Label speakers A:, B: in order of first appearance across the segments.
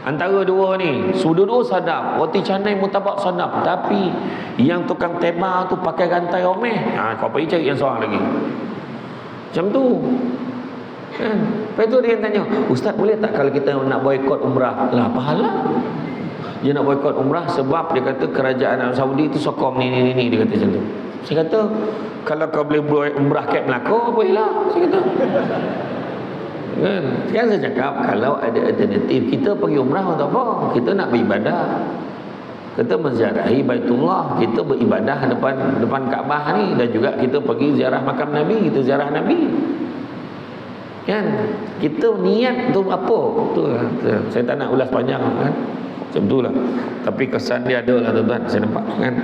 A: Antara dua ni, dua sadap, roti canai murtabak sadap, tapi yang tukang tema tu pakai rantai omeh. Kau pergi cari yang seorang lagi. Macam tu. Kan? Lepas tu dia tanya, "Ustaz, boleh tak kalau kita nak boikot umrah?" Lah, pahala. Dia nak boikot umrah sebab dia kata kerajaan Arab Saudi tu sokong ni dia kata macam tu. Saya kata, kalau kau boleh buat umrah kat Melaka, bolehlah. Saya kata. Kan saya cakap, kalau ada alternatif, kita pergi umrah untuk apa? Kita nak beribadah, kita menziarahi Baitullah, kita beribadah depan Kaabah ni, dan juga kita pergi ziarah makam Nabi, kita ziarah Nabi. Kan kita niat tu apa tu, saya tak nak ulas panjang kan, macam itulah. Tapi kesan dia ada lah tuan-tuan, saya nampak kan.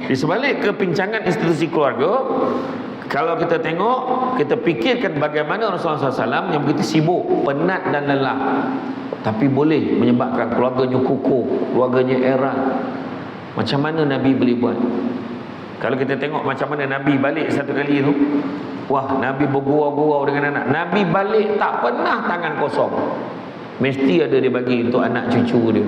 A: Di sebalik kepincangan institusi keluarga, kalau kita tengok, kita fikirkan bagaimana Rasulullah SAW yang begitu sibuk, penat dan lelah, tapi boleh menyebabkan keluarganya kukuh, keluarganya erat. Macam mana Nabi boleh buat? Kalau kita tengok macam mana Nabi balik satu kali tu, wah, Nabi bergurau-gurau dengan anak. Nabi balik tak pernah tangan kosong. Mesti ada dia bagi untuk anak cucu dia.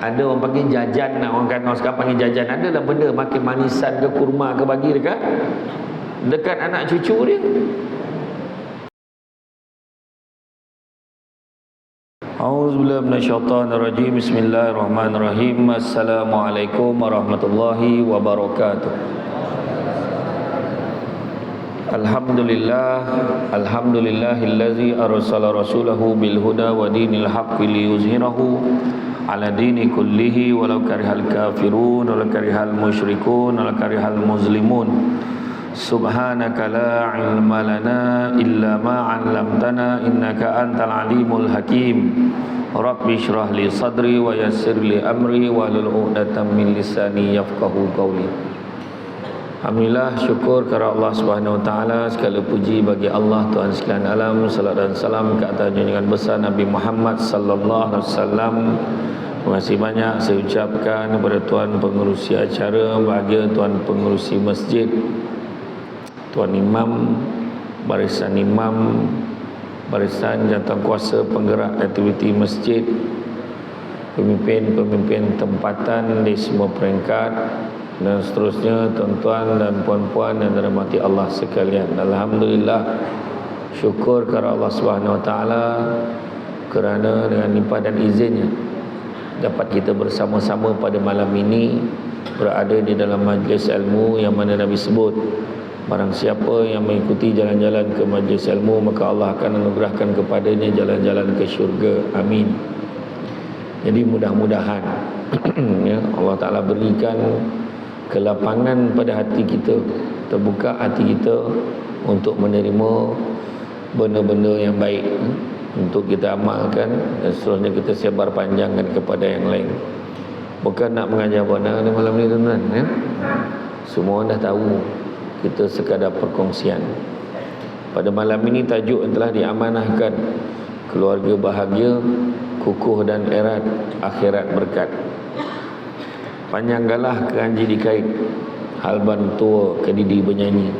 A: Ada orang panggil jajan, orang sekarang panggil jajan. Adalah benda makin manisan ke kurma ke bagi dekat anak cucu dia. A'udzubillahi minasyaitonirrajim. Bismillahirrahmanirrahim. Assalamualaikum warahmatullahi wabarakatuh. Alhamdulillahillazi arsala rasulahu bil huda wa dinil haqqi liyuzhirahu ala dini kullihi walau karihal kafirun walau karihal musyrikun walau karihal muslimun. Subhanaka la ilma lana illa ma 'allamtana innaka antal alimul hakim. Rabbi shrah li sadri wa yassir li amri wahlul 'uqdatam min lisani yafqahu qawli. Alhamdulillah, syukur kepada Allah Subhanahu wa taala, segala puji bagi Allah Tuhan sekalian alam. Salat dan salam ke atas junjungan besar Nabi Muhammad sallallahu alaihi wasallam. Terima kasih banyak saya ucapkan kepada tuan pengerusi acara, bahagia tuan pengerusi masjid, tuan imam, barisan jawatankuasa penggerak aktiviti masjid, pemimpin-pemimpin tempatan di semua peringkat, dan seterusnya, tuan-tuan dan puan-puan yang dirahmati Allah sekalian. Alhamdulillah, syukur kepada Allah Subhanahu wa taala kerana dengan limpah dan izinnya dapat kita bersama-sama pada malam ini berada di dalam majlis ilmu yang mana Nabi sebut, barang siapa yang mengikuti jalan-jalan ke majlis ilmu, maka Allah akan anugerahkan kepadanya jalan-jalan ke syurga. Amin. Jadi mudah-mudahan ya, Allah Ta'ala berikan kelapangan pada hati kita, terbuka hati kita untuk menerima benda-benda yang baik untuk kita amalkan, dan seterusnya kita sebar panjangkan kepada yang lain. Bukan nak mengajar pada malam ni tuan-tuan ya. Semua dah tahu, kita sekadar perkongsian. Pada malam ini tajuk yang telah diamanahkan, keluarga bahagia, kukuh dan erat, akhirat berkat. Panjang galah keranji dikait, halban tua kedidi bernyanyi,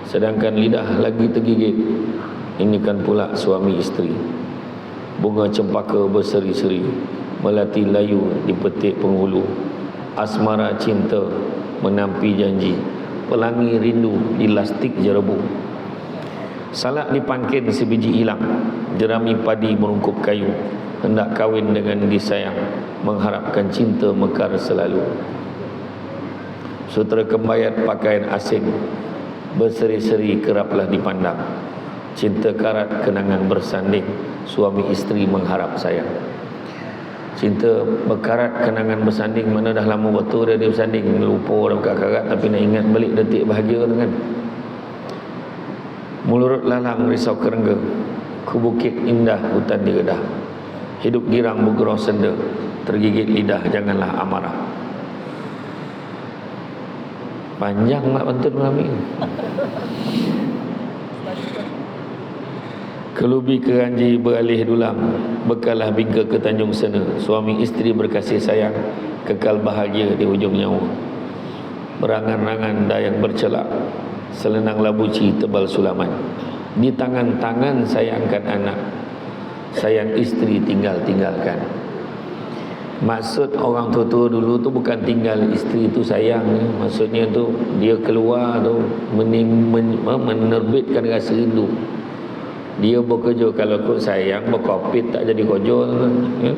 A: sedangkan lidah lagi tergigit. Ini kan pula suami isteri. Bunga cempaka berseri-seri, melati layu di petik penghulu. Asmara cinta menampi janji, pelangi rindu di lastik jerebu. Salak dipangkin sebiji hilang, jerami padi merungkup kayu. Hendak kahwin dengan disayang, mengharapkan cinta mekar selalu. Sutera kembayat pakaian asing, berseri-seri keraplah dipandang. Cinta karat kenangan bersanding, suami isteri mengharap sayang. Cinta berkarat kenangan bersanding, mana dah lama betul dia bersanding, lupa dah buka karat, tapi nak ingat balik detik bahagia tu kan. Mulurut lalang risau kerengga, ku bukit indah hutan diredah. Hidup girang bergurau senda, tergigit lidah janganlah amarah. Panjang nak pantun malam ni. Kelubi keranji beralih dulang, bekalah bingka ke Tanjung Sena. Suami isteri berkasih sayang, kekal bahagia di hujung nyawa. Berangan-angan dayang bercelak, selenang labuci tebal sulaman. Di tangan-tangan saya angkat anak, sayang isteri tinggalkan. Maksud orang tua-tua dulu tu bukan tinggal isteri tu sayang, maksudnya tu dia keluar tu menerbitkan rasa rindu. Dia bekerja, kalau kau sayang berkopit tak jadi kerja ya?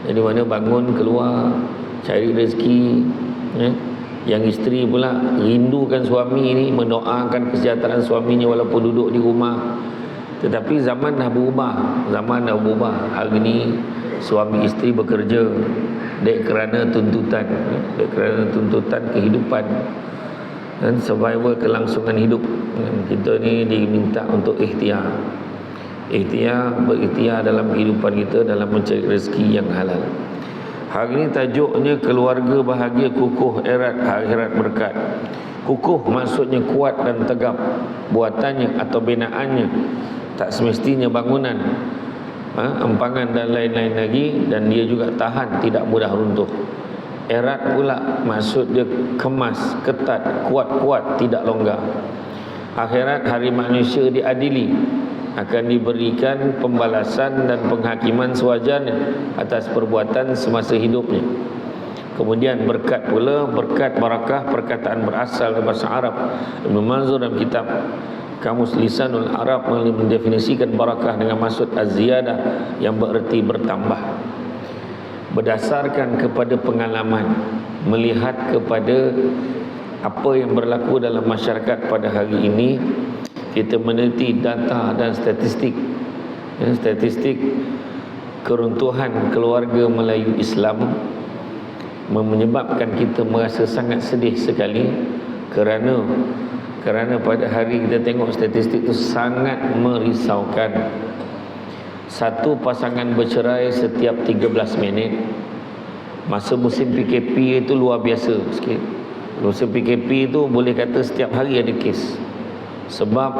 A: Jadi mana bangun keluar cari rezeki ya? Yang isteri pula rindukan suami ni, mendoakan kesejahteraan suaminya walaupun duduk di rumah. Tetapi zaman dah berubah. Hari ni suami isteri bekerja kerana tuntutan kehidupan dan survival, kelangsungan hidup. Kita ni diminta untuk ikhtiar berikhtiar dalam kehidupan kita, dalam mencari rezeki yang halal. Hari ini tajuknya keluarga bahagia kukuh erat akhirat berkat. Kukuh maksudnya kuat dan tegap buatannya atau binaannya, tak semestinya bangunan, empangan dan lain-lain lagi, dan dia juga tahan, tidak mudah runtuh. Erat pula maksud dia kemas, ketat, kuat-kuat, tidak longgar. Akhirat hari manusia diadili, akan diberikan pembalasan dan penghakiman sewajarnya atas perbuatan semasa hidupnya. Kemudian berkat pula, berkat barakah perkataan berasal dari bahasa Arab. Ibn Manzur dalam kitab Kamus Lisanul Arab mendefinisikan barakah dengan maksud az-ziyadah yang bererti bertambah. Berdasarkan kepada pengalaman, melihat kepada apa yang berlaku dalam masyarakat pada hari ini, kita meneliti data dan statistik keruntuhan keluarga Melayu Islam menyebabkan kita merasa sangat sedih sekali, kerana pada hari kita tengok statistik itu sangat merisaukan. Satu pasangan bercerai setiap 13 minit. Masa musim PKP itu luar biasa sikit. Musim PKP itu boleh kata setiap hari ada kes. Sebab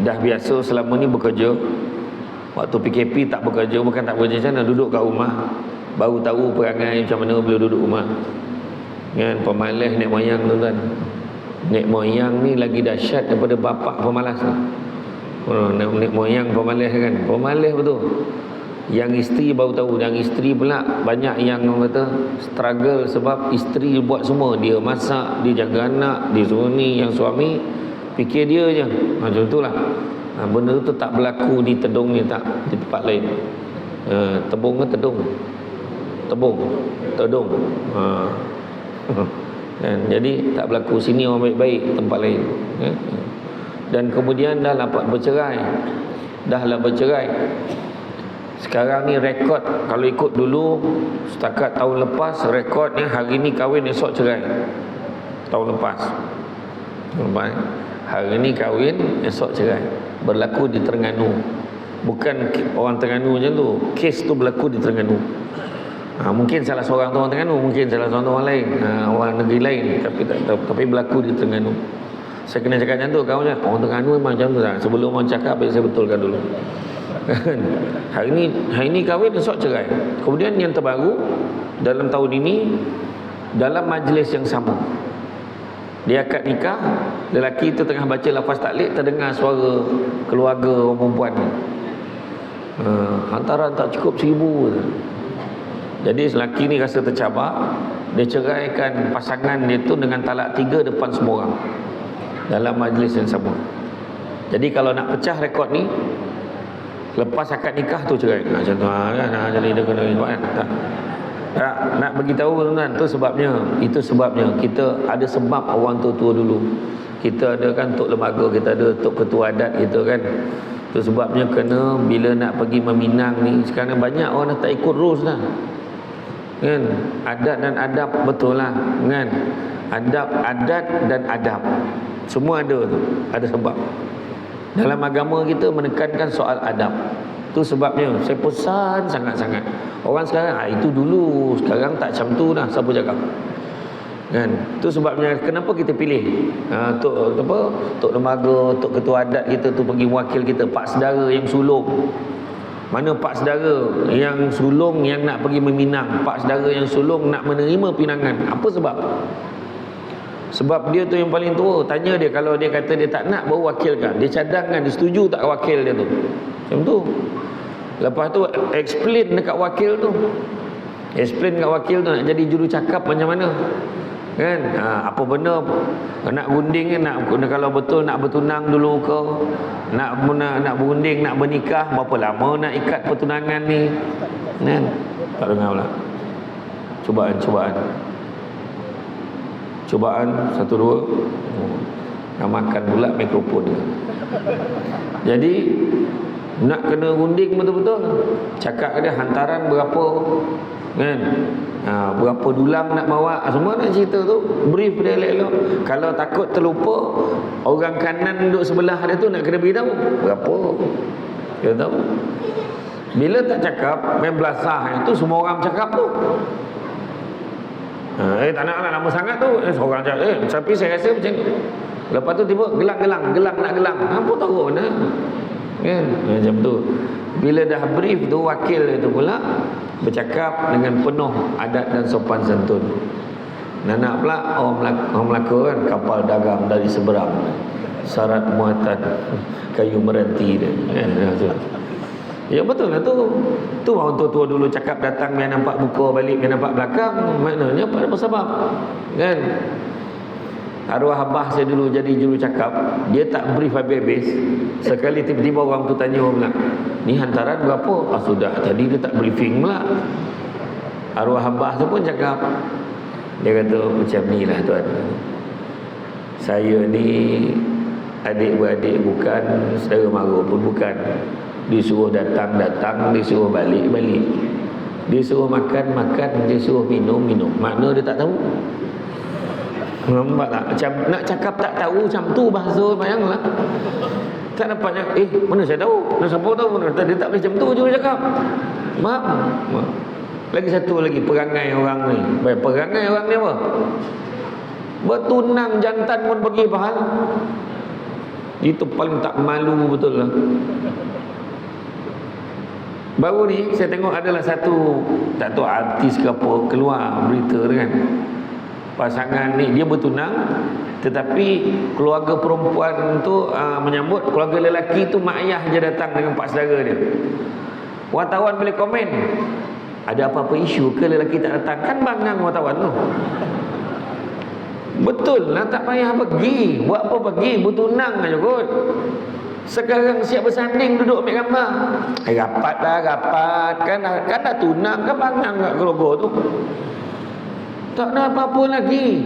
A: dah biasa selama ni bekerja. Waktu PKP tak bekerja, bukan tak bekerja macam mana, duduk kat rumah. Baru tahu perangai macam mana bila duduk rumah. Kan, pemalas nek moyang tu kan. Nek moyang ni lagi dahsyat daripada bapak pemalas ni. Nek moyang pemalas kan. Pemalas betul. Yang isteri baru tahu. Yang isteri pula banyak yang kata struggle sebab isteri buat semua. Dia masak, dia jaga anak, dia suruh ni. Yang suami fikir dia je. Macam itulah. Benda tu tak berlaku di Tedung ni, tak di tempat lain. Tebung ke Tedung? Tedung. Jadi tak berlaku sini, orang baik-baik tempat lain. Dan kemudian dah bercerai. Sekarang ni rekod, kalau ikut dulu setakat tahun lepas, rekod ni hari ni kahwin, esok cerai. Tahun lepas. Hari ni kahwin, esok cerai. Berlaku di Terengganu. Bukan orang Terengganu macam tu. Kes tu berlaku di Terengganu. Mungkin salah seorang tu orang Terengganu, mungkin salah seorang tu orang lain, orang negeri lain, tapi berlaku di Terengganu. Saya kena cakap macam tu. Kau macam orang Terengganu memang macam tu tak? Sebelum orang cakap, saya betulkan dulu. Hari ni kahwin, esok cerai. Kemudian yang terbaru dalam tahun ini, dalam majlis yang sama, dia akad nikah, lelaki itu tengah baca lafaz taklid, terdengar suara keluarga orang perempuan. Hantaran tak cukup 1,000. Jadi lelaki ni rasa tercabar, dia ceraikan pasangan dia tu dengan talak 3 depan semua orang dalam majlis yang sama. Jadi kalau nak pecah rekod ni, lepas akad nikah tu cerai. Macam tu kan. Jadi dia kena buat kan. Nak bagi tahu tuan-tuan, itu sebabnya kita ada sebab orang tua-tua dulu. Kita ada kan tok lembaga, kita ada tok ketua adat kita kan. Itu sebabnya kena bila nak pergi meminang ni, sekarang banyak orang dah tak ikut rules dah. Kan? Adat dan adab, betul lah kan. Adat dan adab semua ada tu, ada sebab. Dalam agama kita menekankan soal adab. Itu sebabnya saya pesan sangat-sangat. Orang sekarang itu dulu, sekarang tak macam tu dah, siapa cakap? Kan? Itu sebabnya kenapa kita pilih tok lembaga, tok ketua adat kita tu pergi wakil kita, pak saudara yang sulung. Mana pak saudara yang sulung yang nak pergi meminang, pak saudara yang sulung nak menerima pinangan. Apa sebab? Sebab dia tu yang paling tua. Tanya dia, kalau dia kata dia tak nak, baru wakilkan. Dia cadangkan, dia setuju tak wakil dia tu. Macam tu. Lepas tu explain dekat wakil tu. Explain dekat wakil tu nak jadi juru cakap macam mana. Kan? Apa benda nak gunting nak kalau betul nak bertunang dulu ke, nak berunding, nak bernikah, berapa lama nak ikat pertunangan ni. Kan? Tak dengar pula. Cubaan 1 2. Nak makan pula mikrofon dia. Jadi nak kena gunting betul-betul. Cakap dia hantaran berapa, kan? Berapa dulang nak bawa, semua nak cerita tu, brief dia elok-elok. Kalau takut terlupa, orang kanan duduk sebelah dia tu nak kena beritahu berapa. Dia tahu. Bila tak cakap, main belasah itu semua orang cakap tu. Tak nak lah lama sangat tu. Seorang cakap, tapi saya rasa macam ni. Lepas tu tiba gelang. Apa tahu mana? Kan? Macam tu. Bila dah brief tu, wakil itu pula bercakap dengan penuh adat dan sopan santun. Nak pula orang Melaka kan, kapal dagang dari seberang, syarat muatan kayu meranti dia, kan? Ya betul lah tu. Tu orang tua-tua dulu cakap datang biar nampak muka, balik biar nampak belakang. Maknanya apa sebab? Kan? Arwah abah saya dulu jadi juru cakap, dia tak brief habis-habis. Sekali tiba-tiba orang tu tanya pula, ni hantaran berapa? Sudah, tadi dia tak briefing pula. Arwah abah tu pun cakap, dia kata macam ni lah tuan, saya ni adik-beradik bukan, saudara mara pun bukan. Disuruh datang, disuruh balik. Disuruh makan, disuruh minum. Makna dia tak tahu. Nampak tak? Macam nak cakap tak tahu, macam tu bahasa, bayanglah. Tak dapatnya, mana saya tahu? Mana siapa tahu? Dia tak boleh macam tu je cakap. Maaf. Lagi satu lagi, perangai orang ni. Baik, perangai orang ni apa? Bertunang jantan pun pergi pahal. Itu paling tak malu betul lah. Baru ni saya tengok adalah satu, tak tahu artis ke apa, keluar berita kan. Pasangan ni dia bertunang, tetapi keluarga perempuan tu menyambut, keluarga lelaki tu mak ayah je datang dengan pak saudara dia. Wartawan boleh komen, ada apa-apa isu ke lelaki tak datang? Kan bangang wartawan tu. Betul lah, tak payah pergi. Buat apa pergi? Bertunang aja kot. Sekarang siap bersanding duduk ambil gambar. Rapat. Kan dah tunang, kan bangang kat keluarga tu. Tak ada apa-apa lagi.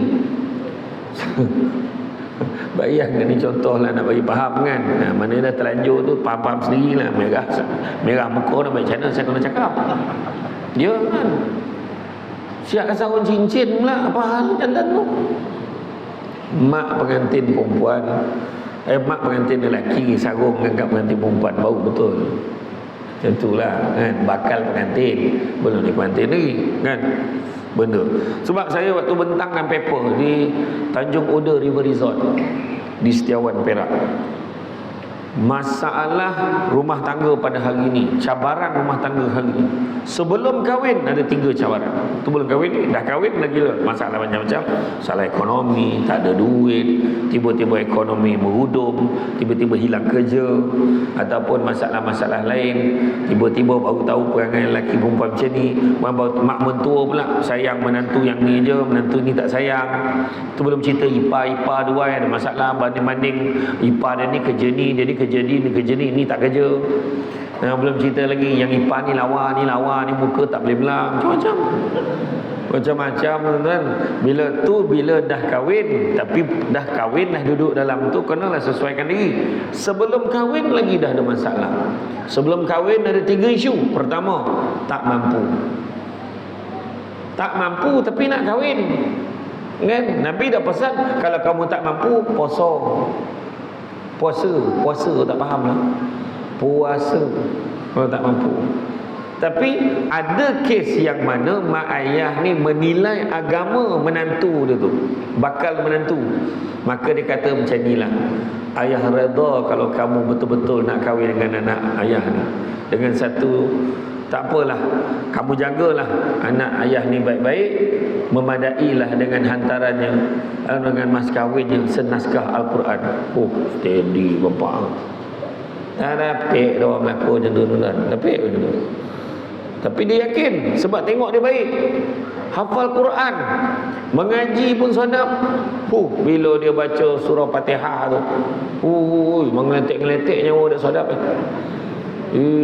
A: Bayangkan ni contoh lah nak bagi faham kan. Mana dah terlanjur tu, faham sendirilah. Merah muka nak baik channel saya kena cakap. Ya kan. Siap sarung cincin pula, apa hal jantan tu. Mak pengantin perempuan, mak pengantin lelaki sarung anggap pengantin perempuan, bau betul. Macam itulah kan, bakal pengantin, belum ni pengantin lagi kan. Benda. Sebab saya waktu bentangkan paper di Tanjung Oda River Resort di Setiawan, Perak. Masalah rumah tangga pada hari ini, cabaran rumah tangga hari ini. Sebelum kahwin ada 3 cabaran. Tu belum kahwin ni, dah kahwin lagi lah. Masalah macam-macam. Masalah ekonomi, tak ada duit, tiba-tiba ekonomi merudum, tiba-tiba hilang kerja, ataupun masalah-masalah lain. Tiba-tiba baru tahu perangai lelaki perempuan macam ni. Mak mentua pula sayang menantu yang ni je, menantu ni tak sayang. Tu belum cerita ipar dua ada masalah banding-banding. Ipar dia ni kerja ni, dia ni kerja ni tak kerja. Belum cerita lagi yang ipar ni lawa ni muka tak boleh belah, macam-macam tuan. Bila dah kahwin, tapi dah kahwin dah duduk dalam tu, kenalah sesuaikan diri. Sebelum kahwin lagi dah ada masalah. Sebelum kahwin ada 3 isu. Pertama, tak mampu tapi nak kahwin kan. Nabi dah pesan, kalau kamu tak mampu, puasa tak faham lah. Puasa kalau tak mampu. Tapi ada kes yang mana mak ayah ni menilai agama menantu dia tu, bakal menantu. Maka dia kata macam ni lah, ayah redha kalau kamu betul-betul nak kahwin dengan anak ayah ni. Dengan satu, tak apalah, kamu jagalah anak ayah ni baik-baik, memadailah dengan hantarannya, dengan mas kahwinnya senaskah Al-Quran. Steady bapak. Tak dapat dia orang berlaku macam tu tuan. Dapat macam tu. Tapi dia yakin sebab tengok dia baik. Hafal Quran, mengaji pun sedap. Bila dia baca surah Fatihah tu, mengeletek-ngeletek nyawa dia sedap.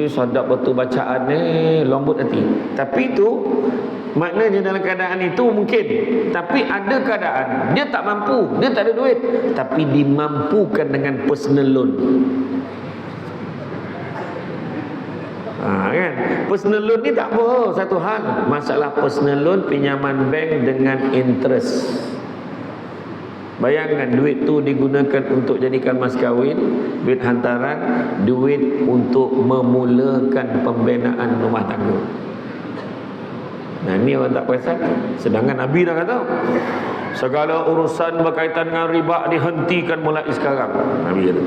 A: Sedap betul bacaan ni, lembut hati. Tapi tu maknanya dalam keadaan itu mungkin. Tapi ada keadaan dia tak mampu, dia tak ada duit, tapi dimampukan dengan personal loan. Kan? Personal loan ni tak apa, satu hal. Masalah personal loan, pinjaman bank dengan interest. Bayangkan duit tu digunakan untuk jadikan mas kahwin, duit hantaran, duit untuk memulakan pembinaan rumah tangga. Nah, ini orang tak perasan. Sedangkan Nabi dah kata segala urusan berkaitan dengan riba dihentikan mulai sekarang. Nabi kata.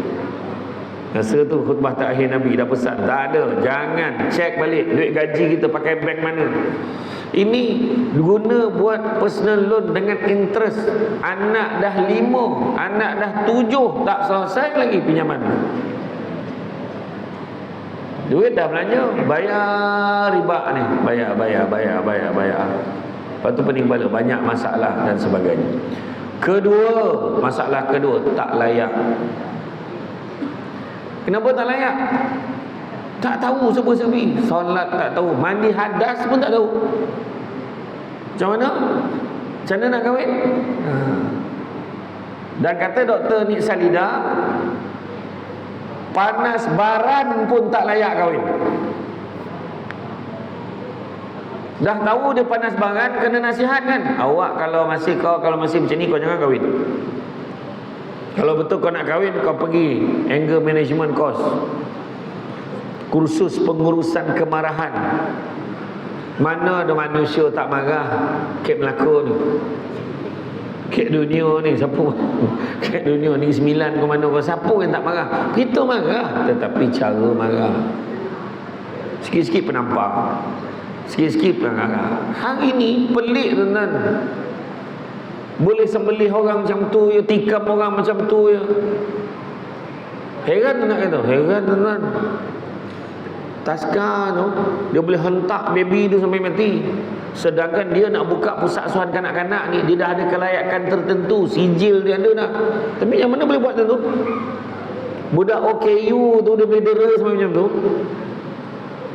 A: Masa tu khutbah terakhir Nabi dah pesan, tak ada, jangan cek balik duit gaji kita pakai bank mana. Ini guna buat personal loan dengan interest. Anak dah 5, anak dah 7, tak selesai lagi pinjaman. Duit dah belanja, bayar riba ni, bayar. Lepas tu pening kepala, banyak masalah dan sebagainya. Masalah kedua, tak layak. Kenapa tak layak? Tak tahu serba-serbi. Solat tak tahu, mandi hadas pun tak tahu. Macam mana? Macam mana nak kahwin? Dan kata Dr. Nik Salida, panas baran pun tak layak kahwin. Dah tahu dia panas baran, kena nasihat kan? Awak kalau masih macam ni, kau jangan kahwin. Kalau betul kau nak kahwin, kau pergi anger management course, kursus pengurusan kemarahan. Mana ada manusia tak marah kek Melaka ni, kek dunia ni, siapa kek dunia ni 9 ke mana, siapa yang tak marah? Kita marah, tetapi cara marah sikit-sikit penampak, sikit-sikit pengarah. Hari ni pelik tuan-tuan. Boleh sembelih orang macam tu ya, tikam orang macam tu ya. Heran nak kata, heran tuan-tuan. Taska tu, dia boleh hentak baby tu sampai mati. Sedangkan dia nak buka pusat asuhan kanak-kanak ni, dia dah ada kelayakan tertentu, sijil dia ada dah. Tapi yang mana boleh buat tu? Budak OKU tu dia boleh dera sampai macam tu.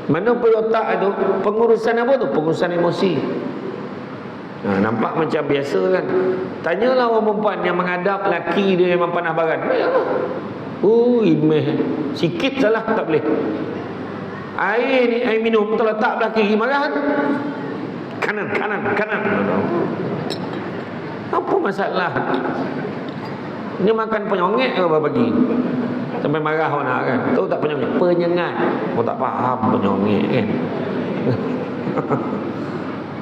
A: Mana pergi otak tu? Pengurusan apa tu? Pengurusan emosi. Nampak macam biasa kan. Tanyalah orang perempuan yang menghadap laki dia memang panas baran. Imeh sikit salah tak boleh. Air ni, air minum terletak belah kiri, marah kan? Kanan. Apa masalah? Ini makan penyongek ke apa pagi? Sampai marah orang nak kan? Tahu tak penyongek? Penyengat. Kau tak faham penyongek kan?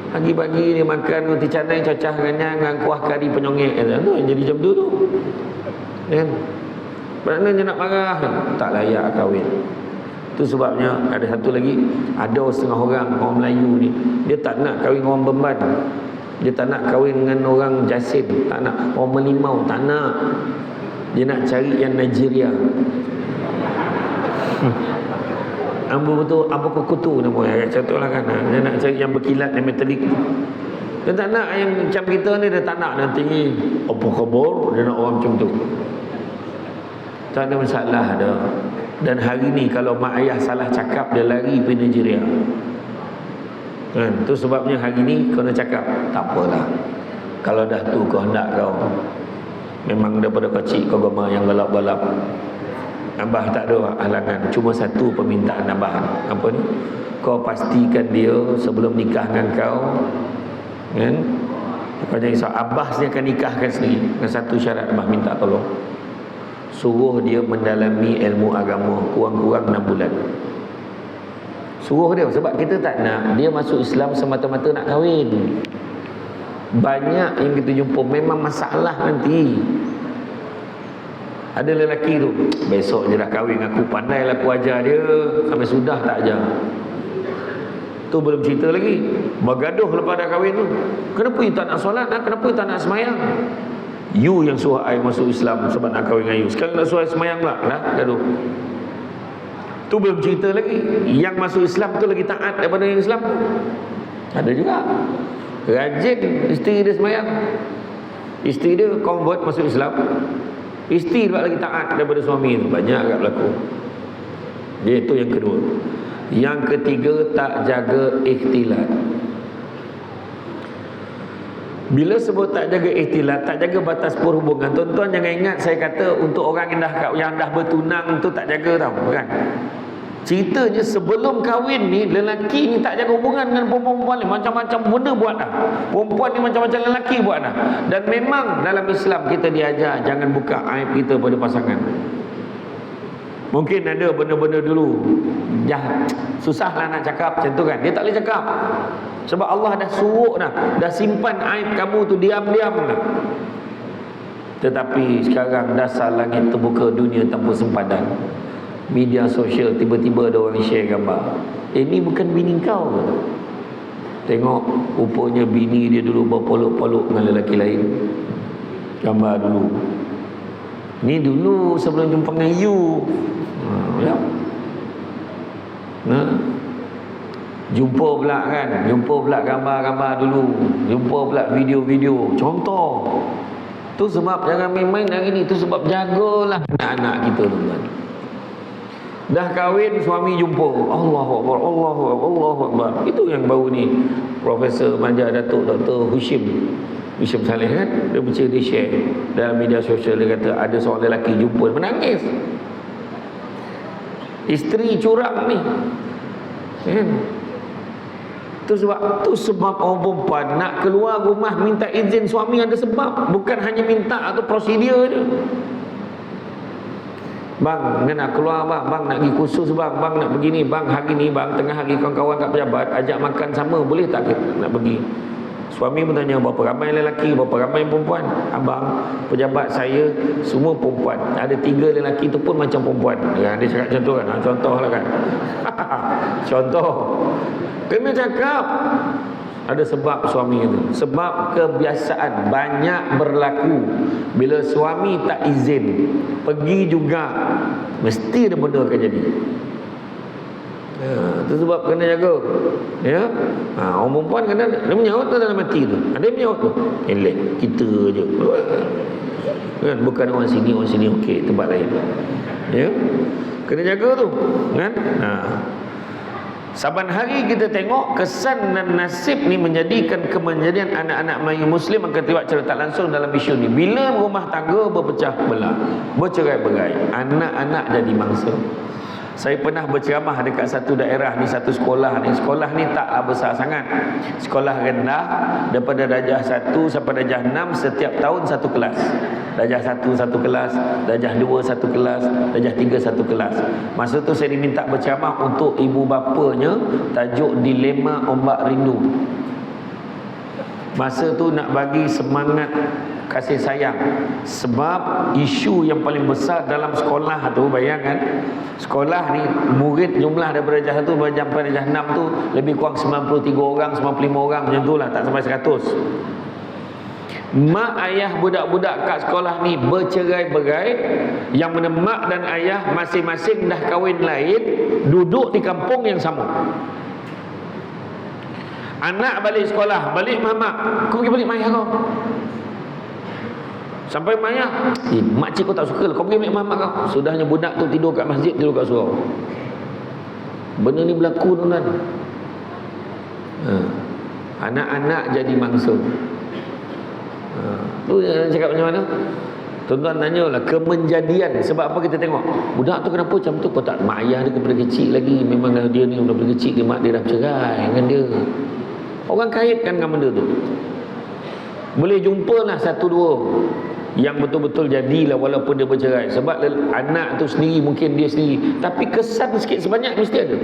A: Pagi-pagi dia makan roti canai cocah dengan kuah kari penyongek tu yang jadi jam tu kan? Kerana dia nak marah, tak layak kahwin. Itu sebabnya ada satu lagi, ada setengah orang Melayu ni, dia tak nak kahwin dengan orang Bemban, dia tak nak kahwin dengan orang Jasin, tak nak orang Melimau, tak nak. Dia nak cari yang Nigeria. Ambu betul, Abu Kukutu nama dia, macam tu lah kan. Dia nak cari yang berkilat, yang metalik. Dia tak nak yang macam kita ni, dia tak nak nanti apa khabar, dia nak orang macam tu. Tak ada masalah dah. Dan hari ni kalau mak ayah salah cakap, dia lari pergi Nigeria kan. Tu sebabnya hari ni kau nak cakap, tak apalah, kalau dah tu kau hendak kau, memang daripada kecil kau gema yang balap-balap, Abah tak ada halangan. Cuma satu permintaan Abah, apa ni? Kau pastikan dia sebelum nikah dengan kau kan, kau jangan risau, Abah dia akan nikahkan sendiri. Dengan satu syarat Abah minta tolong, suruh dia mendalami ilmu agama kurang-kurang 6 bulan. Suruh dia, sebab kita tak nak dia masuk Islam semata-mata nak kahwin. Banyak yang kita jumpa memang masalah nanti. Ada lelaki tu, besok je dah kahwin aku, pandai lah aku ajar dia, sampai sudah tak ajar. Tu belum cerita lagi, bergaduh lepas dah kahwin tu. Kenapa you tak nak solat? Kenapa you tak nak semayang? You yang suruh I masuk Islam sebab nak kahwin dengan you. Sekarang nak suruh I semayang pula, dah gaduh. Tu belum cerita lagi yang masuk Islam tu lagi taat daripada yang Islam tu. Ada juga. Rajin isteri dia sembahyang. Isteri dia convert masuk Islam. Isteri dia lagi taat daripada suami tu. Banyak agak berlaku. Dia itu yang kedua. Yang ketiga, tak jaga ikhtilat. Bila sebut tak jaga ikhtilat, tak jaga batas perhubungan, tuan-tuan jangan ingat saya kata untuk orang yang dah bertunang tu tak jaga tau, bukan. Ceritanya sebelum kahwin ni, lelaki ni tak jaga hubungan dengan perempuan ni, macam-macam benda buat dah. Perempuan ni macam-macam lelaki buat dah. Dan memang dalam Islam kita diajar jangan buka aib kita pada pasangan. Mungkin ada benda-benda dulu susahlah nak cakap macam tu kan. Dia tak boleh cakap sebab Allah dah suruh dah simpan aib kamu tu diam-diam lah. Tetapi sekarang dasar langit terbuka, dunia tanpa sempadan. Media sosial tiba-tiba ada orang share gambar. Ini bukan bini kau ke? Tengok rupanya bini dia dulu berpolok-polok dengan lelaki lain. Gambar dulu. Ni dulu sebelum jumpa dengan you. Ya. Jumpa pula kan, jumpa pula gambar-gambar dulu, jumpa pula video-video. Contoh. Tu sebab jangan main-main hari ni, tu sebab jagalah anak-anak kita tuan. Dah kahwin suami jumpa, Allahu Akbar, Allahu Akbar, Allahu Akbar. Itu yang baru ni Profesor Manja Datuk Dr. Hushim Saleh kan, dia share dalam media sosial. Dia kata ada seorang lelaki jumpa menangis, isteri curang ni kan. Tu sebab orang perempuan nak keluar rumah minta izin suami ada sebab, bukan hanya minta atau prosedur je. Bang, nak keluar bang nak pergi kursus bang nak begini bang, hari ni bang tengah hari kawan-kawan kat pejabat ajak makan sama, boleh tak nak pergi? Suami pun tanya berapa ramai lelaki, berapa ramai perempuan. Abang, pejabat saya semua perempuan, ada 3 lelaki tu pun macam perempuan. Dia cakap contoh kan, contoh lah kan. Contoh. Kena cakap. Ada sebab suami itu. Sebab kebiasaan banyak berlaku. Bila suami tak izin, pergi juga, mesti ada benda akan jadi. Itu sebab kena jaga. Ya. Orang perempuan kena, dia menyaut tu dalam hati tu. Ada yang menyaut tu. Elek, kita je. Kan? Bukan orang sini okey, tempat lain. Ya. Kena jaga tu. Kan? Saban hari kita tengok kesan dan nasib ni menjadikan kemajadian anak-anak Melayu Muslim akan terlibat secara tak langsung dalam isu ni. Bila rumah tangga berpecah belah, bercerai-berai, anak-anak jadi mangsa. Saya pernah berceramah dekat satu daerah ni, satu sekolah ni. Sekolah ni taklah besar sangat. Sekolah rendah, daripada darjah 1 sampai darjah 6 setiap tahun satu kelas. Darjah 1 satu kelas, darjah 2 satu kelas, darjah 3 satu kelas. Masa tu saya diminta berceramah untuk ibu bapanya, tajuk Dilema Ombak Rindu. Masa tu nak bagi semangat kasih sayang. Sebab isu yang paling besar dalam sekolah tu, bayangkan, sekolah ni murid jumlah daripada darjah 1 sampai darjah 6 tu lebih kurang 93 orang, 95 orang macam tu lah, tak sampai 100. Mak ayah budak-budak kat sekolah ni bercerai-berai, yang mana mak dan ayah masing-masing dah kahwin lain, duduk di kampung yang sama. Anak balik sekolah, balik mak, kau pergi balik mak ayah kau. Sampai mak ayah, makcik kau tak suka lah, kau pergi balik mak kau. Sudahnya budak tu tidur kat masjid, tidur kat surau. Benda ni berlaku tuan-tuan. Anak-anak jadi mangsa. Tu yang cakap macam mana? Tuan-tuan tanyalah kemenjadian. Sebab apa kita tengok budak tu kenapa macam tu? Kau tak, mak ayah dia daripada kecil lagi, memang dia ni daripada kecil dia, mak dia dah bercerai dengan dia. Orang kaitkan dengan benda tu. Boleh jumpalah 1-2 yang betul-betul jadilah walaupun dia bercerai. Sebab anak tu sendiri, mungkin dia sendiri, tapi kesan sikit sebanyak mesti ada.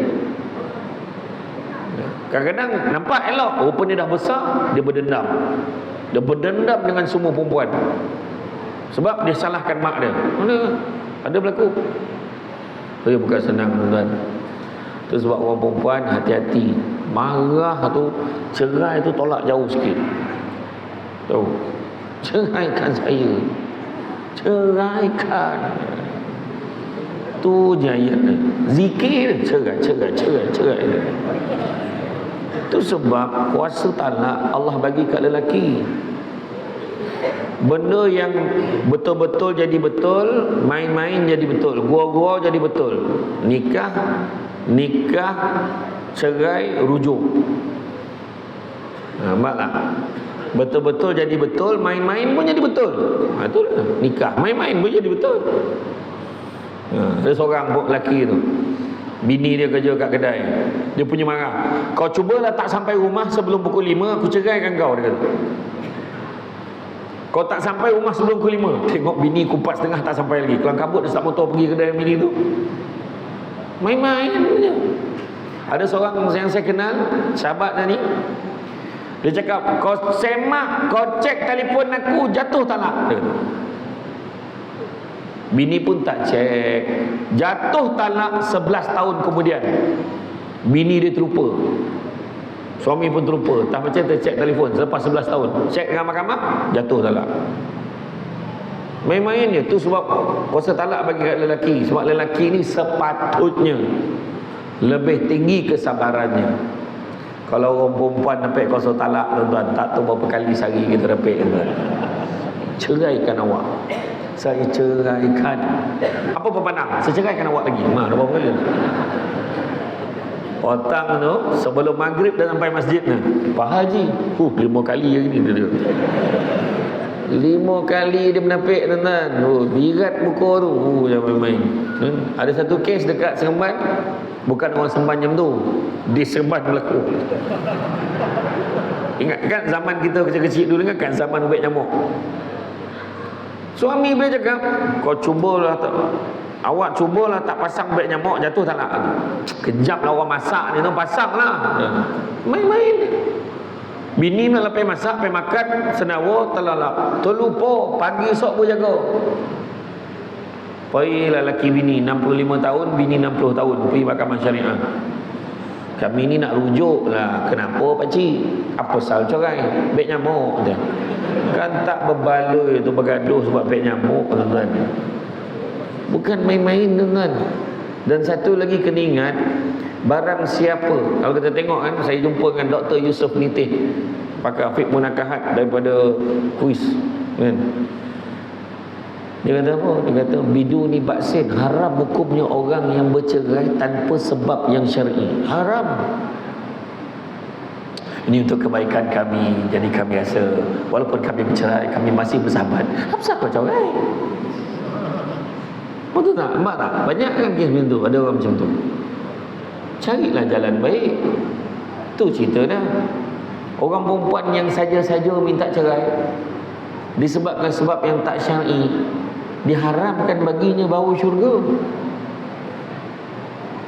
A: Kadang-kadang nampak elok, rupanya dah besar, dia berdendam. Dia berdendam dengan semua perempuan sebab dia salahkan mak dia. Ada berlaku. Dia bukan senang tuan-tuan. Itu sebab orang perempuan hati-hati. Marah tu, cerai tu tolak jauh sikit. Tahu? Ceraikan saya. Ceraikan. Itu je ayatnya. Zikir cerai. Itu sebab kuasa talak Allah bagi kat lelaki. Benda yang betul-betul jadi betul, main-main jadi betul, gua-gua jadi betul. Nikah, cerai, rujuk. Nampak. Betul-betul jadi betul, main-main pun jadi betul. Itulah nikah, main-main pun jadi betul. Ada seorang lelaki tu, bini dia kerja kat kedai, dia punya marah, kau cubalah tak sampai rumah sebelum pukul 5, aku ceraikan kau, dia kata. Kau tak sampai rumah sebelum pukul 5, tengok bini kupas tengah tak sampai lagi, kelang kabut dia start motor pergi kedai bini tu. Main-main je. Ada seorang yang saya kenal, sahabat dah ni, dia cakap, kau semak, kau cek telefon aku, jatuh talak, dia kata. Bini pun tak cek, jatuh talak 11 tahun kemudian. Bini dia terlupa, suami pun terlupa, tak macam tercek telefon selepas 11 tahun. Cek dengan mahkamah, jatuh talak. Main-main je. Tu sebab kuasa talak bagi kat lelaki. Sebab lelaki ni sepatutnya lebih tinggi kesabarannya. Kalau orang perempuan dapat kuasa talak, tuan-tuan, tak tahu berapa kali sehari kita dapat, tuan. Ceraikan awak. Saya ceraikan. Apa berpandang? Saya ceraikan awak lagi. Dah berapa kali? Otang tu sebelum maghrib dah sampai masjid ni. Pak Haji, 5 kali hari ni dia. 5 kali dia menapik, tuan-tuan. Birat muka tu. Jangan main-main. Ada satu kes dekat Seremban, bukan orang Seremban jam tu, di Seremban berlaku. Ingat kan zaman kita kecil-kecil dulu kan, zaman ubat nyamuk. Suami boleh cakap, kau cubalah tak, awak cubalah tak pasang ubat nyamuk, jatuh talak. Kejap lah orang masak ni tu, pasang lah. Main-main. Bini nak lepas masak, lepas makan, senawa, terlalap. Terlupa, pagi esok pun jaga. Pergilah lelaki bini 65 tahun, bini 60 tahun pergi mahkamah syariah. Kami ni nak rujuk lah. Kenapa pakcik? Apa sal cerai? Beg nyamuk dia. Kan tak berbaloi tu bergaduh sebab beg nyamuk, tuan-tuan. Bukan main-main, tuan-tuan. Dan satu lagi kena ingat, barang siapa, kalau kita tengok kan, saya jumpa dengan Dr. Yusuf Nitih, pakar fiqh munakahat daripada kuis kan. Dia kata apa? Dia kata biduni baksin, haram hukumnya orang yang bercerai tanpa sebab yang syar'i. Haram. Ini untuk kebaikan kami. Jadi kami rasa walaupun kami bercerai, kami masih bersahabat. Apa kau cerai? Betul tak? Nampak tak? Banyak kan kes macam tu. Ada orang macam tu. Carilah jalan baik. Tu cerita dah. Orang perempuan yang saja-saja minta cerai disebabkan sebab yang tak syar'i, diharamkan baginya bau syurga.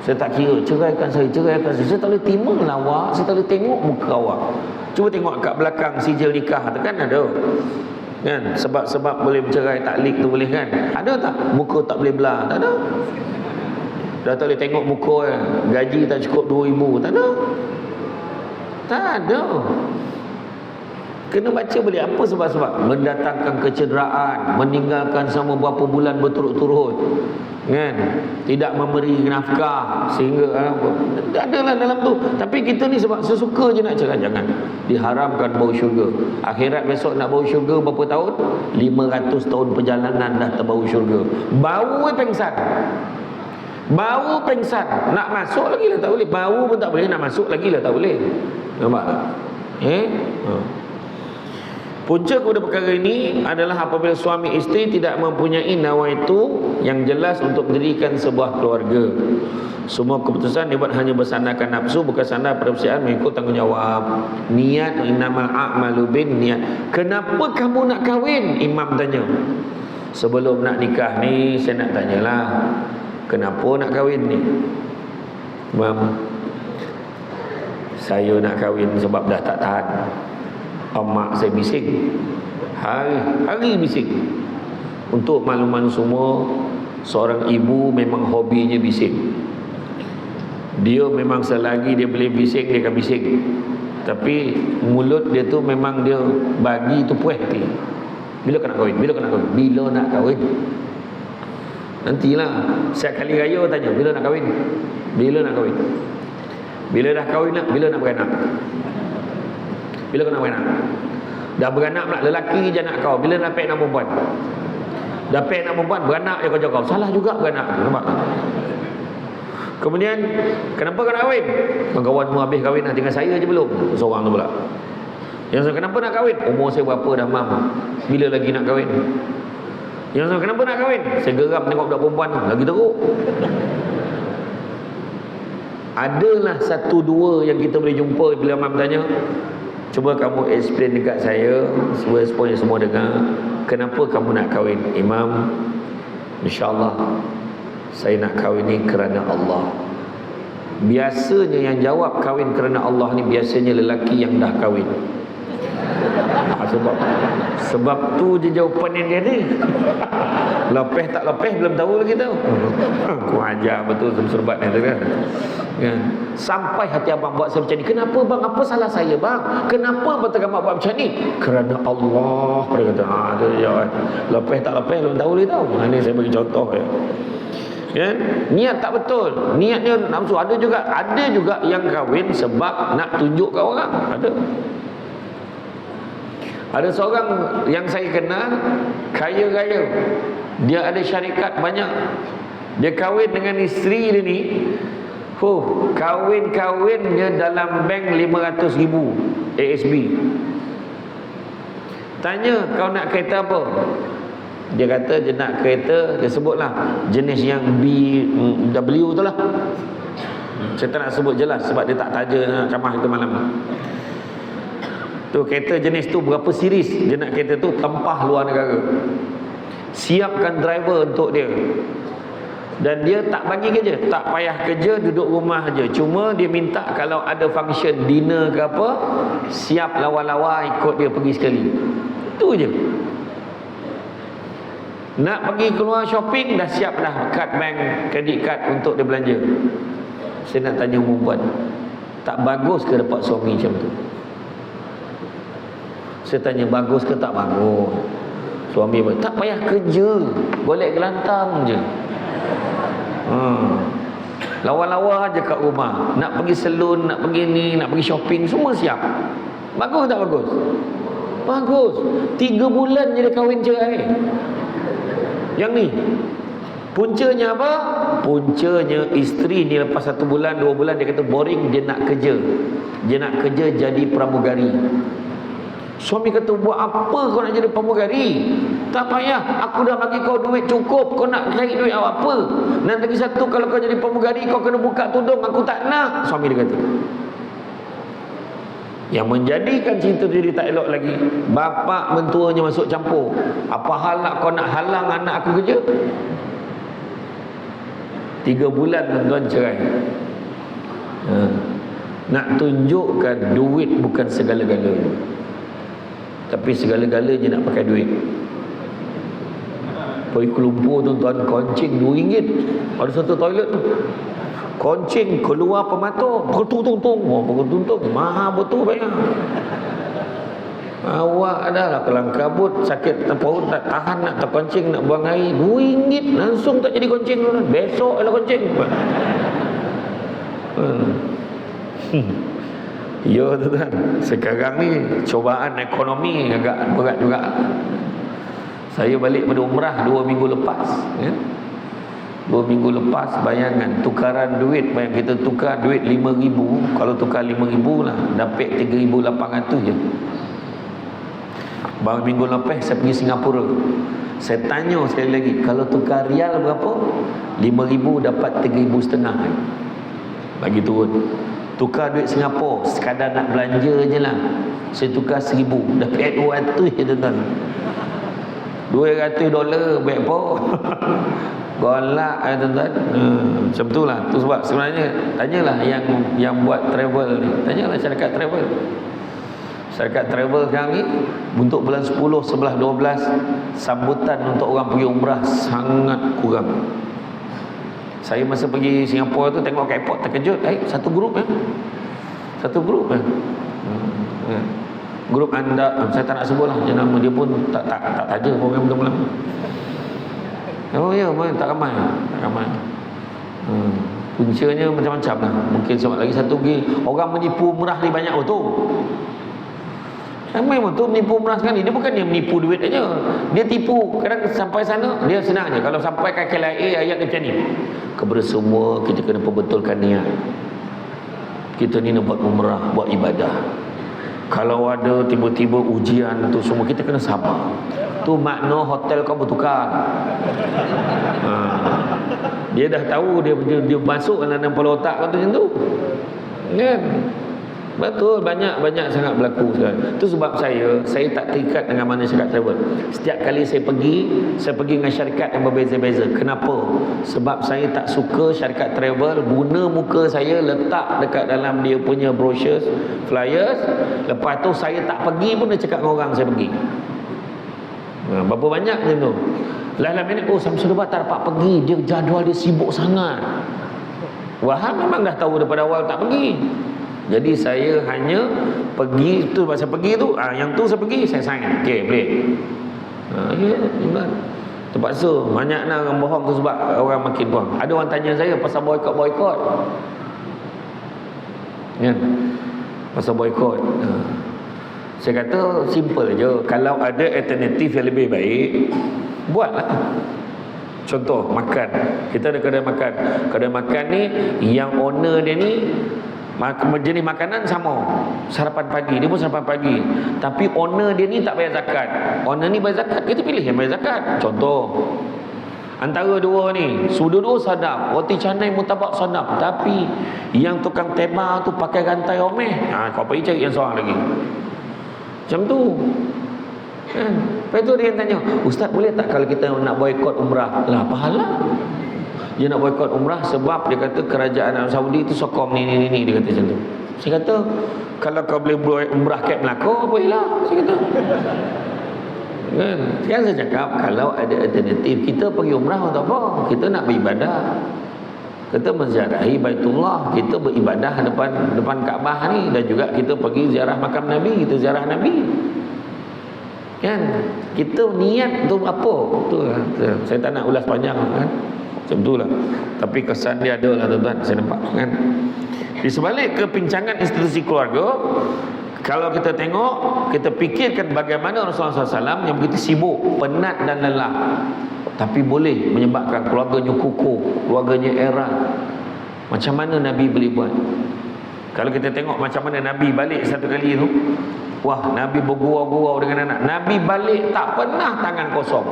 A: Saya tak kira, ceraikan saya. Saya tak boleh terima lah awak, saya tak boleh tengok muka awak. Cuba tengok kat belakang sijil nikah tu kan ada. Kan? Sebab-sebab boleh bercerai, taklik tu boleh kan? Ada tak? Muka tak boleh belah, tak ada. Dah tak boleh tengok muka gaji tak cukup 2,000, tak ada. Tak ada. Kena baca boleh. Apa sebab-sebab? Mendatangkan kecederaan, meninggalkan sama berapa bulan berturut-turut, kan? Tidak memberi nafkah sehingga adalah dalam tu. Tapi kita ni sebab sesuka je nak cerai. Jangan. Diharamkan bau syurga. Akhirat besok nak bau syurga berapa tahun? 500 tahun perjalanan dah terbau syurga. Bau pengsan. Bau pengsan. Nak masuk lagi lah tak boleh. Bau pun tak boleh, nak masuk lagi lah tak boleh. Nampak tak? Punca kepada perkara ini adalah apabila suami isteri tidak mempunyai nawaitu yang jelas untuk mendirikan sebuah keluarga. Semua keputusan dibuat hanya bersandarkan nafsu, bukan sandar persiapan mengikut tanggungjawab. Niat, innamal a'malu bin niat. Kenapa kamu nak kahwin? Imam tanya. Sebelum nak nikah ni saya nak tanyalah, kenapa nak kahwin ni? Imam, saya nak kahwin sebab dah tak tahan. Mak saya bising, hari-hari bising. Untuk makluman semua, seorang ibu memang hobinya bising. Dia memang selagi dia boleh bising, dia akan bising. Tapi mulut dia tu memang dia bagi tu puas hati. Bila nak kahwin? Bila nak kahwin? Bila nak kahwin? Nantilah. Setiap kali raya tanya, bila nak kahwin? Bila nak kahwin? Bila dah kahwin nak, bila nak beranak? Bila kau nak beranak? Dah beranak pula, lelaki je nak kau. Bila nak pek nak perempuan? Dah pek nak perempuan, beranak je kau jaga kau. Salah juga beranak. Nampak? Kemudian, kenapa kau nak kahwin? Kawan-kawanmu habis kahwin dah, tinggal saya je belum. Seorang tu pula. Yang saya, kenapa nak kahwin? Umur saya berapa dah, mam? Bila lagi nak kahwin? Yang saya, kenapa nak kahwin? Saya geram tengok budak perempuan tu, lagi teruk. Adalah satu dua yang kita boleh jumpa bila mam tanya, cuba kamu explain dekat saya, supaya semua dengar, kenapa kamu nak kahwin? Imam, insyaAllah saya nak kahwin ni kerana Allah. Biasanya yang jawab kahwin kerana Allah ni biasanya lelaki yang dah kahwin. Sebab tu je jawapan dia ni. Lepeh tak lepeh belum tahu lagi tahu. Aku ajar betul serbat ni tu kan. Sampai hati abang buat saya macam ni. Kenapa bang? Apa salah saya bang? Kenapa abang tengah buat macam ni? Kerana Allah. Dia kata, tu jawab. Lepeh tak lepeh belum tahu lagi tahu. Ni saya bagi contoh ya. Ya? Niat tak betul. Niatnya nafsu. Ada juga yang kahwin sebab nak tunjuk ke orang. Ada seorang yang saya kenal, kaya raya. Dia ada syarikat banyak. Dia kahwin dengan isteri dia ni. Kahwin-kahwinnya dalam bank 500,000 ASB. Tanya, kau nak kereta apa? Dia kata dia nak kereta, dia sebutlah jenis yang BMW tu lah. Saya tak nak sebut jelas sebab dia tak taja kamah kita malam. Tu kereta jenis tu berapa series, dia nak kereta tu tempah luar negara. Siapkan driver untuk dia. Dan dia tak bagi kerja, tak payah kerja, duduk rumah aja. Cuma dia minta kalau ada function dinner ke apa, siap lawa-lawa ikut dia pergi sekali. Itu je. Nak pergi keluar shopping, dah siap dah kad bank, kredit kad untuk dia belanja. Saya nak tanya perempuan, tak bagus ke dapat suami macam tu? Saya tanya, bagus ke tak bagus? Suami tak payah kerja, golek gelantang je. Lawa-lawa aja kat rumah. Nak pergi salon, nak pergi ni, nak pergi shopping, semua siap. Bagus tak bagus? Bagus. 3 bulan je dia kahwin cerai. Yang ni puncanya apa? Puncanya isteri ni lepas 1 bulan 2 bulan dia kata boring, dia nak kerja. Dia nak kerja jadi pramugari. Suami kata, buat apa kau nak jadi pramugari? Tak payah, aku dah bagi kau duit cukup, kau nak cari duit apa? Dan lagi satu, kalau kau jadi pramugari kau kena buka tudung, aku tak nak. Suami dia kata. Yang menjadikan cerita jadi tak elok lagi, bapa mentuanya masuk campur. Apa hal nak kau nak halang anak aku kerja? 3 bulan tuan-tuan cerai. Nak tunjukkan duit bukan segala-galanya, tapi segala-galanya nak pakai duit. Pergi ke Lumpur tuan-tuan, koncing RM2. Ada satu toilet tu, koncing keluar pemata, bertuntung-tung. Mahal betul bayar. Awak adalah kelang kabut, sakit perut tak tahan nak terkoncing, nak buang air, RM2 langsung tak jadi koncing dulu. Besok adalah koncing. Ya tuan, sekarang ni cobaan ekonomi agak berat juga. Saya balik pada umrah 2 minggu lepas ya? 2 minggu lepas, bayangan tukaran duit, kita tukar duit 5,000. Kalau tukar 5,000 lah, dapat 3,800 je. Baru minggu lepas saya pergi Singapura. Saya tanya sekali lagi, kalau tukar rial berapa? 5,000 dapat 3,500. Bagi turun. Tukar duit Singapura, sekadar nak belanja je lah, saya tukar 1,000, dapat 200 je tuan-tuan. $200 baik apa? Golak tuan-tuan. Macam tu lah. Tu sebab sebenarnya tanyalah yang buat travel ni, tanyalah syarikat travel. Syarikat travel sekarang ni untuk bulan 10, 11, 12 sambutan untuk orang pergi umrah sangat kurang. Saya masa pergi Singapura tu tengok kat airport terkejut, satu grup grup anda, saya tak nak sebut lah nama dia pun, tak taja program belum. Oh ya, tak ramai. Puncanya macam-macam lah. Mungkin sebab lagi satu lagi, orang menipu umrah ni banyak betul. Ramai betul menipu umrah sekali. Dia bukan dia menipu duit aja. Dia tipu. Kadang sampai sana, dia senang je. Kalau sampai ke KLIA, ayat dia macam ni. Kepada semua, kita kena perbetulkan niat. Kita ni nak buat umrah, buat ibadah. Kalau ada tiba-tiba ujian tu semua, kita kena sabar. Tu makna hotel kau bertukar. Dia dah tahu, dia masuk dalam kepala otak kau tu macam tu. Kan? Betul, banyak sangat berlaku sekarang. Itu sebab saya tak terikat dengan mana syarikat travel. Setiap kali saya pergi dengan syarikat yang berbeza-beza. Kenapa? Sebab saya tak suka syarikat travel guna muka saya letak dekat dalam dia punya brochures, flyers. Lepas tu saya tak pergi pun dia cakap dengan orang saya pergi. Berapa banyak macam tu. Lain-lain minit, Samsul Debat tak dapat pergi, dia jadual dia sibuk sangat. Wahab memang dah tahu daripada awal tak pergi. Jadi saya hanya pergi tu, masa pergi tu, yang tu saya pergi, saya sign. Okey, boleh. Ya, terpaksa. Banyak nak orang bohong tu sebab orang makin buang. Ada orang tanya saya pasal boykot. Ya. Pasal boykot. Saya kata simple je. Kalau ada alternatif yang lebih baik, buatlah. Contoh makan. Kita ada kedai makan. Kedai makan ni yang owner dia ni jenis makanan sama, sarapan pagi, dia pun sarapan pagi, tapi owner dia ni tak bayar zakat. Owner ni bayar zakat, kita pilih yang bayar zakat. Contoh antara dua ni, dua sadap, roti canai murtabak sadap, tapi yang tukang tema tu pakai rantai omeh, kau pergi cari yang seorang lagi macam tu kan. Lepas tu dia tanya, Ustaz boleh tak kalau kita nak boykot umrah? Lah pahala. Dia nak boykot umrah sebab dia kata kerajaan Arab Saudi tu sokong ni dia kata macam tu. Saya kata kalau kau boleh buat umrah kat Melaka, bolehlah. Saya kata kan. Sekarang saya cakap kalau ada alternatif, kita pergi umrah untuk apa? Kita nak beribadah. Kita menziarahi Baitullah, kita beribadah depan Kaabah ni, dan juga kita pergi ziarah makam Nabi, kita ziarah Nabi. Kan? Kita niat tu apa? Tu saya tak nak ulas panjang kan. Macam itulah. Tapi kesan dia ada lah tuan-tuan, saya nampak kan. Di sebalik kepincangan institusi keluarga, kalau kita tengok, kita fikirkan bagaimana Rasulullah SAW yang begitu sibuk, penat dan lelah, tapi boleh menyebabkan keluarganya kukuh, keluarganya erat. Macam mana Nabi boleh buat? Kalau kita tengok macam mana Nabi balik satu kali tu, wah, Nabi bergurau-gurau dengan anak. Nabi balik tak pernah tangan kosong.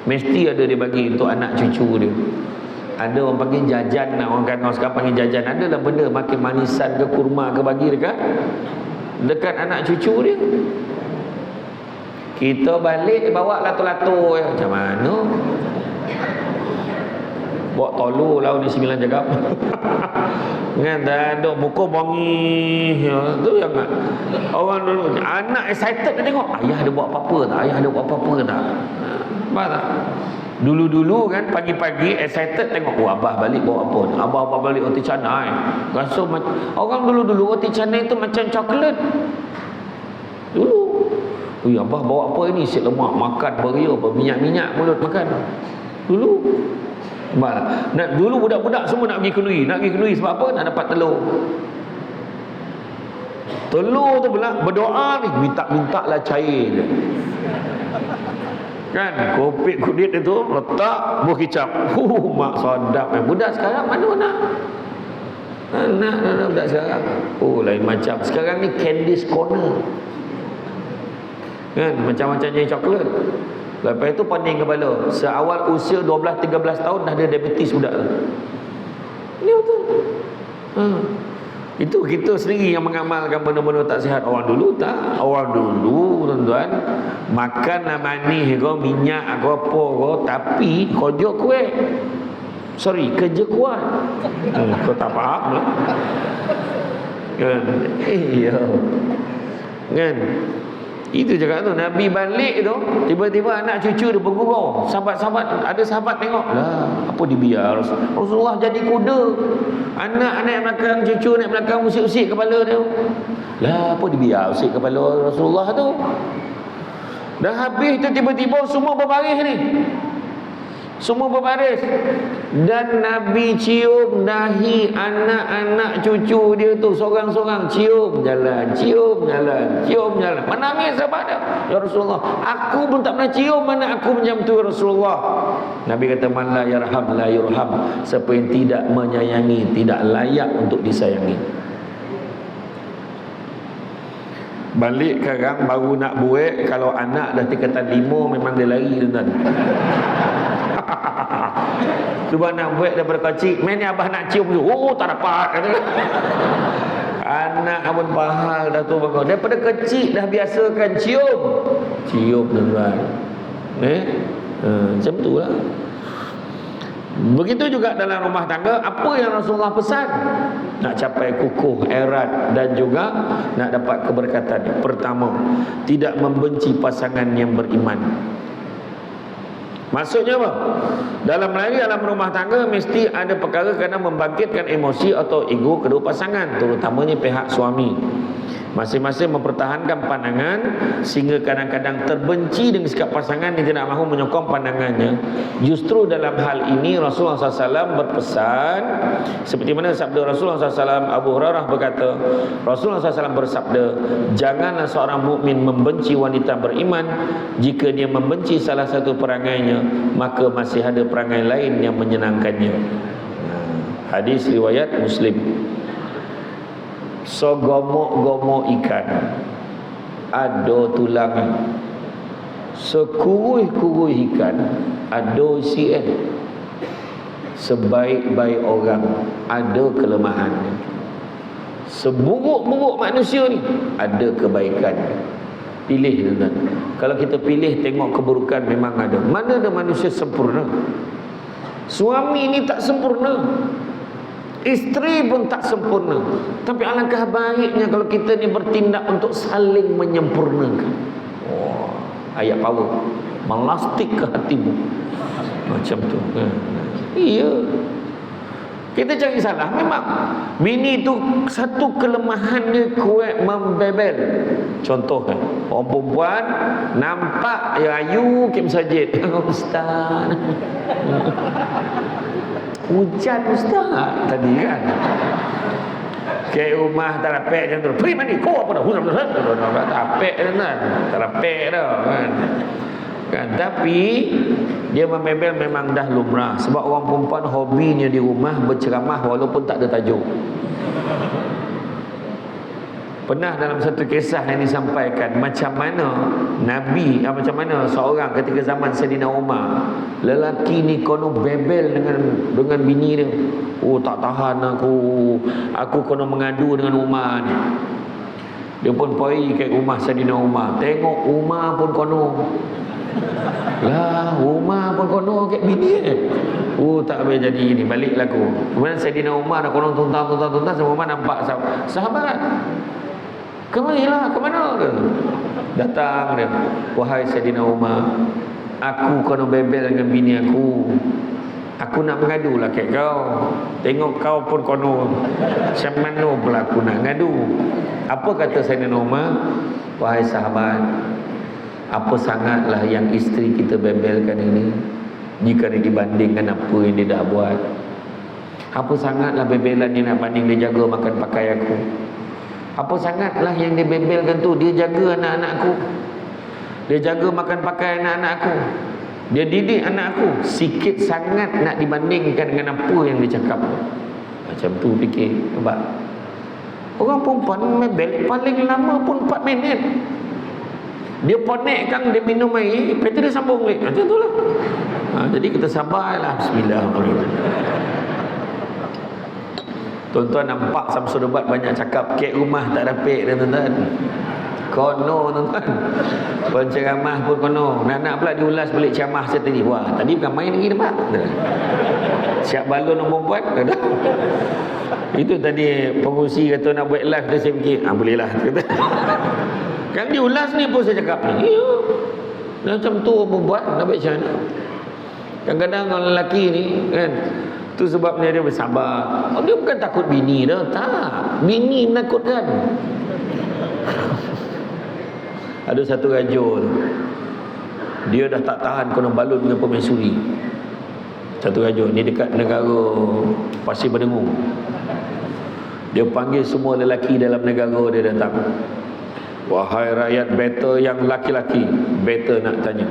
A: Mesti ada dia bagi untuk anak cucu dia. Ada orang panggil jajan, orang sekarang panggil jajan. Ada lah benda makin manisan ke kurma ke bagi dekat anak cucu dia. Kita balik bawa lato-lato ya. Macam mana? Bawa tolu lah ni 9 jagap. Kan dah ada buku bongi ya. Tu yang orang dulu anak excited dia tengok ayah ada buat apa-apa tak? Ayah ada buat apa-apa tak? Faham tak? Dulu-dulu kan pagi-pagi excited tengok abah balik bawa apa? Abah balik roti canai. Rasa orang dulu-dulu roti canai tu macam coklat. Dulu. Abah bawa apa ini? Isi lemak makan beria, berminyak-minyak mulut makan. Dulu. Nak dulu budak-budak semua nak pergi kenduri. Nak pergi kenduri sebab apa? Nak dapat telur. Telur tu pula berdoa ni minta-minta lah cair dia. Kan kopik kudit itu letak buah kicap. Mak sedap kan. Budak sekarang mana nak? Nak budak sekarang. Lain macam. Sekarang ni Candice Corner. Kan macam-macam jenis coklat. Lepas itu pening kepala. Seawal usia 12-13 tahun dah ada diabetes budak tu. Ini betul. Itu kita sendiri yang mengamalkan benda-benda tak sihat. Orang dulu tak. Orang dulu tuan-tuan makan lah manis ke minyak ke apa ke, tapi kerja kuat. Kerja kuat. Kau tak faham lah. Kan? Ya. Kan? Itu cakap tu. Nabi balik tu, tiba-tiba anak cucu dia bergurau. Sahabat-sahabat, ada sahabat tengok lah, apa dibiar Rasulullah jadi kuda. Anak naik belakang, cucu naik belakang, usik-usik kepala dia. Lah apa dibiar usik kepala Rasulullah tu. Dah habis tu tiba-tiba semua berbaris ni. Semua berbaris. Dan Nabi cium dahi anak-anak cucu dia tu seorang-seorang. Cium jalan, cium jalan, cium jalan. Menangis sahabat dia. Ya Rasulullah, aku pun tak pernah cium anak aku macam tu ya Rasulullah. Nabi kata, man la yarham la yurham. Siapa yang tidak menyayangi tidak layak untuk disayangi. Balik sekarang baru nak buat, kalau anak dah tingkatan 5 memang dia lari tuan. Cuba nak buat daripada kecil, main ni abah nak cium tu, oh tak dapat kata. Anak pun bahal dah tu bang. Daripada kecil dah biasakan cium. Cium tuan. Macam tu lah. Begitu juga dalam rumah tangga, apa yang Rasulullah pesan? Nak capai kukuh, erat dan juga nak dapat keberkatan. Pertama, tidak membenci pasangan yang beriman. Maksudnya apa? Dalam rumah tangga mesti ada perkara kerana membangkitkan emosi atau ego kedua pasangan, terutamanya pihak suami. Masing-masing mempertahankan pandangan sehingga kadang-kadang terbenci dengan sikap pasangan yang tidak mahu menyokong pandangannya. Justru dalam hal ini Rasulullah SAW berpesan, seperti mana sabda Rasulullah SAW. Abu Hurairah berkata, Rasulullah SAW bersabda, janganlah seorang mukmin membenci wanita beriman. Jika dia membenci salah satu perangainya, maka masih ada perangai lain yang menyenangkannya. Hadis riwayat Muslim. Segomok-gomok ikan ada tulang, sekuruh-kuruh ikan ada CN. Sebaik-baik orang ada kelemahannya. Seburuk-buruk manusia ni ada kebaikan. Pilih tuan. Kalau kita pilih tengok keburukan memang ada. Mana ada manusia sempurna? Suami ni tak sempurna, isteri pun tak sempurna. Tapi alangkah baiknya kalau kita ni bertindak untuk saling menyempurnakan. Ayat power. Melastik ke hatimu. Macam tu. Iya. Kita cari salah. Memang bini tu satu kelemahan dia kuat membebel. Contoh kan, orang perempuan nampak ya ayu ke masjid. Ustaz, hujan ustaz tadi kan. Ke rumah tak rapek macam tu. Pergi mandi. Kau apa dah? Hujan tak rapek kan. Tak rapek dah kan. Tapi dia membebel memang dah lumrah. Sebab orang perempuan hobinya di rumah berceramah walaupun tak ada tajuk. Pernah dalam satu kisah yang disampaikan macam mana Nabi, macam mana seorang ketika zaman Sayyidina Umar, lelaki ni kono bebel dengan bini dia. Oh tak tahan aku kono mengadu dengan Umar ni. Dia pun pergi ke rumah Sayyidina Umar. Tengok Umar pun kono. Lah Umar pun kono ke bini dia. Oh tak boleh jadi ni, balik lagu. Kemudian Sayyidina Umar dah kono tuntang sama Umar nampak sahabat. Kemarilah, ke mana ke? Datang dia. Wahai Sayyidina Umar, aku kono bebel dengan bini aku. Aku nak mengadu lah kat kau. Tengok kau pun kono. Macam mana pula aku nak ngadu? Apa kata Sayyidina Umar? Wahai sahabat, apa sangatlah yang isteri kita bebelkan ini jika dibandingkan apa yang dia dah buat. Apa sangatlah bebelan dia nak banding dia jaga makan pakai aku. Apa sangatlah yang dia bebelkan tu, dia jaga anak-anakku, dia jaga makan pakai anak-anakku, dia didik anakku. Sikit sangat nak dibandingkan dengan apa yang dia cakap. Macam tu fikir. Nampak? Orang perempuan mebel paling lama pun 4 minit. Dia ponekkan, dia minum air, lepas tu dia sambung balik. Macam tu lah. Jadi kita sabarlah. Bismillahirrahmanirrahim. Tuan-tuan nampak Samsul Debat banyak cakap kek rumah tak dapik dia tuan-tuan. Kono tuan-tuan. Penceramah pun kono. Nak pula diulas balik ceramah saya tadi. Wah, tadi bukan main lagi nampak. Siap balon nombor 4. Itu tadi pengurusi kata nak buat live dia, saya fikir, boleh lah. Kan diulas ni pun saya cakap ni. Macam tu apa buat, nak buat macam mana? Kadang-kadang orang lelaki ni kan, tu sebabnya dia bersabar. Dia bukan takut bini dah. Tak. Bini menakutkan. Ada satu raja tu, dia dah tak tahan kena balut dengan permaisuri. Satu raja ni dekat negara Pasir Benengung. Dia panggil semua lelaki dalam negara dia datang. Wahai rakyat Beta yang laki-laki, Beta nak tanya.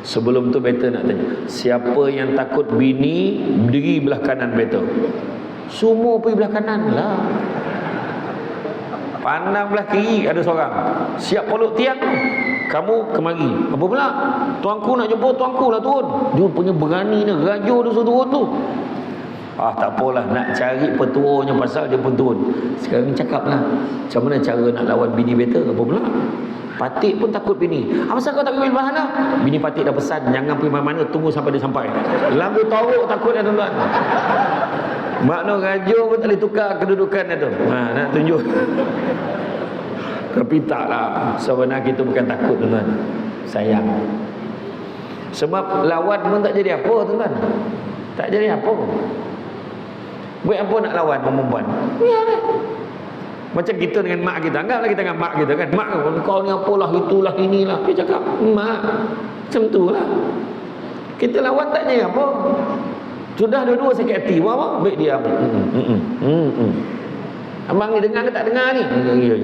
A: Sebelum tu Beta nak tanya, siapa yang takut bini berdiri belah kanan Beta? Semua pergi belah kanan lah. Pandang belah kiri ada seorang siap poluk tiang. Kamu kemari. Apa pula? Tuanku nak jumpa tuanku lah turun. Dia punya berani ni, raja dia suruh turun tu. Tak apalah, nak cari petuanya pasal dia pun turun. Sekarang cakap lah, macam mana cara nak lawan bini Beta? Apa pula? Patik pun takut bini. Asal kau tak pergi bahan lah? Bini Patik dah pesan, jangan pergi mana-mana, tunggu sampai dia sampai. Lampu torok takut dia tuan-tuan. Makna raja pun tak boleh tukar kedudukan dia tu. Nak tunjuk. Tapi taklah, sebenarnya kita bukan takut tuan-tuan, sayang. Sebab lawan pun tak jadi apa tuan-tuan. Tak jadi apa. Buat apa nak lawan perempuan? Biarlah. Macam kita dengan mak kita. Anggaplah kita dengan mak kita kan. Mak kau ni apalah, itulah, inilah. Dia cakap, mak. Macam tu lah. Kita lawan tak jadi apa. Sudah dua-dua sakit hati. Wah, baik diam. Abang ni dengar ke tak dengar ni? Ya.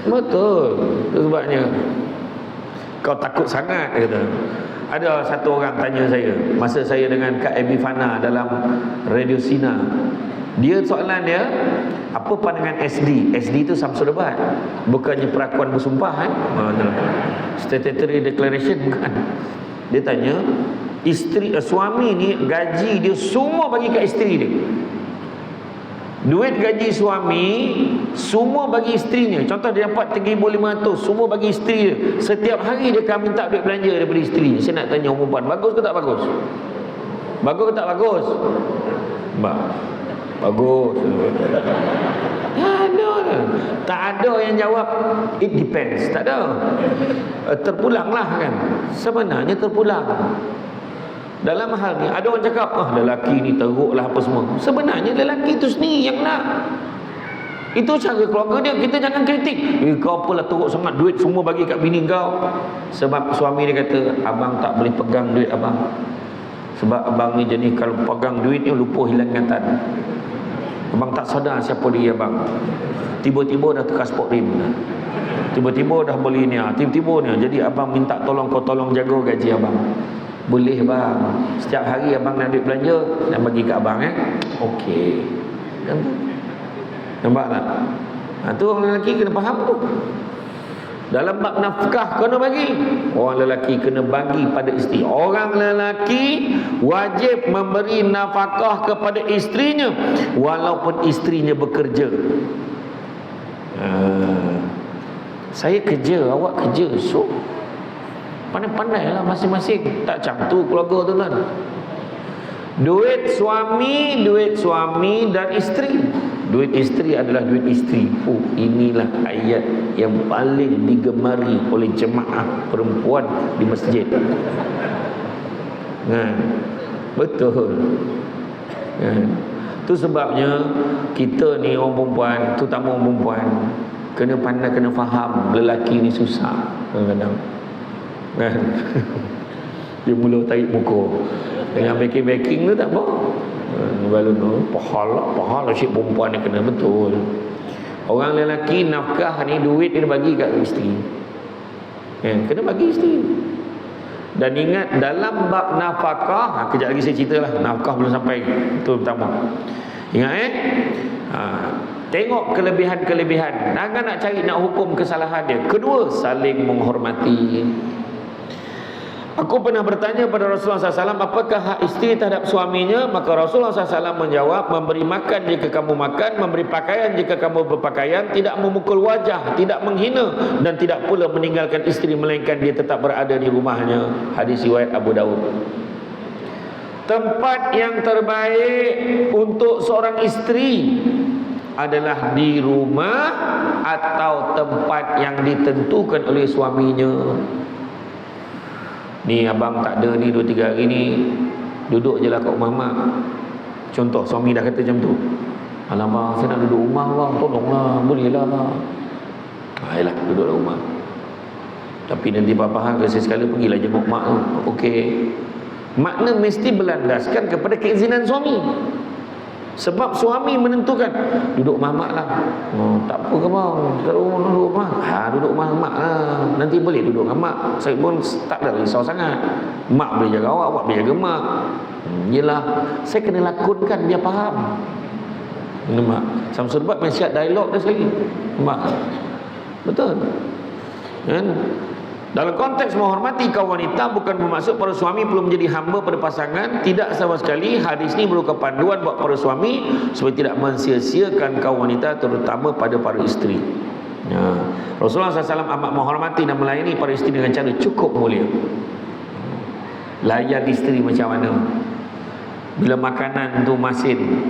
A: Betul. Itu sebabnya kau takut sangat, dia kata. Ada satu orang tanya saya masa saya dengan Kak Abi Fana dalam Radio Sina. Dia soalan dia, apa pandangan SD? SD itu Samsul Debat, bukannya perakuan bersumpah statutory declaration, bukan. Dia tanya, suami ni gaji dia semua bagi kat isteri dia. Duit gaji suami semua bagi isterinya. Contoh dia dapat 3,500, semua bagi isteri dia. Setiap hari dia akan minta duit belanja daripada isteri. Saya nak tanya perempuan, bagus ke tak bagus? Bagus ke tak bagus? Bagus. Tak ada yang jawab it depends. Tak ada. Terpulanglah kan. Sebenarnya terpulang. Dalam hal ni ada orang cakap, lelaki ni teruklah apa semua. Sebenarnya lelaki tu sendiri yang nak. Itu cara keluarga dia. Kita jangan kritik. Kau apalah teruk sangat, duit semua bagi kat bini kau. Sebab suami dia kata, abang tak boleh pegang duit abang. Sebab abang ni jenis kalau pegang duit ni lupa hilang ingatan. Abang tak sadar siapa dia abang. Tiba-tiba dah tukar sport rim. Tiba-tiba dah beli ni. Tiba-tiba ni. Jadi abang minta tolong kau tolong jaga gaji abang. Boleh bang, setiap hari abang nak duit belanja, nak bagi kat abang okey. Nampak tak? Tu orang lelaki kena faham tu. Dalam bab nafkah kena bagi. Orang lelaki kena bagi pada isteri. Orang lelaki wajib memberi nafkah kepada isterinya walaupun isterinya bekerja. Saya kerja, awak kerja, so pandai-pandai lah masing-masing. Tak macam tu keluarga tu kan. Duit suami dan isteri. Duit isteri adalah duit isteri. Inilah ayat yang paling digemari oleh jemaah perempuan di masjid. Betul. Tu sebabnya kita ni orang perempuan, terutama orang perempuan, kena pandai, kena faham lelaki ni susah kadang-kadang. Dia mula tarik muka dengan backing tu tak apa. Balun tu pahala si perempuan ni kena betul. Orang lelaki nafkah ni duit dia bagi kat isteri. Kena bagi isteri. Dan ingat dalam bab nafkah, kejap lagi saya ceritalah, nafkah belum sampai, itu pertama. Ingat tengok kelebihan-kelebihan. Jangan nak cari nak hukum kesalahan dia. Kedua, saling menghormati. Aku pernah bertanya pada Rasulullah SAW, apakah hak isteri terhadap suaminya? Maka Rasulullah SAW menjawab, memberi makan jika kamu makan, memberi pakaian jika kamu berpakaian, tidak memukul wajah, tidak menghina, dan tidak pula meninggalkan isteri melainkan dia tetap berada di rumahnya. Hadis riwayat Abu Daud. Tempat yang terbaik untuk seorang isteri adalah di rumah atau tempat yang ditentukan oleh suaminya. Ni abang tak ada ni 2-3 hari ni, duduk je lah kat rumah mak. Contoh suami dah kata macam tu, alamak saya nak duduk rumah bang, tolonglah, bolehlah. Yalah, duduk dalam rumah. Tapi nanti papa hang sekali pergilah jemput mak tu. Okey. Makna mesti berlandaskan kepada keizinan suami. Sebab suami menentukan duduk mamak lah. Oh, tak apa ke bang, duduk mak. Duduk mak lah. Nanti boleh duduk dengan mak. Saya pun tak ada risau sangat. Mak boleh jaga awak boleh jaga mak. Yelah, saya kena lakonkan dia faham. Mak Samsul buat mensihat dialog dia sekali. Mak. Betul. Kan? Dalam konteks menghormati kaum wanita bukan bermaksud para suami perlu menjadi hamba pada pasangan. Tidak sama sekali. Hadis ini merupakan panduan buat para suami supaya tidak mensia-siakan kaum wanita, terutama pada para isteri. Rasulullah SAW amat menghormati dan melayani para isteri dengan cara cukup mulia. Layan isteri macam mana? Bila makanan tu masin,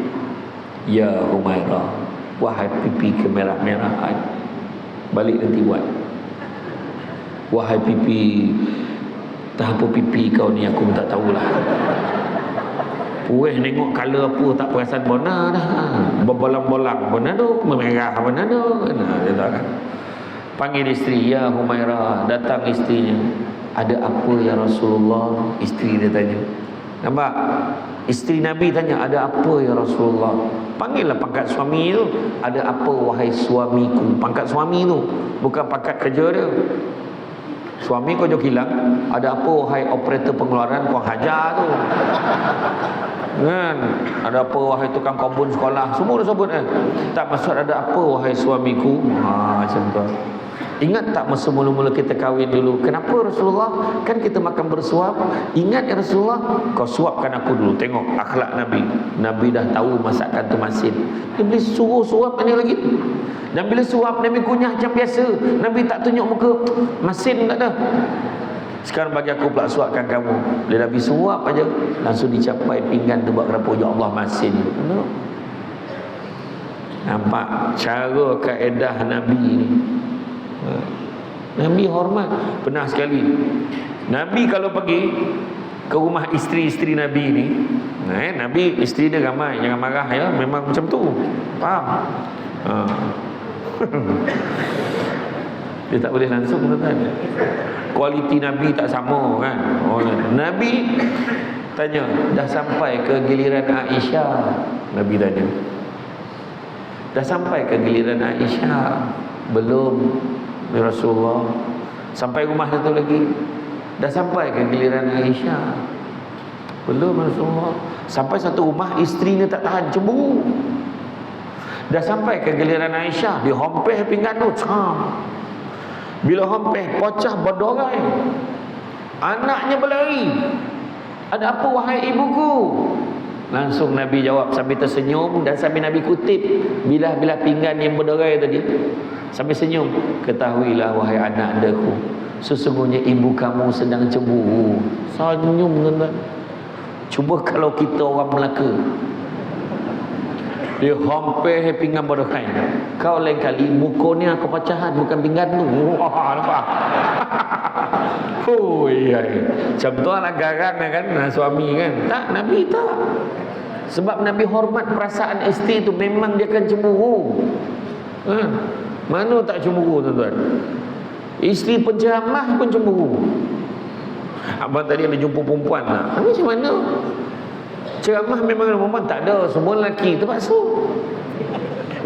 A: ya Humairah, wahai pipi kemerah-merahan, balik nanti buat. Wahai pipi, tak apa pipi kau ni aku tak tahulah. Puih nengok color apa tak perasan bona dah. Berbolang-bolang bona tu, memerah bona tu. Dia tahu kan. Panggil isteri, ya Humairah, datang isterinya. Ada apa ya Rasulullah? Isteri dia tanya. Nampak? Isteri Nabi tanya, ada apa ya Rasulullah? Panggillah pangkat suami tu. Ada apa wahai suamiku? Pangkat suami tu, bukan pangkat kerja dia. Suami kau jauh hilang. Ada apa wahai operator pengeluaran kau hajar tu? Kan? Ada apa wahai tukang kebun sekolah? Semua dia sebut kan? Tak maksud ada apa wahai suamiku? Macam tu. Ingat tak masa mula-mula kita kahwin dulu? Kenapa Rasulullah? Kan kita makan bersuap. Ingat ya Rasulullah? Kau suapkan aku dulu. Tengok akhlak Nabi. Nabi dah tahu masakan tu masin. Dia boleh suruh suap ni lagi. Dan bila suap Nabi kunyah macam biasa. Nabi tak tunjuk muka. Masin tak ada. Sekarang bagi aku pula suapkan kamu. Bila Nabi suap aja, langsung dicapai pinggan tu buat kenapa ya Allah masin. Nampak cara kaedah Nabi ni. Nabi hormat. Pernah sekali Nabi kalau pergi ke rumah isteri-isteri Nabi ni, Nabi isteri dia ramai, jangan marah ya, memang macam tu, faham? Dia tak boleh langsung tuan. Kualiti Nabi tak sama kan. Nabi tanya, dah sampai ke giliran Aisyah? Nabi tanya, dah sampai ke giliran Aisyah? Belum ya Rasulullah. Sampai rumah satu lagi, dah sampai ke giliran Aisyah? Belum Rasulullah. Sampai satu rumah isterinya tak tahan cemburu. Dah sampai ke giliran Aisyah, dia hompeh pinggan tu. Bila hompeh, pecah berdorai. Anaknya berlari. Ada apa wahai ibuku? Langsung Nabi jawab sambil tersenyum dan sambil Nabi kutip bilah-bilah pinggan yang berderai tadi. Sambil senyum, ketahuilah wahai anak andaku, sesungguhnya ibu kamu sedang cemburu. Senyum tuan-tuan. Cuba kalau kita orang Melaka, dia hampir pinggan berderai. Kau lain kali muka aku pecahan, bukan pinggan tu. Wah, nampak? Macam tu lah garang kan suami kan. Tak, Nabi tak. Sebab Nabi hormat perasaan isteri tu. Memang dia akan cemburu. Mana tak cemburu tuan-tuan? Isteri penceramah pun cemburu. Abang tadi ada jumpa perempuan lah. Macam mana? Ceramah memang ada perempuan? Tak ada. Semua lelaki terpaksa.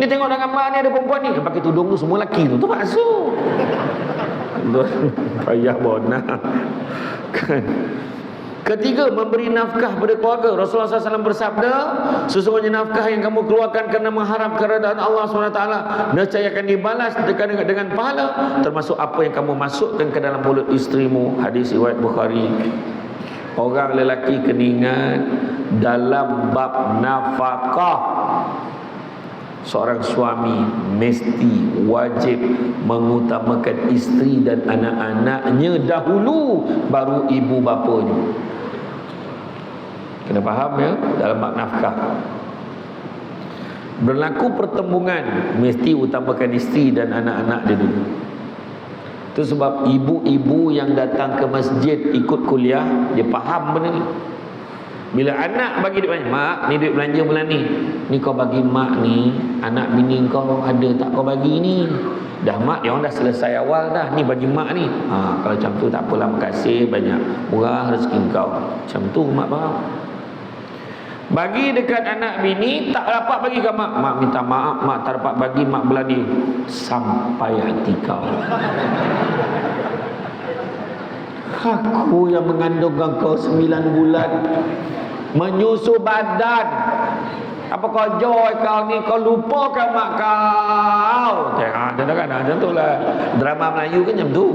A: Ni tengok dalam gambar ni ada perempuan ni, pakai tudung tu, semua lelaki tu terpaksa. Payah bona kan. Ketiga, memberi nafkah pada keluarga. Rasulullah SAW bersabda, sesungguhnya nafkah yang kamu keluarkan kerana mengharap keredaan Allah SWT, nescaya akan dibalas dengan pahala, termasuk apa yang kamu masukkan ke dalam mulut isterimu. Hadis riwayat Bukhari. Orang lelaki kena ingat dalam bab nafkah, seorang suami mesti wajib mengutamakan isteri dan anak-anaknya dahulu, baru ibu bapanya. Kena faham ya, dalam bab nafkah. Berlaku pertembungan, mesti utamakan isteri dan anak-anak dia dulu. Itu sebab ibu-ibu yang datang ke masjid ikut kuliah, dia faham benda ni. Bila anak bagi duit, mak ni duit belanja bulan ni, ni kau bagi mak ni, anak bini kau ada tak kau bagi ni, Dah mak dia orang dah selesai awal dah, ni bagi mak ni. Kalau macam tu tak apalah, makasih banyak, murah rezeki kau. Macam tu mak faham. Bagi dekat anak bini tak dapat bagi ke mak, mak minta maaf, mak tak dapat bagi, mak berani. Sampai hati kau. Aku yang mengandungkan kau 9 bulan, menyusu badan. Apa kau joy kau ni, kau lupakan mak kau. Kan macam tu lah. Drama Melayu kan macam tu.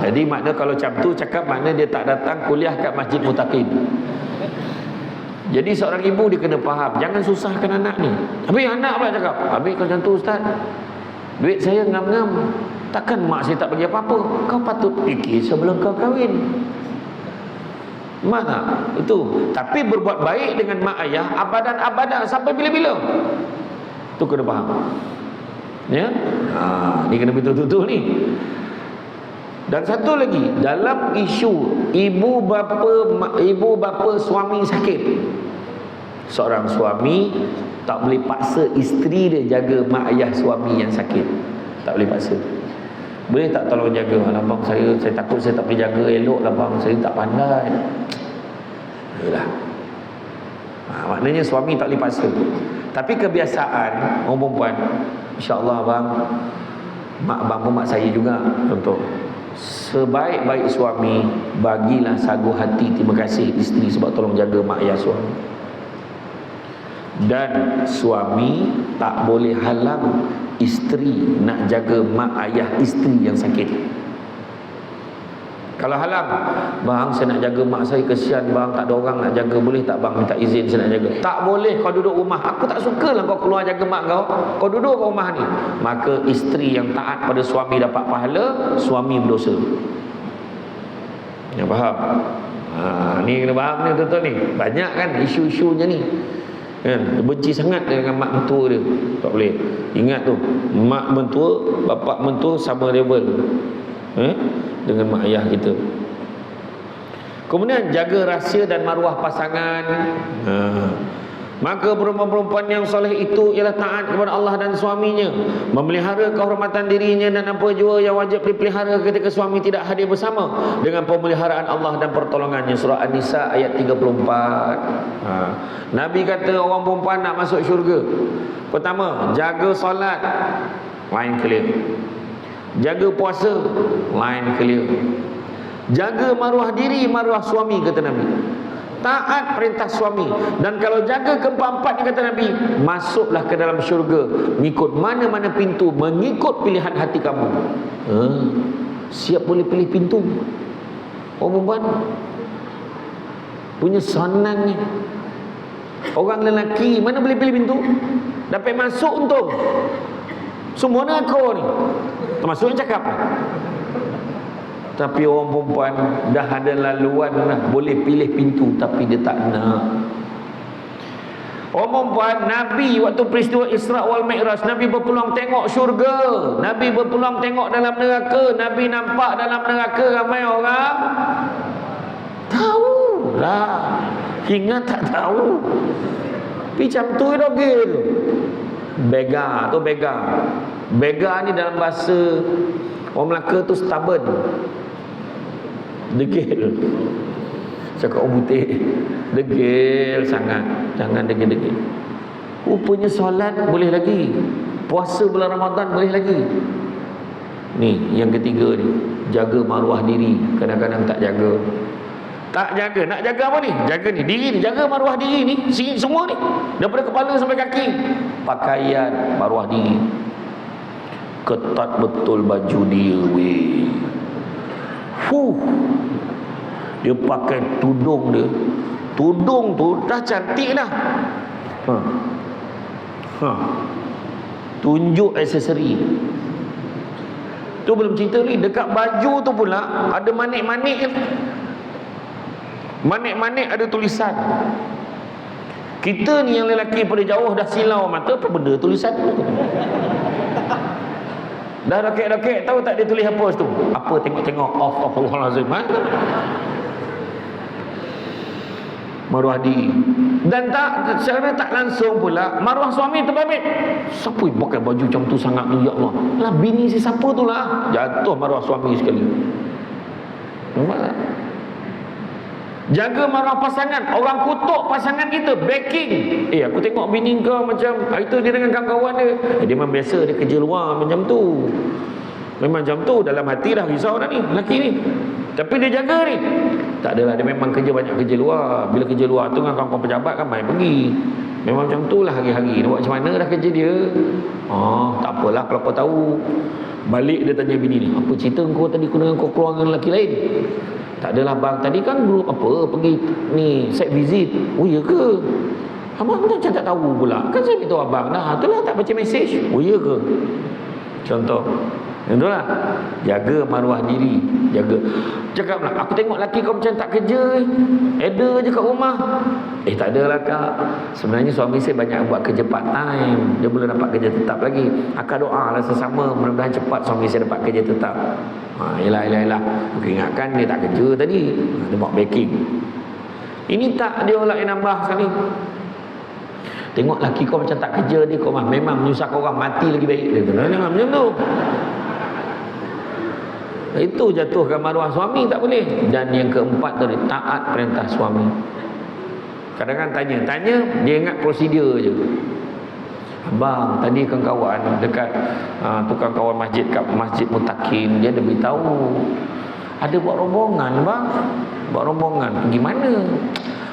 A: Jadi makna kalau macam tu cakap, makna dia tak datang kuliah kat Masjid Mutaqin. Jadi seorang ibu dia kena faham, jangan susahkan anak ni. Tapi anak pula cakap, habis kalau macam tu ustaz, duit saya ngam-ngam, takkan mak saya tak bagi apa-apa. Kau patut fikir sebelum kau kahwin. Mana itu? Tapi berbuat baik dengan mak ayah abadan sampai bila-bila. Tu kena faham. Ya? Ni kena betul-betul ni. Dan satu lagi, dalam isu ibu bapa suami sakit, seorang suami tak boleh paksa isteri dia jaga mak ayah suami yang sakit. Tak boleh paksa. Boleh tak tolong jaga? Alah bang, saya takut saya tak boleh jaga elok lah bang, saya tak pandai. Yalah. Maknanya suami tak boleh paksa. Tapi kebiasaan orang perempuan, insya-Allah bang, mak abang pun mak saya juga, contoh. Sebaik-baik suami, bagilah sagu hati terima kasih isteri sebab tolong jaga mak ayah suami. Dan suami tak boleh halang isteri nak jaga mak ayah isteri yang sakit. Kalau halang, bang saya nak jaga mak saya, kesian bang, tak ada orang nak jaga, boleh tak bang minta izin saya nak jaga? Tak boleh, kau duduk rumah, aku tak sukalah kau keluar jaga mak kau duduk kat rumah ni. Maka isteri yang taat pada suami dapat pahala, suami berdosa. Yang faham? Ni kena faham ni betul-betul ni. Banyak kan isu-isunya ni kan, dia benci sangat dengan mak mentua dia. Tak boleh. Ingat tu, mak mentua, bapak mentua sama level dengan mak ayah kita. Kemudian jaga rahsia dan maruah pasangan. Maka perempuan-perempuan yang soleh itu ialah taat kepada Allah dan suaminya, memelihara kehormatan dirinya dan apa jua yang wajib dipelihara ketika suami tidak hadir bersama, dengan pemeliharaan Allah dan pertolongannya. Surah An-Nisa ayat 34. Nabi kata orang perempuan nak masuk syurga, pertama jaga solat, line clear. Jaga puasa, line clear. Jaga maruah diri, maruah suami, kata Nabi. Taat perintah suami. Dan kalau jaga keempat-empat, kata Nabi, masuklah ke dalam syurga mengikut mana-mana pintu, mengikut pilihan hati kamu. Siap boleh pilih pintu. Orang perempuan punya senang ni. Orang lelaki mana boleh pilih pintu? Dapat masuk untung. Semua nak aku ni, termasuk yang cakap. Tapi orang perempuan dah ada laluan lah, boleh pilih pintu tapi dia tak nak. Orang perempuan, Nabi waktu peristiwa Isra wal Mi'raj, Nabi berpeluang tengok syurga, Nabi berpeluang tengok dalam neraka. Nabi nampak dalam neraka ramai orang tahu lah, hingga tak tahu. Tapi macam tu dogil. Bega tu bega. Bega ni dalam bahasa orang Melaka tu stubborn, degil. Cakap orang putih, degil sangat. Jangan degil-degil. Rupanya solat boleh lagi, puasa bulan Ramadan boleh lagi. Ni yang ketiga ni, jaga maruah diri. Kadang-kadang tak jaga. Tak jaga, nak jaga apa ni? Jaga ni, diri ni, jaga maruah diri ni, semua ni, daripada kepala sampai kaki. Pakaian, maruah diri. Ketat betul baju dia weh. Dia pakai tudung dia. Tudung tu dah cantik dah. Tunjuk aksesori. Tu belum cerita ni, dekat baju tu pula ada manik-manik. Manik-manik ada tulisan. Kita ni yang lelaki pada jauh dah silau mata, apa benda tulisan tu? Dah rakit-rakit, tahu tak dia tulis apa situ? Apa tengok-tengok, Astaghfirullahalazim. maruah diri. Dan secara tak langsung pula maruah suami terbabit. Siapa yang pakai baju macam tu sangat tu, ya Allah? Lah bini si siapa tu lah. Jatuh maruah suami sekali. Nampak tak? Jaga maruah pasangan. Orang kutuk pasangan kita, backing. Aku tengok bini kau macam itu dia dengan kawan-kawan dia. Dia memang biasa, dia kerja luar macam tu. Memang macam tu, dalam hati dah risau dah ni lelaki ni. Tapi dia jaga ni. Tak adalah, dia memang kerja banyak kerja luar. Bila kerja luar tu dengan kawan-kawan pejabat kan main pergi. Memang macam tu lah hari-hari. Dia buat macam mana dah kerja dia. Tak apalah kalau kau tahu. Balik dia tanya bini ni, apa cerita kau tadi kau dengan kau keluar dengan lelaki lain? Tak adalah bang, tadi kan grup apa pergi ni site visit. Oh ya ke? Abang macam tak tahu pula. Kan saya beritahu abang dah. Itulah tak baca mesej. Oh ya ke? Contoh. Itulah. Jaga maruah diri. Jaga. Cakaplah, aku tengok lelaki kau macam tak kerja. Ada je kat rumah. Tak adalah kak. Sebenarnya suami saya banyak buat kerja part time. Dia belum dapat kerja tetap lagi. Akak doa lah sesama. Mudah-mudahan cepat suami saya dapat kerja tetap. Yelah. Aku ingatkan dia tak kerja tadi. Dia buat backing. Ini tak dia lah yang nambah sekali. Tengok lelaki kau macam tak kerja dia, kau memang menyusahkan orang, mati lagi baik. Dia kena jangan macam tu. Itu jatuhkan maruah suami, tak boleh. Dan yang keempat tadi, taat perintah suami. Kadang-kadang tanya, dia ingat prosedur je. Abang, tadi kawan-kawan dekat tukang kawan masjid kat Masjid Mutakin, dia ada beritahu ada buat rombongan bang. Buat rombongan, pergi mana?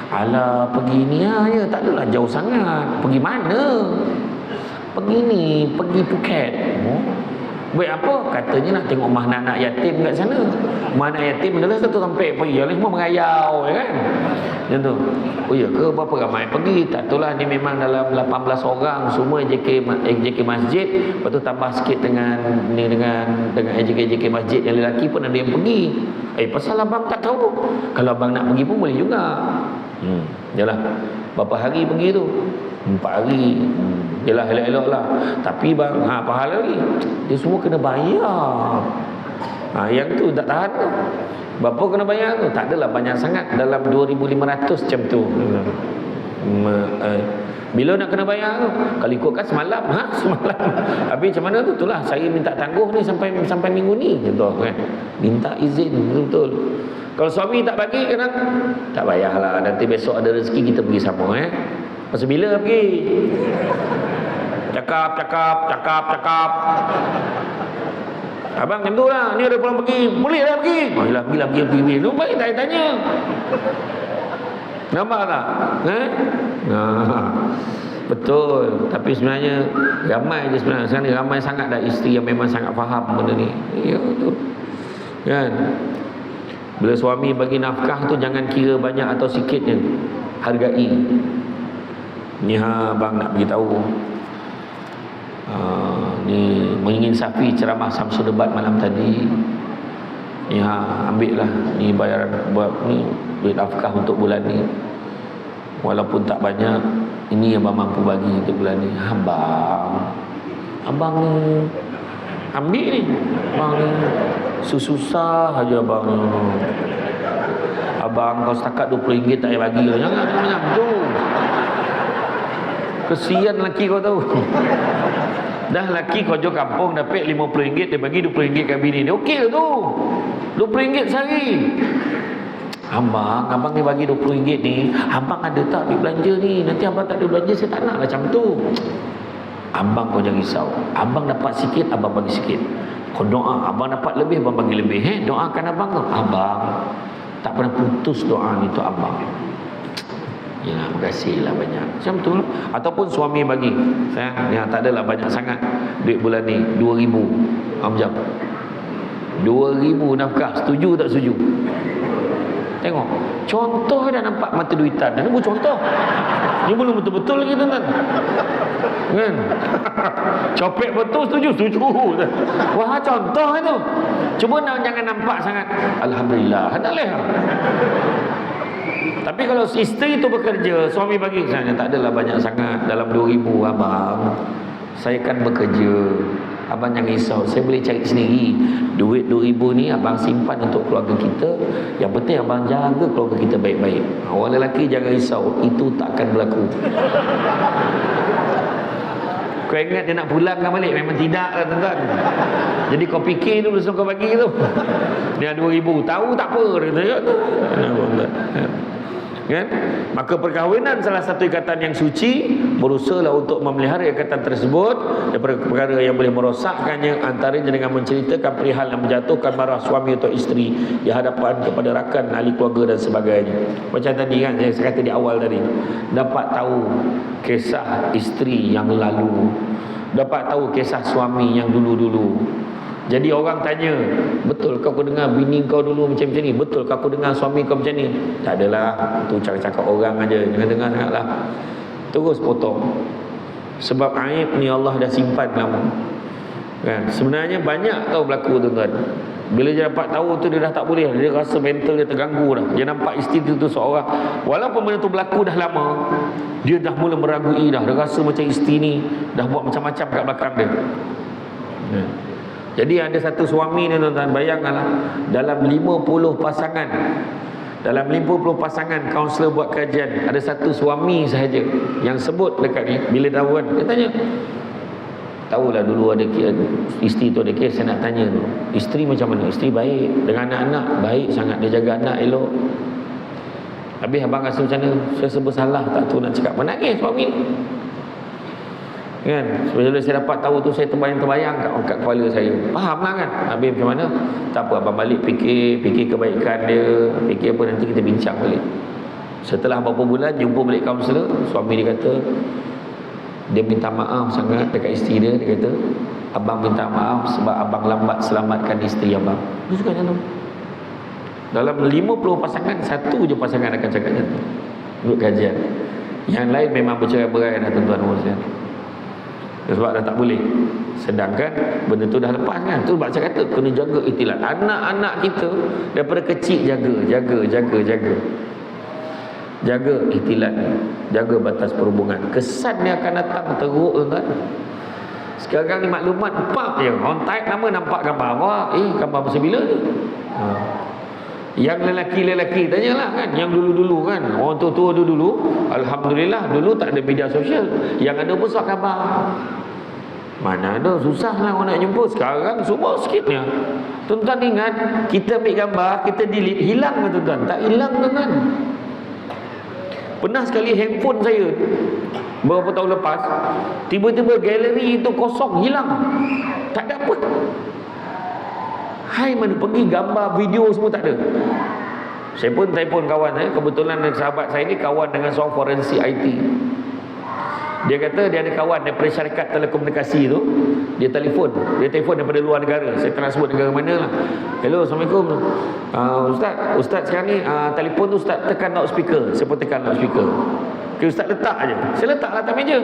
A: Alah, pergi ni aja, tak adalah jauh sangat. Pergi mana? Pergi ni, pergi Phuket. Buat apa? Katanya nak tengok rumah anak yatim kat sana. Rumah anak yatim adalah satu tempat pergi. Yang semua mengayau, ya kan? Macam tu. Oh ya ke? Berapa ramai pergi? Tak itulah, ni memang dalam 18 orang. Semua JK masjid. Lepas tu tambah sikit dengan JK masjid yang lelaki pun ada yang pergi. Pasal abang tak tahu. Kalau abang nak pergi pun boleh juga. Yalah. Berapa hari pergi tu? 4 hari. Yalah, elok-elok lah. Tapi bang, pahala lagi. Dia semua kena bayar. Yang tu tak tahan tu. Berapa kena bayar tu? Tak adalah banyak sangat. Dalam 2,500 macam tu. Bila nak kena bayar tu? Kalau ikutkan semalam. Semalam. Habis macam mana tu? Itulah, saya minta tangguh ni sampai minggu ni. Contoh kan. Minta izin. Betul-betul. Kalau suami tak bagi, kan tak payahlah. Nanti besok ada rezeki kita pergi sama. Pasal bila pergi? Cakap. Abang macam tu lah. Ni ada pulang pergi. Boleh lah pergi. Yelah, pergi. Lu baik tak tanya. Nampak tak? Betul. Tapi sebenarnya ramai je sebenarnya. Sekarang ni ramai sangat dah isteri yang memang sangat faham benda ni. Ya, betul. Kan? Bila suami bagi nafkah tu jangan kira banyak atau sikitnya. Hargai. Ni abang nak beritahu. Ni menginsafi ceramah Samsul Debat malam tadi. Ni ambil lah. Ni bayaran buat ni duit nafkah untuk bulan ni. Walaupun tak banyak, ini abang mampu bagi untuk bulan ni. Abang ni ambil ni. Abang ni susah aja abang ni. Abang kau setakat RM20 tak payah bagi. Jangan macam tu. Kesian lelaki kau tahu. Dah lelaki kau jauh kampung dapat RM50, dia bagi RM20 kat bini dia. Okey tu. RM20 sehari. Abang ni bagi RM20 ni, abang ada tak ambil belanja ni? Nanti abang tak ada belanja, saya tak nak lah macam tu. Abang kau jangan risau. Abang dapat sikit, abang bagi sikit. Kau doa, abang dapat lebih, abang bagi lebih. Doakan abang tu. Abang tak pernah putus doa ni tu abang. Ya, makasih lah banyak. Macam tu lah. Ataupun suami bagi. Sayang, tak adalah banyak sangat duit bulan ni. 2,000. Macam 2,000 nafkah. Setuju tak setuju? Tengok. Contoh dah nampak mata duitan. Dah nunggu contoh. Ni belum betul-betul lagi tuan-tuan. Kan? Copek betul setuju? Setuju. Wah, contoh itu. Cuba jangan nampak sangat. Alhamdulillah. Tak boleh. Tapi kalau isteri tu bekerja, suami bagi misalnya tak adalah banyak sangat dalam 2,000 abang. Saya kan bekerja. abang jangan risau, saya boleh cari sendiri. Duit 2,000 ni abang simpan untuk keluarga kita. Yang penting abang jaga keluarga kita baik-baik. Orang lelaki jangan risau, itu tak akan berlaku. Kau ingat dia nak pulangkan balik? Memang tidak lah tuan-tuan. Jadi kau fikir dulu sebelum kau bagi tu. Dia 2,000, tahu tak apa dia kata. Kan? Maka perkahwinan salah satu ikatan yang suci, berusahalah untuk memelihara ikatan tersebut daripada perkara yang boleh merosakkannya, antaranya dengan menceritakan perihal yang menjatuhkan marah suami atau isteri di hadapan kepada rakan, ahli keluarga dan sebagainya. Macam tadi kan saya kata di awal tadi, dapat tahu kisah isteri yang lalu, dapat tahu kisah suami yang dulu-dulu. Jadi orang tanya, betul kau dengar bini kau dulu macam ni? Betul kau dengar suami kau macam ni? Tak adalah, tu cakap-cakap orang aja. Jangan dengar sangatlah. Terus potong. Sebab aib ni Allah dah simpan lama. Kan? Sebenarnya banyak tahu berlaku tuan-tuan. Bila dia dapat tahu tu dia dah tak boleh. Dia rasa mental dia terganggu dah. Dia nampak isteri tu seorang, walaupun benda tu berlaku dah lama, dia dah mula meragui dah. Dia rasa macam isteri ni dah buat macam-macam kat belakang dia. Jadi ada satu suami ni tuan-tuan, bayangkanlah dalam 50 pasangan, dalam 50 pasangan kaunselor buat kajian, ada satu suami sahaja yang sebut dekat ni. Bila tahu kan, dia tanya, tahulah dulu ada isteri tu ada kes, saya nak tanya tu, isteri macam mana? Isteri baik, dengan anak-anak baik sangat, dia jaga anak elok. Habis abang rasa macam mana? Saya sebut salah tak tu nak cakap, menangis suami ni. Kan? Bila saya dapat tahu tu, saya terbayang-terbayang kat kepala saya. Faham lah kan? Habis macam mana? Tak apa, abang balik fikir kebaikan dia, fikir apa, nanti kita bincang balik. Setelah beberapa bulan jumpa balik kaunselor, suami dia kata dia minta maaf sangat dekat isteri dia. Dia kata abang minta maaf sebab abang lambat selamatkan isteri abang. Dia suka macam tu. Dalam 50 pasangan, satu je pasangan akan cakap macam tu menurut kajian. Yang lain memang bercerai-berai dah tuan-tuan sekalian. Sebab dah tak boleh. Sedangkan benda tu dah lepas kan. Tu sebab saya kata kena jaga ikhtilat. Anak-anak kita daripada kecil jaga ikhtilat ni. Jaga batas perhubungan. Kesan dia akan datang teruk tuan-tuan. Sekarang ni maklumat pap je. On type nama nampak gambar. Wah, gambar masa bila ni? Yang lelaki-lelaki tanyalah kan, yang dulu-dulu kan, orang tua-tua dulu, alhamdulillah dulu tak ada media sosial. Yang ada pun surat khabar. Mana ada, susahlah orang nak jumpa. Sekarang semua sikitnya. Tuan-tuan ingat, kita ambil gambar, kita delete, hilang ke tuan-tuan? Tak hilang tuan-tuan. Pernah sekali handphone saya beberapa tahun lepas, tiba-tiba galeri itu kosong, hilang. Tak ada apa. Hai mana pergi, gambar, video semua tak ada. Saya pun telefon kawan saya, kebetulan sahabat saya ni kawan dengan seorang forensik IT. Dia kata dia ada kawan daripada syarikat telekomunikasi tu, dia telefon daripada luar negara. Saya tak nak sebut negara mana lah. Hello, Assalamualaikum, Ustaz sekarang ni telefon tu Ustaz tekan loudspeaker. Saya pun tekan loudspeaker. Okay, Ustaz letak aje. Saya letak lah atas meja.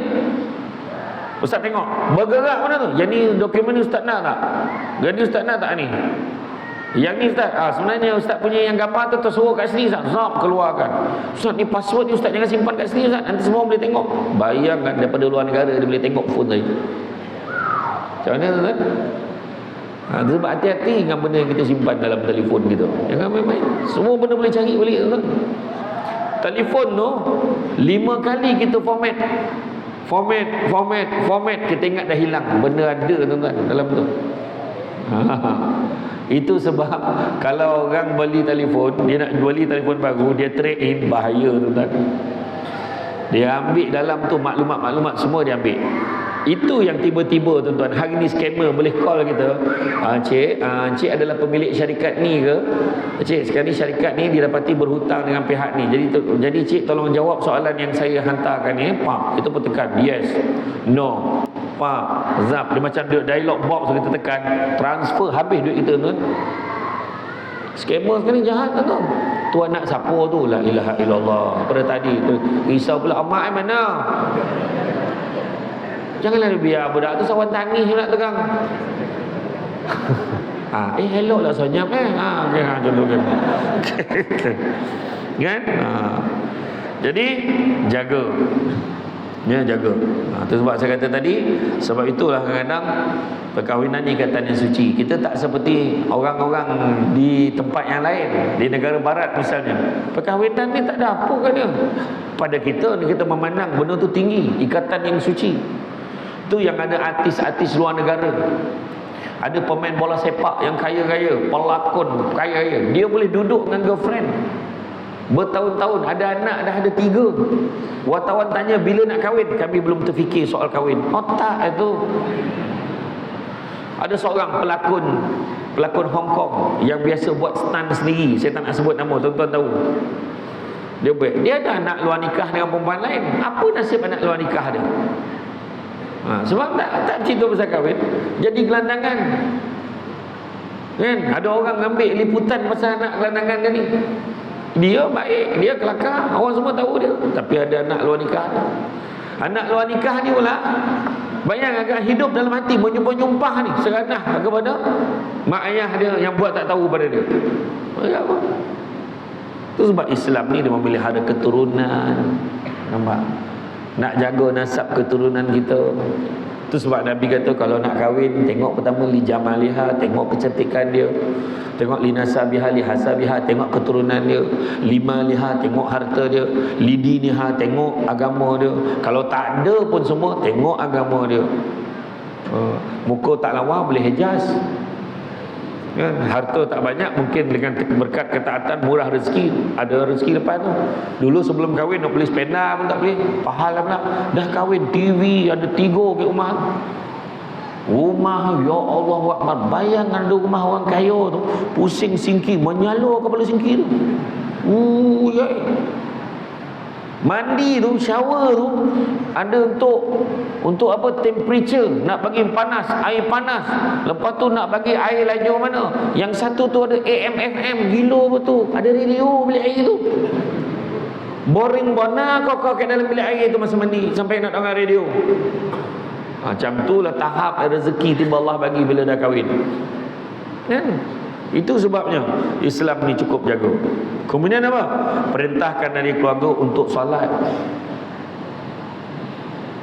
A: Ustaz tengok, bergerak mana tu? Yang ni dokumen ni Ustaz nak tak? Jadi Ustaz nak tak ni? Yang ni Ustaz, sebenarnya Ustaz punya yang gambar tu tersuruh kat sini Ustaz. Zap, keluarkan. Ustaz ni password ni Ustaz jangan simpan kat sini Ustaz, nanti semua boleh tengok. Bayangkan daripada luar negara dia boleh tengok phone saya. Macam mana Ustaz? Sebab hati-hati dengan benda yang kita simpan dalam telefon kita. Jangan main-main. Semua benda boleh cari balik Ustaz. Telefon tu 5 kali kita format, kita ingat dah hilang. Benda ada tuan-tuan dalam tu. Itu sebab kalau orang beli telefon, dia nak beli telefon baru, dia trade in, bahaya tuan-tuan. Dia ambil dalam tu maklumat semua dia ambil. Itu yang tiba-tiba tuan-tuan, hari ni scammer boleh call kita. Cik adalah pemilik syarikat ni ke? Cik, sekarang ni syarikat ni didapati berhutang dengan pihak ni. Jadi cik tolong jawab soalan yang saya hantarkan ni. Pak, kita pun tekan yes, no, pak, zap. Dia macam dialog box kita tekan, transfer, habis duit kita tuan. Scammer sekarang jahat tuan. Tu anak siapa tu? La ilaha illallah. Pada tadi tu risau pula, amak mana? Janganlah biar budak tu sawan tangis nak tegang. Hello lah senyap dulu kan. Kan? Jadi jaga. Dia jaga. Itu sebab saya kata tadi, sebab itulah kadang-kadang perkahwinan ni ikatan yang suci. Kita tak seperti orang-orang di tempat yang lain, di negara barat misalnya. Perkahwinan ni tak ada apa kan dia. Pada kita ni, kita memandang benda tu tinggi, ikatan yang suci. Itu yang ada artis-artis luar negara. Ada pemain bola sepak yang kaya-kaya, pelakon kaya-kaya, dia boleh duduk dengan girlfriend bertahun-tahun, ada anak dah ada 3. Wartawan tanya bila nak kahwin, kami belum terfikir soal kahwin. Otak itu. Ada seorang pelakon Hong Kong yang biasa buat stunt sendiri, saya tak nak sebut nama, tuan-tuan tahu. Dia ada anak luar nikah dengan perempuan lain. Apa nasib anak luar nikah dia? Sebab tak cerita pasal kahwin, jadi gelandangan kan. Ada orang ambil liputan pasal anak gelandangan dia ni. Dia baik, dia kelakar, orang semua tahu dia, tapi ada anak luar nikah. Anak luar nikah ni pula, bayang agak hidup dalam hati menyumpah-nyumpah ni seranah kepada mak ayah dia yang buat tak tahu pada dia. Apa? Itu sebab Islam ni dia memelihara keturunan. Nampak? Nak jaga nasab keturunan kita. Itu sebab Nabi kata kalau nak kahwin, tengok pertama li jamaliha, tengok kecantikan dia. Tengok li nasabiha, li hasabiha, tengok keturunan dia. Lima liha, tengok harta dia. Lidiniha, tengok agama dia. Kalau tak ada pun semua, tengok agama dia. Muka tak lawa boleh hijaz kan? Harta tak banyak, mungkin dengan berkat ketaatan murah rezeki, ada rezeki lepas tu. Dulu sebelum kahwin nak beli sepeda pun tak boleh, pahala pula. Dah kahwin TV ada 3 ke rumah. Rumah, ya Allah Akbar, bayangkan ada rumah orang kaya tu, pusing singki, menyalur kepala singki tu. Ya. Mandi tu, shower tu ada untuk apa, temperature, nak bagi panas, air panas. Lepas tu nak bagi air laju mana. Yang satu tu ada AM FM, gila betul. Ada radio bilik air tu. Boring bona kau kat dalam bilik air tu masa mandi sampai nak dengar radio. Macam tu lah tahap rezeki tiba Allah bagi bila dah kahwin. Kan? Itu sebabnya Islam ni cukup jaga. Kemudian apa? Perintahkan dari keluarga untuk solat.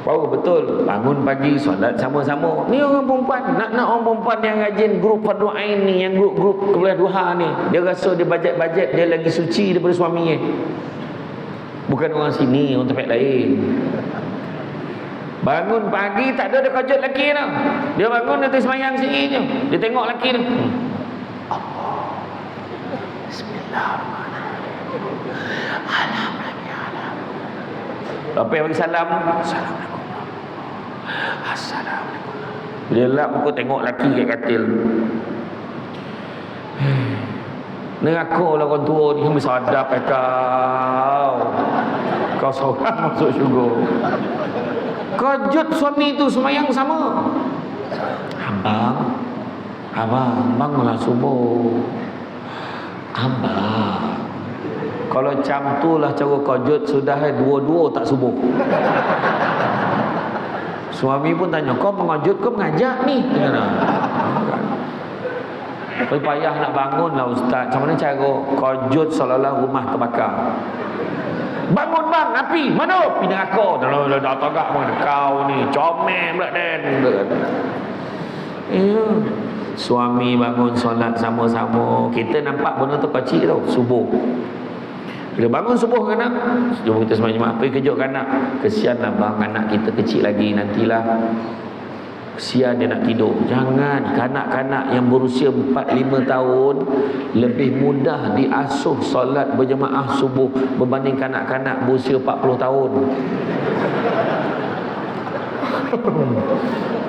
A: Wow, betul. Bangun pagi, solat sama-sama. Ni orang perempuan, nak orang perempuan yang rajin grup fardu ain ni, yang grup kebelah duha ni, dia rasa dia bajet-bajet, dia lagi suci daripada suaminya. Bukan orang sini, orang tempat lain. Bangun pagi tak ada kejut lelaki dah. Dia bangun dia sembahyang sini je. Dia tengok lelaki tu. Bismillahirrahmanirrahim. Alhamdulillah. Lepas bagi salam, Assalamualaikum. Assalamualaikum. Dia lap muka tengok lelaki kat katil. Neraka lah orang tua ni, mesti sadap kau seorang masuk syurga. Kejut suami tu sembahyang sama. Abang bangunlah subuh. Abang, kalau macam tu lah cara kejut, sudah dua-dua tak subuh. Suami pun tanya, kau mengejut kau mengajak ni? Payah nak bangun lah ustaz. Macam mana cara kejut seolah-olah rumah terbakar? Bangun bang, api mana? Pindah neraka. Dah tagak mana kau ni, comel pula dan. Ya. Suami bangun solat sama-sama. Kita nampak benda tu kecil tau, subuh. Bila bangun subuh kan anak, jom kita sembahyang, pergi kejutkan anak. Kesianlah bang, anak kita kecil lagi, nantilah kesian dia nak tidur. Jangan, kanak-kanak yang berusia 4-5 tahun lebih mudah diasuh solat berjemaah subuh berbanding kanak-kanak berusia 40 tahun.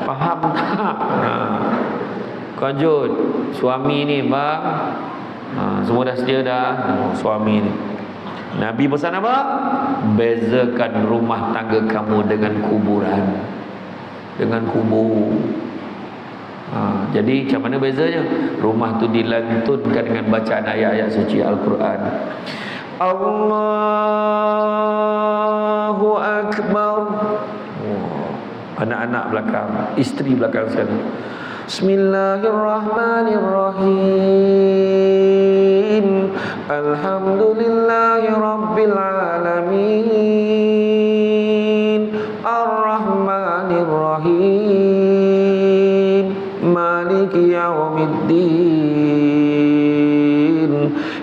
A: Faham tak? Kejut suami ni bang, semua dah sedia dah. Suami ni, Nabi pesan apa? Bezakan rumah tangga kamu dengan kuburan, dengan kubur. Jadi macam mana bezanya? Rumah tu dilantunkan dengan bacaan ayat-ayat suci Al-Quran. Allahu Akbar. Anak-anak belakang, isteri belakang sana. Bismillahirrahmanirrahim. Alhamdulillahi Rabbil Alamin. maliki yaumiddin,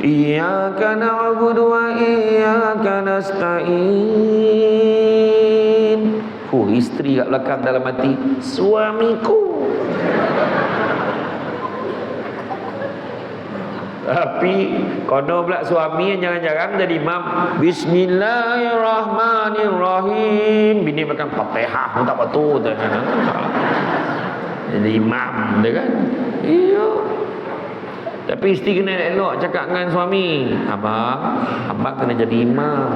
A: iyyaka na'budu wa iyyaka nasta'in. Isteri kat belakang dalam hati, suamiku. Tapi kono pula suami yang jangan-jangan jadi imam, bismillahirrahmanirrahim. Bini belakang Fatihah pun tak betul tu. Jadi imam dia kan. Iya. Tapi isteri kena elok cakap dengan suami, abang kena jadi imam.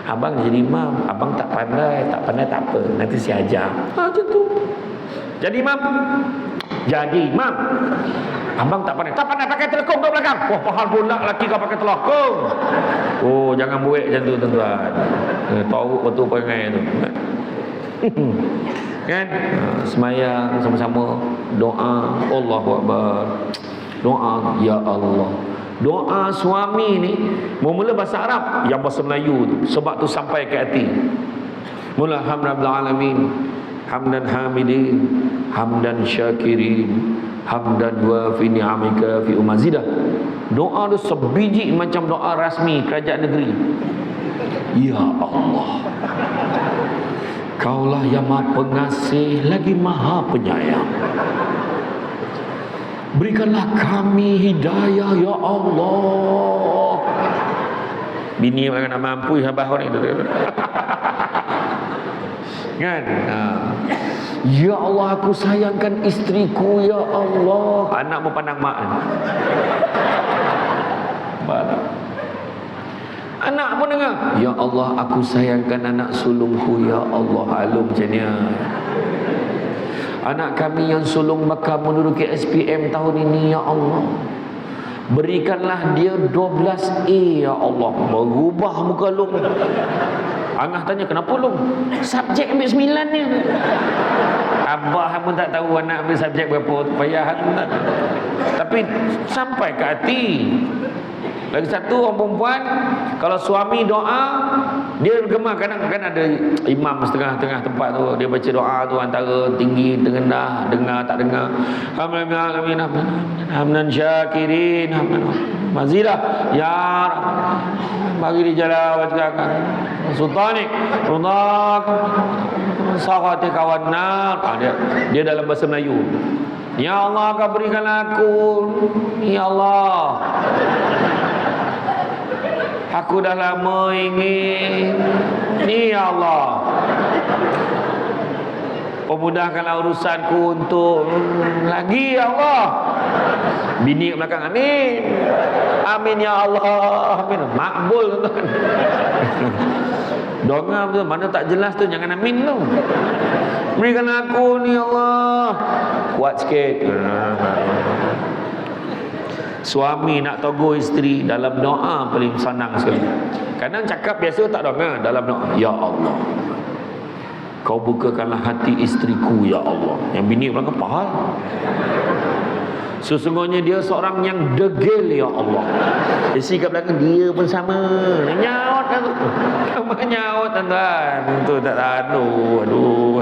A: Abang jadi imam, abang tak pandai tak apa, nanti saya ajar. Macam tu. Jadi imam. Abang tak pandai pakai telekung kat belakang. Wah, pahal pula lelaki kau pakai telekung. Oh, jangan buat macam tu tuan-tuan. Tahu betul perangai tu. Kan? Semayang sama-sama, doa, Allahu Akbar. Doa, ya Allah. Doa suami ni mula bahasa Arab, yang bahasa Melayu tu, sebab tu sampai ke hati. Mula hamdan alamin, hamdan hamidin, hamdan syakirin, hamdan wa fi ni'amika fi umazidah. Doa tu sebiji macam doa rasmi kerajaan negeri. Ya Allah, Kaulah yang Maha Pengasih lagi Maha Penyayang. Berikanlah kami hidayah ya Allah. Bini yang nak mampu habah ni tu. Kan? Ya Allah, aku sayangkan isteriku ya Allah. Anak pun pandang mak. Anak pun dengar, ya Allah, aku sayangkan anak sulungku ya Allah. Alum macam ni. Anak kami yang sulung bakal menduduki SPM tahun ini ya Allah, berikanlah dia 12A ya Allah. Berubah muka Long. Angah tanya, kenapa Long? Subjek ambil 9 ni. Abah pun tak tahu anak ambil subjek berapa, payah tak. Tapi sampai ke hati. Lagi satu, orang perempuan kalau suami doa, dia gemar. Kadang-kadang ada imam setengah-tengah tempat tu, dia baca doa tu antara tinggi, rendah, dengar tak dengar. Alhamdulillah, hamdan syakirin, hamdan mazidah ya Rabb, bagi dia jalan wajahkan sultanik rudak sahati kawan nar. Dia dalam bahasa Melayu, ya Allah, kau berikan aku, ya Allah, aku dah lama ingin ni ya Allah, pemudahkanlah urusanku untuk lagi ya Allah. Bini kat belakang, amin, amin ya Allah, amin. Makbul tuan. Doa betul, mana tak jelas tu jangan amin tu. Berikan aku ni ya Allah, kuat sikit. Suami nak tegur isteri dalam doa paling senang sekali. Kadang cakap biasa tak doa, dalam doa, ya Allah, kau bukakanlah hati isteriku ya Allah. Yang bini belakang pahal, sesungguhnya dia seorang yang degil ya Allah. Isteri kat belakang dia pun sama, nyaut kan tu. Sama nyaut tuan-tuan. Tu tak tahan tu. Aduh.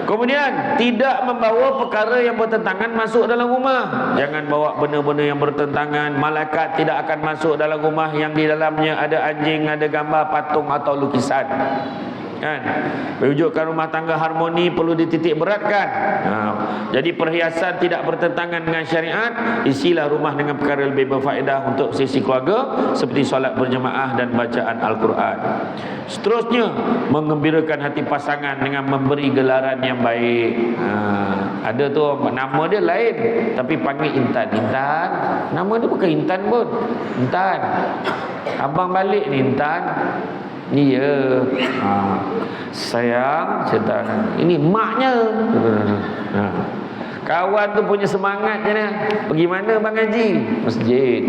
A: Kemudian, tidak membawa perkara yang bertentangan masuk dalam rumah. Jangan bawa benda-benda yang bertentangan. Malaikat tidak akan masuk dalam rumah yang di dalamnya ada anjing, ada gambar patung atau lukisan. Kan? Mewujudkan rumah tangga harmoni perlu dititik beratkan. Jadi perhiasan tidak bertentangan dengan syariat. Isilah rumah dengan perkara lebih berfaedah untuk sesi keluarga, seperti solat berjemaah dan bacaan Al-Quran. Seterusnya, mengembirakan hati pasangan dengan memberi gelaran yang baik. Ada tu nama dia lain, tapi panggil Intan. Intan, nama dia bukan Intan pun. Intan, abang balik ni Intan. Iya, sayang, cerita ini maknya. Kawan tu punya semangat je ni. Pergi mana Bang Haji? Masjid.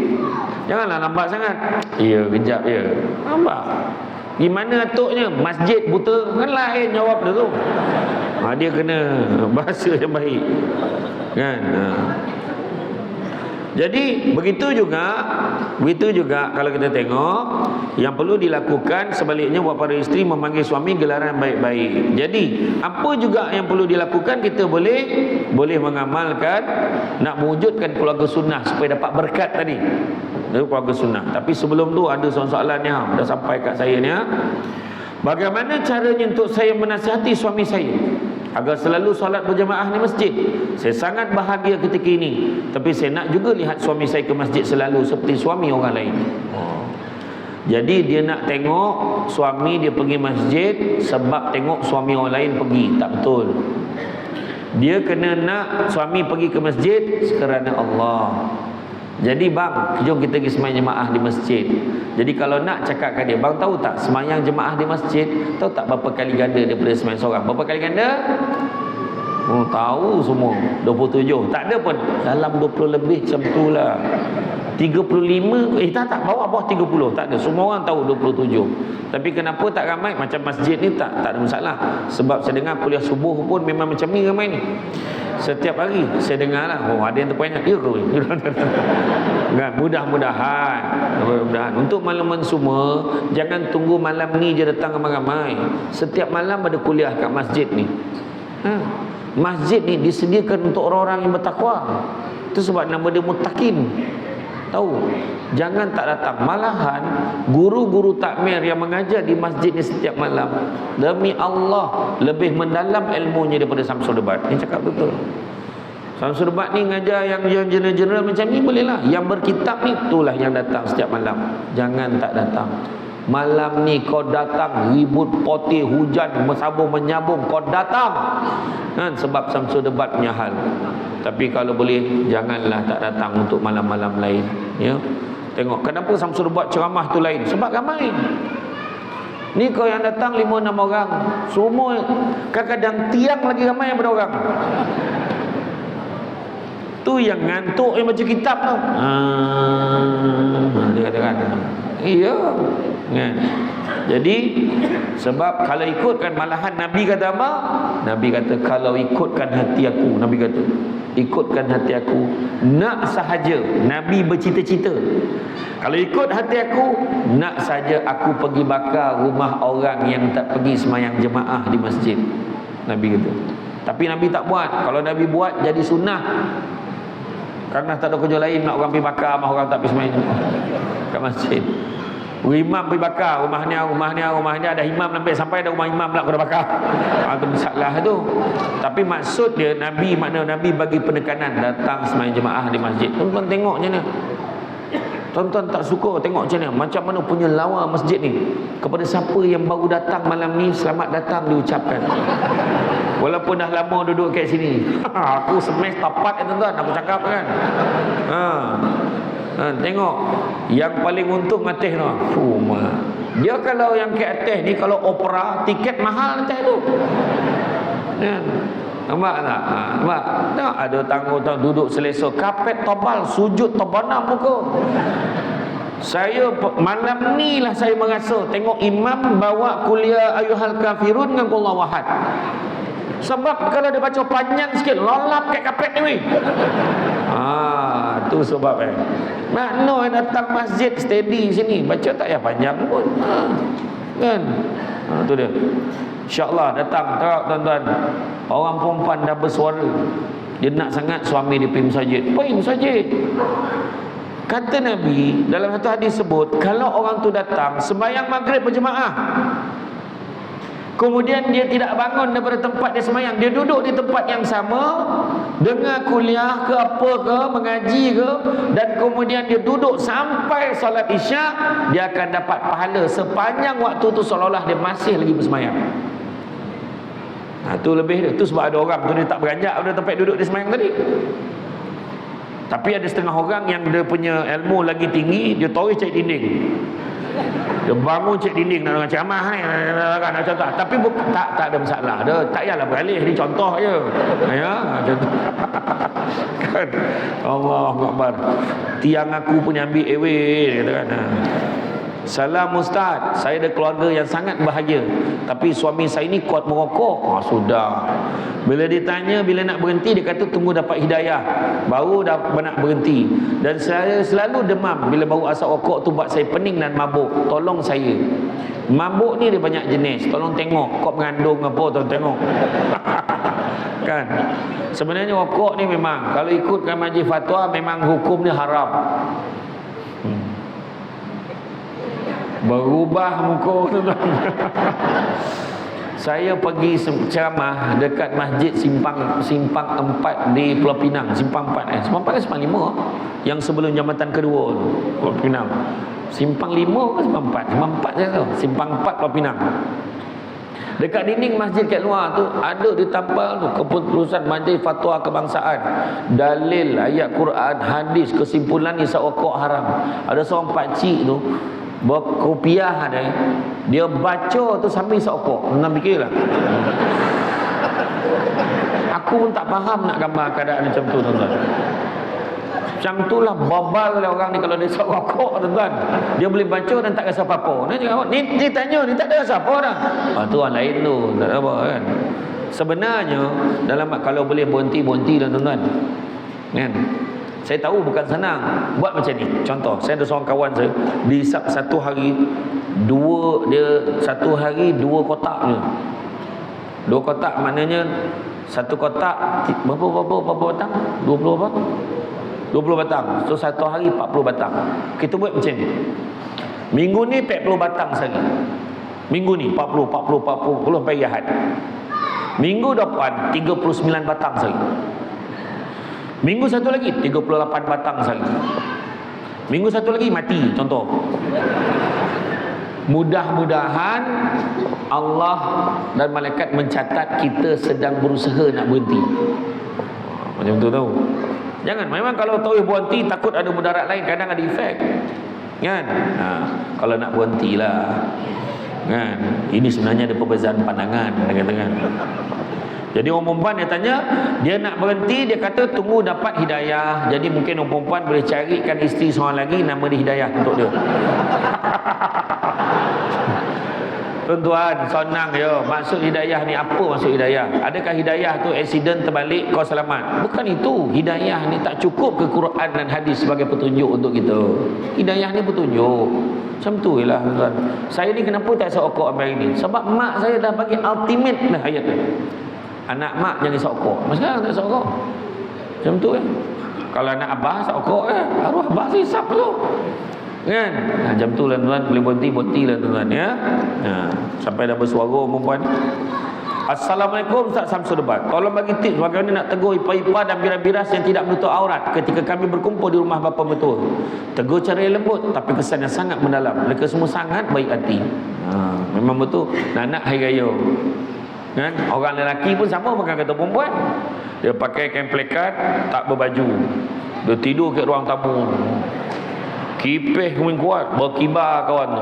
A: Janganlah lambat sangat. Iya, kejap je. Lambat. Gimana atuknya? Masjid buta. Kan lain jawab dia tu. Dia kena bahasa yang baik. Kan? Jadi begitu juga kalau kita tengok yang perlu dilakukan sebaliknya buat para isteri memanggil suami gelaran baik-baik. Jadi apa juga yang perlu dilakukan, kita boleh mengamalkan nak mewujudkan keluarga sunnah supaya dapat berkat tadi. Keluarga sunnah. Tapi sebelum tu ada soalan ni dah sampai kat saya ni. Bagaimana caranya untuk saya menasihati suami saya agar selalu solat berjamaah di masjid? Saya sangat bahagia ketika ini, tapi saya nak juga lihat suami saya ke masjid selalu seperti suami orang lain. Jadi dia nak tengok suami dia pergi masjid sebab tengok suami orang lain pergi. Tak betul. Dia kena nak suami pergi ke masjid kerana Allah. Jadi bang, jom kita pergi sembahyang jemaah di masjid. Jadi kalau nak cakapkan dia, bang tahu tak sembahyang jemaah di masjid, tahu tak berapa kali ganda daripada sembahyang seorang? Berapa kali ganda? Oh, tahu semua. 27. Tak ada pun. Dalam 20 lebih macam tu lah. 35. Tak bawah 30. Tak ada. Semua orang tahu 27. Tapi kenapa tak ramai? Macam masjid ni tak ada masalah. Sebab saya dengar kuliah subuh pun memang macam ni ramai ni. Setiap hari saya dengar lah, ada yang terperanjat. Ya ke? Kan? Mudah-mudahan untuk malaman semua, jangan tunggu malam ni je datang ramai-ramai. Setiap malam ada kuliah kat masjid ni. Masjid ni disediakan untuk orang-orang yang bertakwa. Itu sebab nama dia muttaqin. Tahu? Jangan tak datang. Malahan guru-guru takmir yang mengajar di masjid ni setiap malam, demi Allah lebih mendalam ilmunya daripada Samsul Debat. Ini cakap betul. Samsul Debat ni ngajar yang general-general macam ni bolehlah. Yang berkitab ni itulah yang datang setiap malam. Jangan tak datang. Malam ni kau datang, ribut potih, hujan bersabung menyabung, kau datang kan, sebab Samsul Debat punya hal. Tapi kalau boleh janganlah tak datang untuk malam-malam lain, ya. Tengok kenapa Samsul Debat ceramah tu lain, sebab ramai. Ni kau yang datang 5-6 orang, semua kadang-kadang tiang lagi ramai daripada orang. Tu yang ngantuk yang baca kitab tu. Dia katakan, iya kan? Jadi sebab kalau ikutkan, malahan Nabi kata apa? Nabi kata kalau ikutkan hati aku, Nabi kata ikutkan hati aku, nak sahaja Nabi bercita-cita. Kalau ikut hati aku, nak saja aku pergi bakar rumah orang yang tak pergi sembahyang jemaah di masjid. Nabi kata. Tapi Nabi tak buat. Kalau Nabi buat jadi sunnah. Kerana tak ada kerja lain, nak orang pergi bakar rumah orang tak pergi sembahyang kat masjid. Imam pergi bakar rumah ni ada imam sampai ada rumah imam pula kena bakar. Itu masalah tu. Tapi maksud dia makna Nabi bagi penekanan datang sembahyang jemaah di masjid. Tuan-tuan tengok macam mana. Tuan-tuan tak suka tengok macam mana, macam mana punya lawa masjid ni. Kepada siapa yang baru datang malam ni, selamat datang diucapkan. Walaupun dah lama duduk kat sini. Aku semester 4 tuan-tuan, aku cakap kan. Tengok yang paling untung atas tu. Dia kalau yang ke atas ni, kalau opera tiket mahal atas tu. Nampak tak? Nampak? Tak ada tanggung duduk selesa, kapet tebal, sujud terbenam muka. Saya malam ni lah saya merasa tengok imam bawa kuliah Ayyuhal Kafirun dengan Qul Huwallahu Ahad. Sebab kalau dia baca panjang sikit, lolap kat kapet ni weh. Tu sebab makna datang masjid steady sini, baca tak payah panjang pun. Kan? Tu dia. InsyaAllah datang, tengok tuan-tuan. Orang perempuan dah bersuara. Dia nak sangat suami dia pergi masjid. Pergi masjid. Kata Nabi dalam satu hadis sebut, kalau orang tu datang sembahyang maghrib berjemaah, kemudian dia tidak bangun daripada tempat dia sembahyang, dia duduk di tempat yang sama, dengar kuliah ke apa ke, mengaji ke, dan kemudian dia duduk sampai solat isyak, dia akan dapat pahala sepanjang waktu tu seolah-olah dia masih lagi bersembahyang. Tu lebih dia. Tu sebab ada orang tu dia tak beranjak pada tempat duduk dia sembahyang tadi. Tapi ada setengah orang yang dia punya ilmu lagi tinggi, dia toreh cek dinding. Dia bangun cek dinding nak dengan ceramah ni kan contoh. Tapi tak ada masalah. Dia tak payahlah beralih, ni contoh je. Ya, contoh. Kan Allahu Akbar. Tiang aku punya ambil away kata kan. Salam Ustaz, saya ada keluarga yang sangat bahagia, tapi suami saya ni kuat merokok. Sudah. Bila ditanya bila nak berhenti, dia kata tunggu dapat hidayah baru nak berhenti. Dan saya selalu demam bila bau asap rokok tu buat saya pening dan mabuk. Tolong saya. Mabuk ni dia banyak jenis. Tolong tengok kau mengandung apa, tolong tengok. Kan? Sebenarnya rokok ni memang kalau ikutkan majlis fatwa memang hukumnya haram. Berubah muka tu. Saya pergi ceramah dekat masjid Simpang 4 di Pulau Pinang. Simpang 4 Simpang 4 ke Simpang 5 yang sebelum jambatan kedua tu, Pulau Pinang. Simpang 5 ke Simpang 4? Simpang 4 je tu. Simpang 4 Pulau Pinang. Dekat dinding masjid kat luar tu ada ditampal tu keputusan Majlis Fatwa Kebangsaan, dalil ayat Quran, hadis, kesimpulan isap rokok haram. Ada seorang pakcik tu berkopiah ada, dia baca tu sambil isap rokok. Nak fikirlah. Aku pun tak faham nak gambar keadaan macam tu, tuan-tuan. Macam itulah babal orang ni kalau dia isap rokok, tuan-tuan. Dia boleh baca dan tak rasa apa-apa. Ni tanya, ni tak ada rasa apa dah. Tu orang lain tu, tak ada apa kan. Sebenarnya dalam kalau boleh berhenti dah, tuan-tuan. Kan? Saya tahu bukan senang. Buat macam ni. Contoh, saya ada seorang kawan saya, dihisap satu hari dua kotak je. 2 kotak maknanya satu kotak berapa batang? 20 apa? 20 batang. So satu hari 40 batang. Kita buat macam ni. Minggu ni 40 batang sehari. Minggu ni 40 sampai Ahad. Minggu depan 39 batang sehari. Minggu satu lagi 38 batang sehari. Minggu satu lagi mati, contoh. Mudah-mudahan Allah dan malaikat mencatat kita sedang berusaha nak berhenti. Macam tu tahu. Jangan, memang kalau tahu berhenti takut ada mudarat lain, kadang ada efek. Kan? Kalau nak berhentilah. Kan? Ini sebenarnya ada perbezaan pandangan, katakan. Jadi orang perempuan dia tanya, dia nak berhenti, dia kata tunggu dapat hidayah. Jadi mungkin orang perempuan boleh carikan isteri seorang lagi, nama dia Hidayah untuk dia. Tuan-tuan, senang ya. Maksud hidayah ni apa maksud hidayah? Adakah hidayah tu accident terbalik kau selamat? Bukan itu. Hidayah ni tak cukup ke Quran dan hadis sebagai petunjuk untuk kita. Hidayah ni petunjuk. Macam tu je lah, tuan-tuan. Saya ni kenapa tak isap rokok sampai ini? Sebab mak saya dah bagi ultimate lah ayat ni. Anak mak jangan isap rokok. Mas sekarang tak isap rokok. Macam tu kan. Kalau anak abah isap rokok arwah abah isap tu. Kan? Macam tu lah, tuan. Boleh berhenti lah, tuan ya. Sampai dah bersuara perempuan. Assalamualaikum Ustaz Samsul Debat. Tolong bagi tips bagaimana nak tegur ipar-ipar dan biras-biras yang tidak menutup aurat ketika kami berkumpul di rumah bapa mertua. Tegur cara yang lembut tapi kesan yang sangat mendalam. Mereka semua sangat baik hati. Memang betul. Nak hari raya. Kan? Orang lelaki pun sama bukan kata perempuan. Dia pakai kain plekat, tak berbaju. Dia tidur kat ruang tamu. Kipih kemudian kuat, berkibar kawan tu.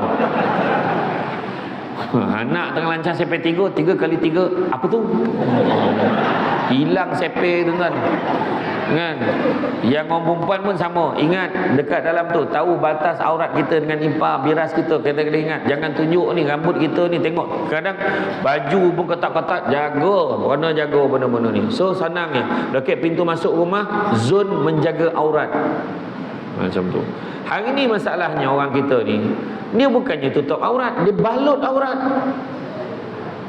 A: Anak tengah lancar sepe 3 kali 3, apa tu? Hilang sepe, tuan-tuan. Kan? Yang orang perempuan pun sama. Ingat dekat dalam tu, tahu batas aurat kita dengan ipar biras kita. Kita kena ingat, jangan tunjuk ni rambut kita ni, tengok. Kadang baju pun ketat-ketat, jaga, kena jaga benda-benda ni. So senangnya dekat pintu masuk rumah, zon menjaga aurat. Macam tu. Hari ni masalahnya orang kita ni, dia bukannya tutup aurat, dia balut aurat.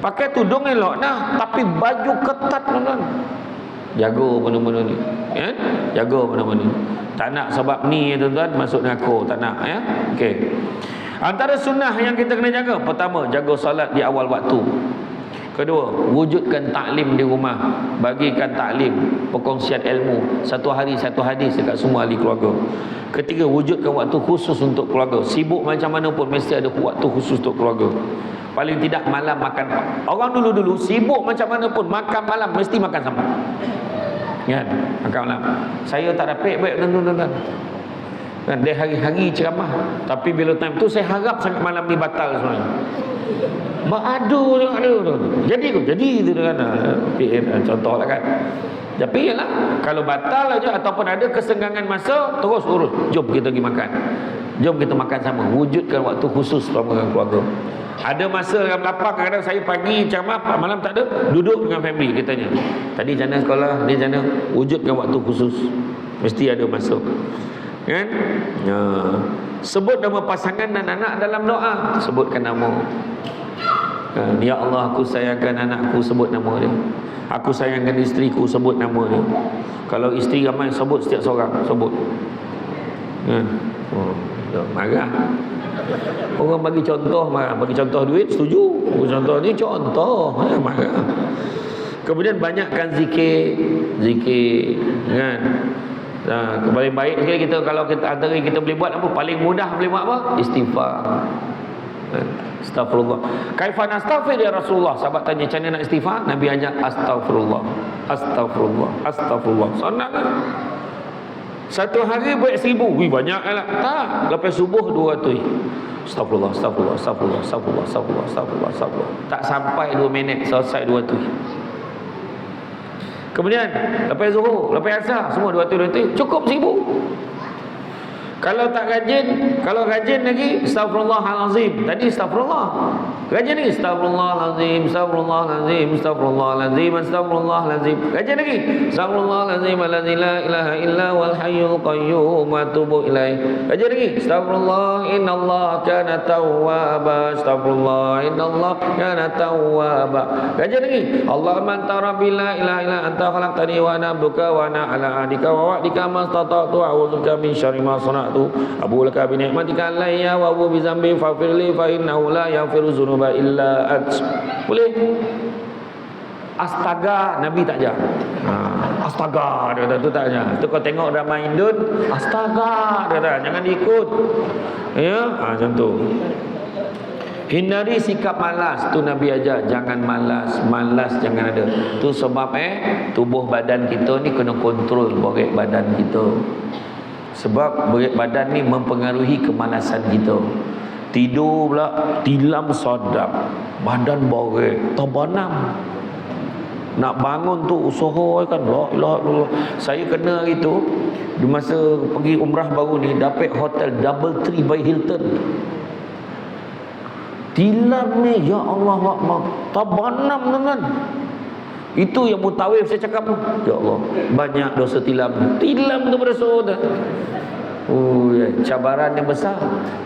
A: Pakai tudung elok dah, tapi baju ketat, tuan-tuan. Jaga benda-benda ni, ya? Jaga benda-benda ni. Tak nak sebab ni, tuan-tuan, masuk neraka, tak nak, ya? Okey. Antara sunnah yang kita kena jaga, pertama, jaga solat di awal waktu. Kedua, wujudkan taklim di rumah. Bagikan taklim, perkongsian ilmu. Satu hari satu hadis dekat semua ahli keluarga. Ketiga, wujudkan waktu khusus untuk keluarga. Sibuk macam mana pun mesti ada waktu khusus untuk keluarga. Paling tidak malam makan. Orang dulu-dulu sibuk macam mana pun makan malam mesti makan sama. Kan? Makan malam. Saya tak dapat baik tuan-tuan. Kan dia hari-hari ceramah, tapi bila time tu saya harap sangat malam ni batal sebenarnya. Beradu dengan dia tu. Jadi tu kan. Contohlah kan. Tapi yalah, kalau batal aja ataupun ada kesenggangan masa, terus urus. Jom kita pergi makan. Jom kita makan sama. Wujudkan waktu khusus bersama dengan keluarga. Ada masa dalam lapang, kadang-kadang saya pagi ceramah, malam tak ada, duduk dengan family kitanya. Tadi jana sekolah, dia jana, wujudkan waktu khusus. Mesti ada masa. Kan? Ya. Sebut nama pasangan dan anak dalam doa. Sebutkan nama. Ya Allah, aku sayangkan anakku, sebut nama dia. Aku sayangkan isteriku, sebut nama dia. Kalau isteri ramai, sebut setiap seorang, sebut. Marah. Orang bagi contoh marah, bagi contoh duit setuju, bagi contoh ni contoh marah. Kemudian banyakkan zikir kan. Paling baik sekali kita, kalau kita antara kita boleh buat apa, paling mudah boleh buat apa, istighfar. Astagfirullah. Kaifan astaghfir ya Rasulullah? Sahabat tanya, macam mana nak istighfar? Nabi ajak astagfirullah, astagfirullah, astagfirullah. Senang kan? Satu hari buat 1000. Wih, banyak lah. Tak. Lepas subuh 200. Astagfirullah, astagfirullah, astagfirullah, astagfirullah, astagfirullah, astagfirullah, astagfirullah. Tak sampai 2 minit selesai 200. Kemudian lepas zuhur, lepas asar, semua 200 cukup 1000. Kalau tak rajin, kalau rajin lagi astagfirullahalazim. Tadi astagfirullah. Rajin lagi astagfirullahalazim, astagfirullahalazim, astagfirullahalazim, astagfirullahalazim. Rajin lagi astagfirullahalazim allazi la ilaha illa wal hayyul qayyum wa atubu ilaih. Rajin lagi astagfirullah innallaha kana tawwaba, astagfirullah innallaha kana tawwaba. Rajin lagi Allahumma anta rabbi la ilaha illa anta khalaqtani wa ana abduka wa ana ala ahdika wa wa'dika mastata'tu a'udzubika min syarri ma sana'tu. Abu laka bi ni'matika alayya wa abu bi zambi faghfirli fa innahu la yaghfiru dzunuba illa ant. Boleh? Astaga, Nabi tak ajar. Astaga, dia kata tu tak ajar. Tu kau tengok drama Indon, astaga, dia kata jangan ikut. Ya, macam tu. Hindari sikap malas, tu Nabi ajar, jangan malas jangan ada. Tu sebab tubuh badan kita ni kena kontrol berat badan kita. Sebab berat badan ni mempengaruhi kemalasan kita. Tidur pula tilam sadap, badan berat, terbanam. Nak bangun tu usaha kan, la ilaha illallah. Saya kena itu di masa pergi umrah baru ni, dapat hotel Double Tree by Hilton. Tilam ni, ya Allah Akbar, terbanam dengan. Itu yang mutawif saya cakap tu. Ya Allah, banyak dosa tilam. Tilam tu berdosa. Ya, cabaran yang besar.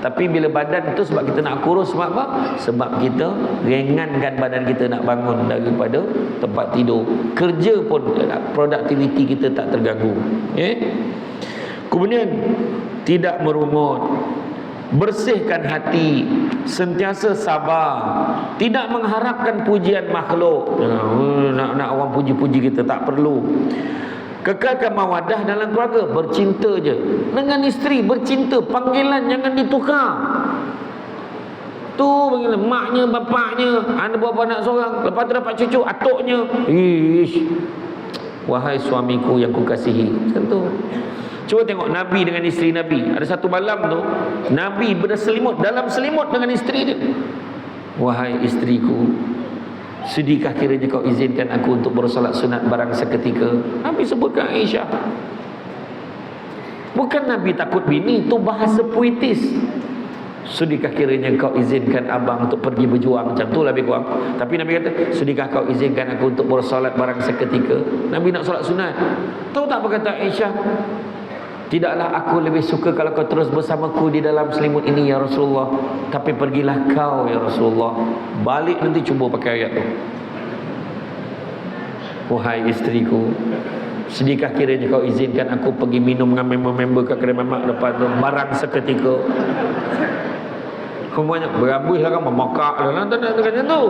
A: Tapi bila badan tu, sebab kita nak kurus, sebab apa? Sebab kita ringankan badan kita nak bangun daripada tempat tidur. Kerja pun produktiviti kita tak terganggu. Kemudian tidak merungut, bersihkan hati, sentiasa sabar, tidak mengharapkan pujian makhluk. Nak orang puji-puji kita, tak perlu. Kekalkan mawadah dalam keluarga, bercinta je dengan isteri, bercinta, panggilan jangan ditukar. Tu panggilan maknya, bapaknya, anda berapa anak seorang, lepas tu dapat cucu, atuknya. Wahai suamiku yang kukasihi. Macam tu. Cuba tengok Nabi dengan isteri Nabi. Ada satu malam tu Nabi berselimut, dalam selimut dengan isteri dia. Wahai isteriku, sedihkah kiranya kau izinkan aku untuk bersolat sunat barang seketika? Nabi sebutkan Aisyah. Bukan Nabi takut bini, itu bahasa puitis. Sedihkah kiranya kau izinkan abang untuk pergi berjuang? Macam tu lebih kurang. Tapi Nabi kata, sedihkah kau izinkan aku untuk bersolat barang seketika? Nabi nak solat sunat. Tahu tak apa kata Aisyah? Tidaklah aku lebih suka kalau kau terus bersamaku di dalam selimut ini ya Rasulullah, tapi pergilah kau ya Rasulullah. Balik nanti cuba pakai ayat tu. Wahai isteriku, sedihkah kiranya kau izinkan aku pergi minum dengan member-member kat kedai mamak depan tu barang seketika? Semuanya berhabis lah kan, memakak lah macam tu.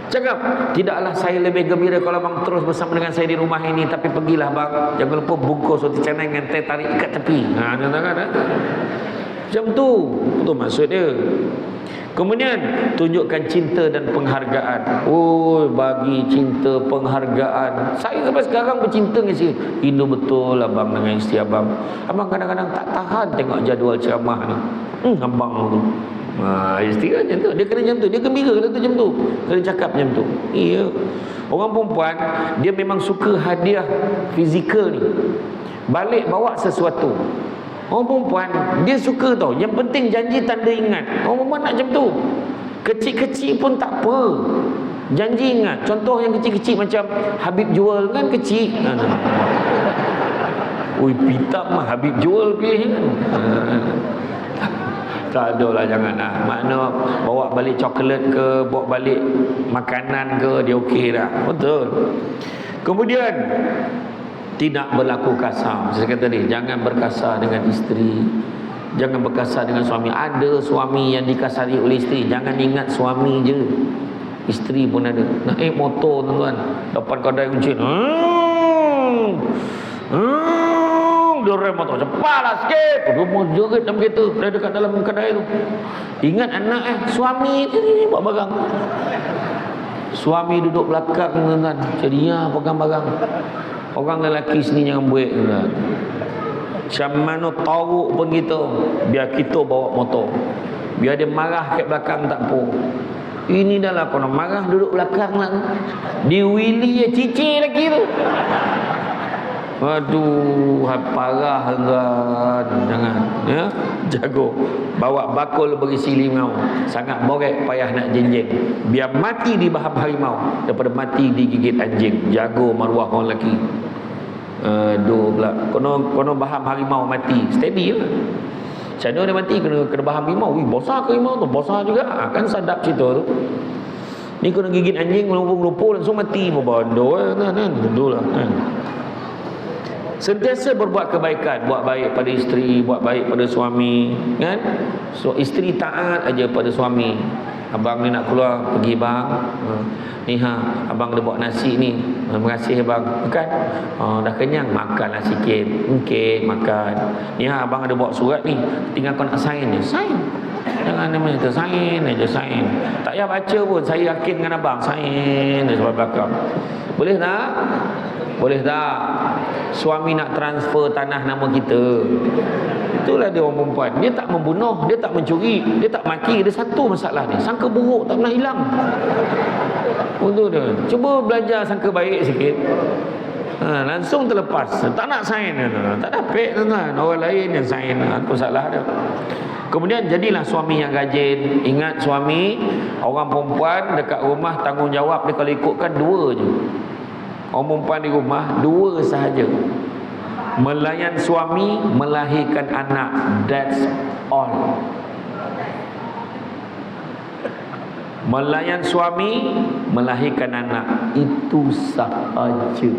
A: Cakap, tidaklah saya lebih gembira kalau abang terus bersama dengan saya di rumah ini, tapi pergilah bang, jangan lupa bungkus roti canai dengan teh tarik ikat tepi. Macam tu. Itu maksud dia. Kemudian tunjukkan cinta dan penghargaan. Bagi cinta, penghargaan. Saya sampai sekarang bercinta dengan isteri. Indu betul abang dengan isteri abang. Abang kadang-kadang tak tahan tengok jadual ceramah ni. Abang tu, isteri kan macam tu. Dia kena macam tu. Dia gembira kalau tu macam tu. Kena cakap macam tu. Iya. Orang perempuan, dia memang suka hadiah fizikal ni. Balik bawa sesuatu. Orang perempuan dia suka tau, yang penting janji tanda ingat. Orang perempuan nak macam tu. Kecil-kecil pun tak apa, janji ingat. Contoh yang kecil-kecil macam Habib jual kan kecil. Ui, pitam mah Habib jual pilih kan. Tak ada lah, jangan lah. Makna bawa balik coklat ke, bawa balik makanan ke, dia okey dah. Betul. Kemudian tidak berlaku kasar. Saya kata tadi, jangan berkasar dengan isteri, jangan berkasar dengan suami. Ada suami yang dikasari oleh isteri, jangan ingat suami je, isteri pun ada. Naik motor tuan-tuan, depan kedai kuncin, dia rem motor, cepatlah sikit. Rumah jerit dalam kereta, dah dekat dalam kedai tu. Ingat anak suami ni buat barang. Suami duduk belakang tuan-tuan, ceria pegang barang. Orang lelaki sini jangan buat tuan-tuan. Macam mana tahu pun kita, biar kita bawa motor. Biar dia marah kat belakang tak apa. Ini dah lah kena marah duduk belakang lah. Di wheelie cicir lagi tu. Aduh, parah kan. Jangan, ya. Jago. Bawa bakul berisi limau. Sangat borek, payah nak jenjeng. Biar mati di bahap harimau daripada mati digigit anjing. Jago maruah orang lelaki. Aduh pula. Kono bahap harimau mati. Steady lah. Macam mana dia mati? Kena bahap harimau. Wih, besar ke harimau tu? Besar juga. Kan sadap cerita tu. Ni kena gigit anjing, melumpur-lumpur langsung mati. Bodoh kan. Betul lah kan. Sentiasa berbuat kebaikan, buat baik pada isteri, buat baik pada suami, kan? So isteri taat aja pada suami. Abang ni nak keluar pergi bang. Ni abang dah bawa nasi ni. Terima kasih bang. Makan. Dah kenyang, makanlah sikit. Okey, makan. Ni abang ada bawa surat ni. Tinggal kau nak sign je. Sign. Jangan nama tu sign aja, sign. Tak payah baca pun, saya yakin dengan abang. Sign di sebelah belakang. Boleh tak? Boleh tak? Suami nak transfer tanah nama kita. Itulah dia orang perempuan. Dia tak membunuh, dia tak mencuri, dia tak maki. Ada satu masalah ni, sangka buruk tak pernah hilang. Untuk dia, cuba belajar sangka baik sikit. Langsung terlepas. Tak nak sign. Tak dapat tuan-tuan. Orang lain yang sign. Apa salah dia? Kemudian jadilah suami yang rajin. Ingat suami, orang perempuan dekat rumah tanggungjawab dia kalau ikutkan dua je. Orang perempuan di rumah dua sahaja. Melayan suami, melahirkan anak. That's all. Melayan suami, melahirkan anak. Itu sahaja.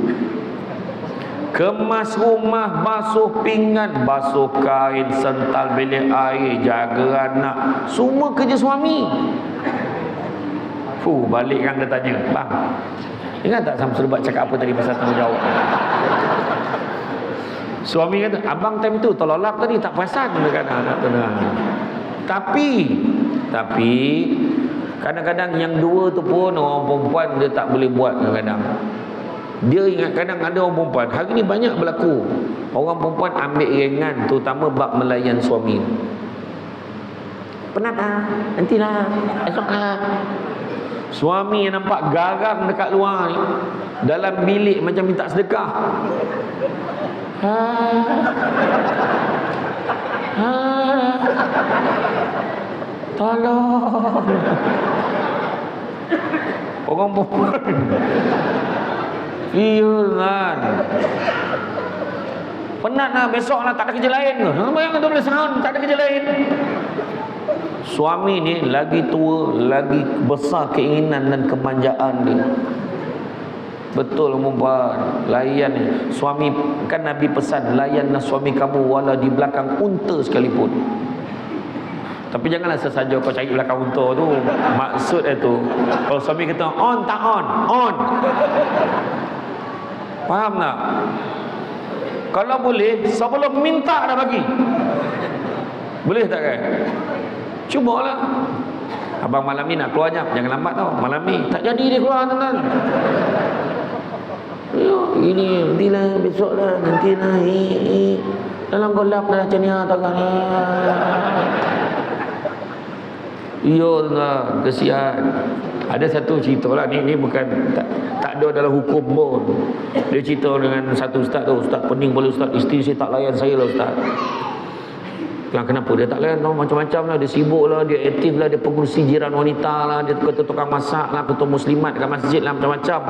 A: Kemas rumah, basuh pinggan, basuh kain, sental bilik air, jaga anak. Semua kerja suami. Balik kan dia tanya, bang, ingat tak Samsul Bat cakap apa tadi pasal tanggungjawab? Suami kata, abang time tu tololap tadi tak perasan. Dia kata, Tapi kadang-kadang yang dua tu pun orang perempuan dia tak boleh buat kadang-kadang. Dia ingat kadang ada orang perempuan, hari ni banyak berlaku. Orang perempuan ambil ringan, terutama bab melayan suami. Penat lah, nantilah, esok lah. Suami yang nampak garang dekat luar ni, dalam bilik macam minta sedekah. Tolong. Orang perempuan. Iya kan. Penat lah, besok lah tak ada kerja lain ke? Bayangkan tu boleh sahun, tak ada kerja lain. Suami ni lagi tua, lagi besar keinginan dan kemanjaan dia. Betul perempuan, layan ni. Suami, kan Nabi pesan, layanlah suami kamu walau di belakang unta sekalipun. Tapi janganlah sesaja kau cari belakang unta tu. Maksud itu, kalau suami kata on tak on, on. Faham tak? Kalau boleh, sebelum minta dah bagi. Boleh tak kan? Cubalah. Abang malam ni nak keluar jam, jangan lambat tau. Malam ni tak jadi dia keluar tuan-tuan. Ini nantilah, besok lah, nantilah. Dalam golap dah macam ni takkan. Ya tuan, kesian. Ada satu cerita lah, ni bukan tak ada dalam hukum pun. Dia cerita dengan satu ustaz tu, ustaz pening boleh ustaz, isteri saya tak layan saya lah ustaz. Kenapa dia tak layan? Macam-macam lah. Dia sibuk lah, dia aktif lah, dia pengurusi jiran wanita lah, dia ketua tukang masak lah, ketua muslimat kat masjid lah, macam-macam.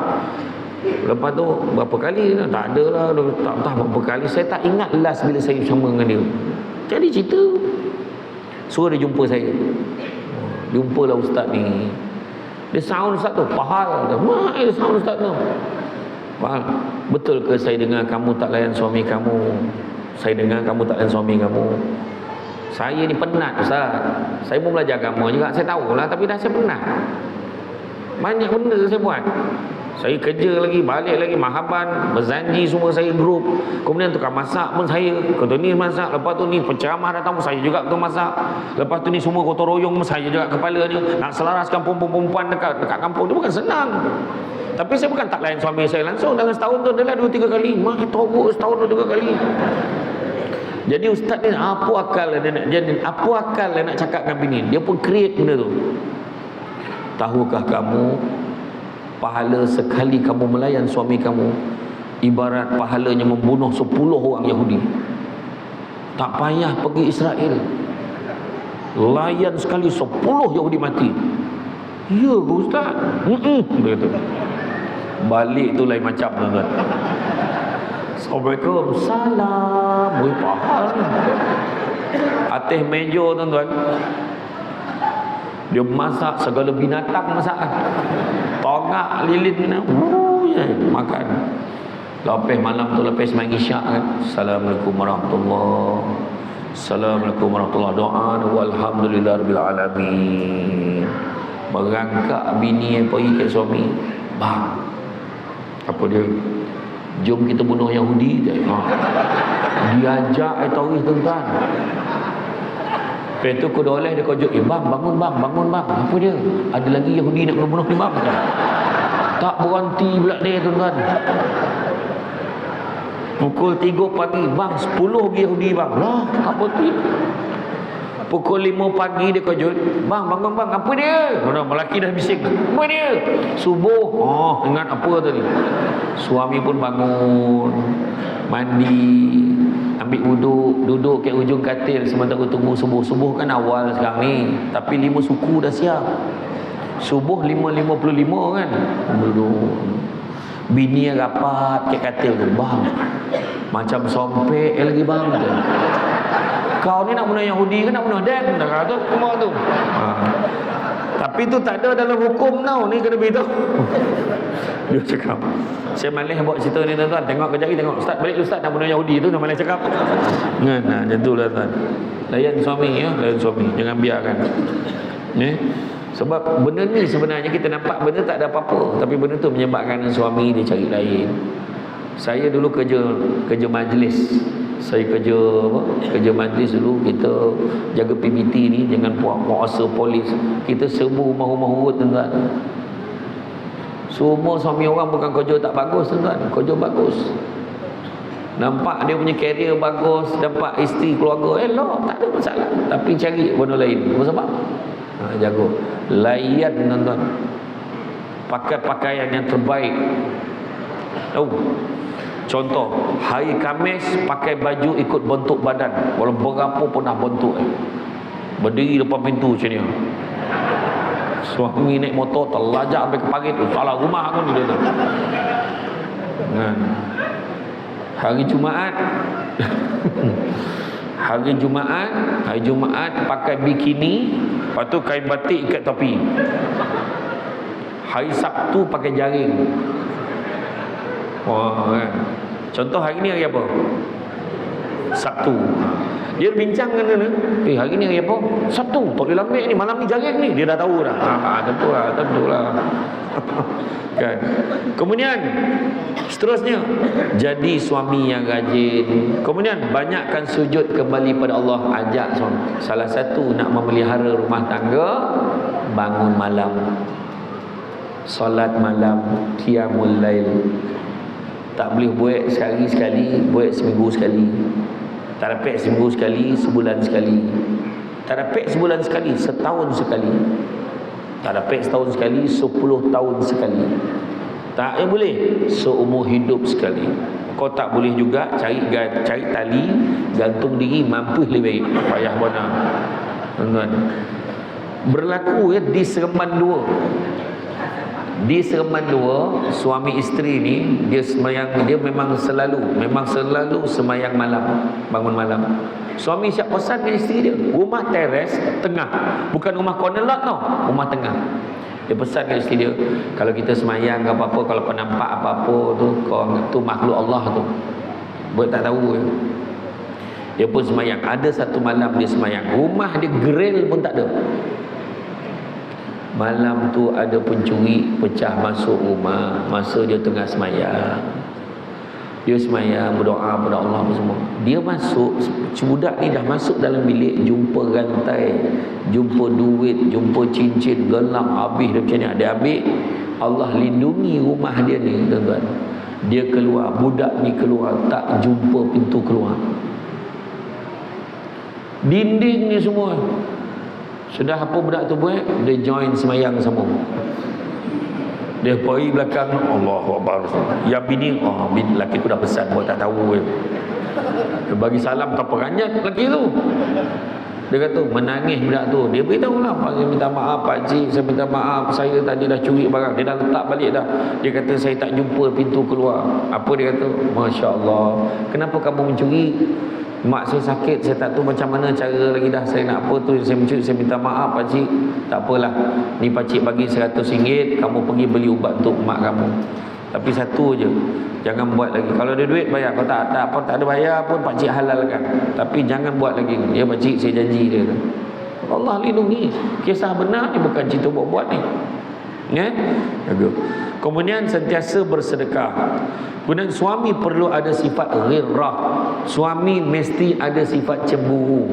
A: Lepas tu berapa kali lah, tak ada lah, tak berapa kali. Saya tak ingat last bila saya bersama dengan dia. Jadi cerita, suruh dia jumpa saya. Jumpalah ustaz ni. Dia sound ustaz tu, pahal. Dia sound ustaz tu. Pahal. Betul ke saya dengar kamu tak layan suami kamu? Saya dengar kamu tak layan suami kamu. Saya ni penat ustaz. Saya pun belajar agama juga, saya tahulah, tapi dah saya penat. Banyak benda saya buat. Saya kerja lagi, balik lagi, mahaban, berzanji semua saya grup. Kemudian tukang masak pun saya. Ketua ni masak, lepas tu ni penceramah datang pun saya juga ketua masak. Lepas tu ni semua gotong royong pun saya juga kepala ni. Nak selaraskan perempuan-perempuan dekat kampung tu bukan senang. Tapi saya bukan tak layan suami saya langsung. Dalam setahun tu adalah 2-3 kali. Mak teruk setahun 2-3 kali. Jadi ustaz ni apa akal dia nak jadi? Apa akal dia nak cakap dengan bini? Dia pun create benda tu. Tahukah kamu, pahala sekali kamu melayan suami kamu ibarat pahalanya membunuh 10 orang Yahudi. Tak payah pergi Israel, layan sekali 10 Yahudi mati. Ya ustaz. Dia kata. Balik tu lain macam tuan-tuan. Assalamualaikum. Salam. Wih, pahal. Atas meja tuan-tuan, dia masak segala binatang masakan. Tongak, lilin, makan. Lepas malam tu, lepas main isyak kan, Assalamualaikum warahmatullahi, Assalamualaikum warahmatullahi, doa walhamdulillahirabbil alamin. Berangkat bini yang pergi ke suami, bang, apa dia? Jom kita bunuh Yahudi. Diajak teroris tuan-tuan. Lepas tu kuda oleh dia kojok, bang, bangun bang. Apa dia? Ada lagi Yahudi nak bunuh ni bang. Tak berhenti pula dia tuan-tuan. Pukul 3 pagi, bang, 10 lagi Yahudi bang. Lah, tak berhenti. Pukul 5 pagi dia kojok, bang, bangun bang. Apa dia? Lelaki dah bising. Apa dia? Subuh. Oh, ingat apa tadi? Suami pun bangun, mandi, ambil wuduk, duduk ke ujung katil sementara tunggu subuh. Subuh kan awal sekarang ni, tapi 5 suku dah siap. Subuh 5.55 kan, duduk. Bini yang rapat ke katil tu, bang, macam sompek lagi bang. Kau ni nak bunuh Yahudi ke nak bunuh Dan? Dah kata semua tu. Tapi tu tak ada dalam hukum tau. Ni kena beritahu. Dia cakap, saya malas buat cerita ni tuan-tuan. Tengok kejap lagi, tengok ustaz balik, ustaz nak bunuh Yahudi tu, dah malas cakap. Nah, macam tu lah tuan. Layan suami ya, layan suami. Jangan biarkan. Sebab benda ni sebenarnya kita nampak benda tak ada apa-apa, tapi benda tu menyebabkan suami dia cari lain. Saya dulu kerja majlis. Saya kerja majlis dulu. Kita jaga PBT ni dengan kuasa polis. Kita serbu rumah-rumah urut tuan-tuan. Semua suami orang bukan kerja tak bagus tuan-tuan, kerja bagus. Nampak dia punya karier bagus, dapat isteri, keluarga, elok, tak ada masalah. Tapi cari benda lain. Apa sebab? Jago. Layan tuan-tuan. Pakai pakaian yang terbaik. Tahu? Contoh, hari Khamis pakai baju ikut bentuk badan. Walau berapa pun dah bentuk. Berdiri depan pintu macam ni. Suami naik motor terlajak sampai ke parit. Salah rumah pun dia tu. Hari Jumaat Hari Jumaat pakai bikini, lepas tu kain batik ikat topi. Hari Sabtu pakai jaring. Kan. Contoh hari ni hari apa? Sabtu. Dia bincang dengan hari ni hari apa? Sabtu. Tak boleh lambik ni, malam ni jaring ni. Dia dah tahu dah. Tentulah. Kan. Kemudian seterusnya, jadi suami yang rajin. Kemudian banyakkan sujud kembali pada Allah. Ajak suami. Salah satu nak memelihara rumah tangga, bangun malam, solat malam, qiyamul lail. Tak boleh buat sehari sekali, buat seminggu sekali. Tak dapat seminggu sekali, sebulan sekali. Tak dapat sebulan sekali, setahun sekali. Tak dapat setahun sekali, 10 tahun sekali. Tak boleh seumur hidup sekali. Kau tak boleh juga cari tali gantung diri, mampu lebih baik. Payah bona. Tuan-tuan. Berlaku ya di Seremban 2. Di Seremban 2, suami isteri ni dia memang selalu semayang malam, bangun malam. Suami siap pesan dengan isteri dia, rumah teres tengah, bukan rumah corner lot tau, rumah tengah. Dia pesan dengan isteri dia, kalau kita semayang ke apa-apa, kalau kau nampak apa-apa tu makhluk Allah tu, buat tak tahu ya. Dia pun semayang. Ada satu malam dia semayang, rumah dia grill pun tak ada. Malam tu ada pencuri pecah masuk rumah masa dia tengah semayang. Dia semayang, berdoa pada Allah semua. Dia masuk, budak ni dah masuk dalam bilik, jumpa rantai, jumpa duit, jumpa cincin, gelang, habis dia macam ni. Dia ambil, Allah lindungi rumah dia ni, tuan-tuan. Dia keluar, budak ni keluar, tak jumpa pintu keluar. Dinding ni semua. Sudah apa budak tu buat? Dia join semayang sama. Dia pergi belakang, Allahu Akbar. Yang bini, bini lelaki aku dah pesan, buat tak tahu. Dia bagi salam tak peranjat lelaki tu. Dia kata menangis budak tu. Dia beritahu lah, saya minta maaf pakcik, saya minta maaf, saya tadi dah curi barang. Dia dah letak balik dah. Dia kata saya tak jumpa pintu keluar. Apa dia kata? Masya Allah, kenapa kamu mencuri? Mak saya sakit, saya tak tahu macam mana cara lagi dah. Saya nak apa tu, saya mencuri, saya minta maaf pakcik. Tak apalah, ni pakcik bagi RM100, kamu pergi beli ubat untuk mak kamu. Tapi satu je, jangan buat lagi. Kalau ada duit bayar, kalau tak ada bayar pun pakcik halalkan. Tapi jangan buat lagi. Ya pakcik, saya janji dia. Allah lindungi. Kisah benar ni, bukan cerita buat-buat ni. Ya? Jaga. Kemudian sentiasa bersedekah. Kemudian suami perlu ada sifat ghirrah. Suami mesti ada sifat cemburu.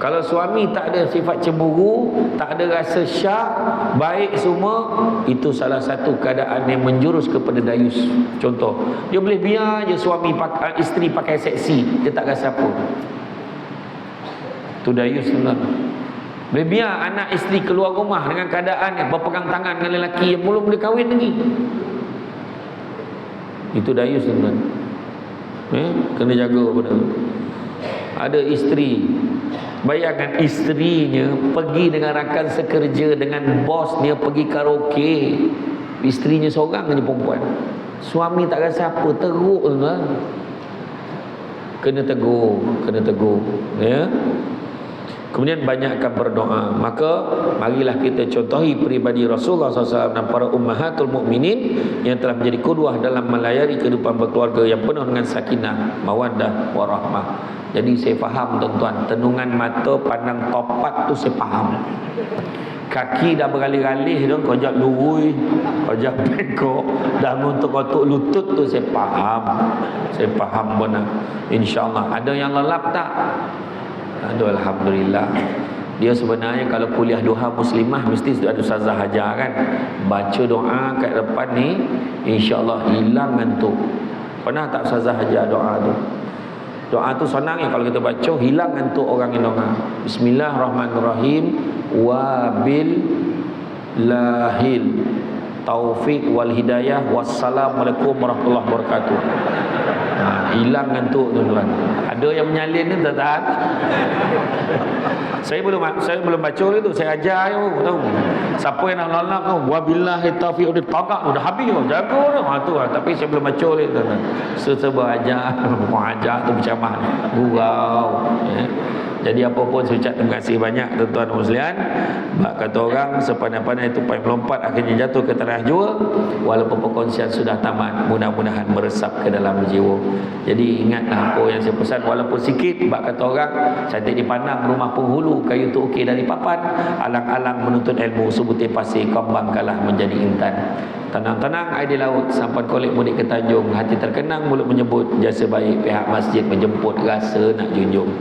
A: Kalau suami tak ada sifat cemburu, tak ada rasa syak, baik semua, itu salah satu keadaan yang menjurus kepada dayus. Contoh, dia boleh biar je isteri pakai seksi, dia tak rasa apa. Itu dayus tuan. Boleh biar anak isteri keluar rumah dengan keadaan yang berpegang tangan dengan lelaki yang belum boleh kahwin lagi. Itu dayus tuan. Kena jaga benda tu. Ada isteri, bayangkan isterinya pergi dengan rakan sekerja, dengan bos dia pergi karaoke, isterinya seorang je perempuan. Suami tak rasa apa, teruk tuan. Kena tegur ya. Kemudian banyakkan berdoa. Maka marilah kita contohi peribadi Rasulullah SAW dan para ummahatul mukminin yang telah menjadi qudwah dalam melayari kehidupan berkeluarga yang penuh dengan sakinah, mawaddah, warahmah. Jadi saya faham tuan-tuan, tenungan mata pandang topat tu saya faham. Kaki dah beralih-alih tu, kojak lurui, kojak bengkok, dah nguntuk-nguntuk lutut tu saya faham. Saya faham benar. InsyaAllah. Ada yang lelap tak? Aduh, alhamdulillah. Dia sebenarnya kalau kuliah duha muslimah mesti sudah ada ustazah ajar kan. Baca doa kat depan ni, insya-Allah hilang ngantuk. Pernah tak ustazah ajar doa tu? Doa tu senang ya, kalau kita baca hilang ngantuk orang yang doa. Bismillahirrahmanirrahim. Wabil lahil taufik wal hidayah. Wassalamualaikum warahmatullahi wabarakatuh. Hilang ngantuk tuan-tuan. Ada yang menyalin ni tak tahan. Saya belum baca itu, saya ajar tu, tahu. Siapa yang nak lalak tu, wabillahi taufiq wal hidayah, dah habis tu, jaga tu. Tapi saya belum baca tu tuan-tuan. Serba ajar tu bercamah gurau ya. Jadi apa pun saya ucap terima kasih banyak tuan-tuan muslimin. Kata orang sepandai-pandai itu paling melompat akhirnya jatuh ke tanah jua. Walaupun perkongsian sudah tamat, mudah-mudahan meresap ke dalam jiwa. Jadi ingatlah apa yang saya pesan, walaupun sikit. Kata orang, cantik dipandang rumah penghulu, kayu tu okey dari papan. Alang-alang menuntut ilmu, sebutir pasir kembangkanlah menjadi intan. Tenang-tenang air di laut, sampan kolek mudik ke Tanjung. Hati terkenang mulut menyebut, jasa baik pihak masjid menjemput, rasa nak junjung.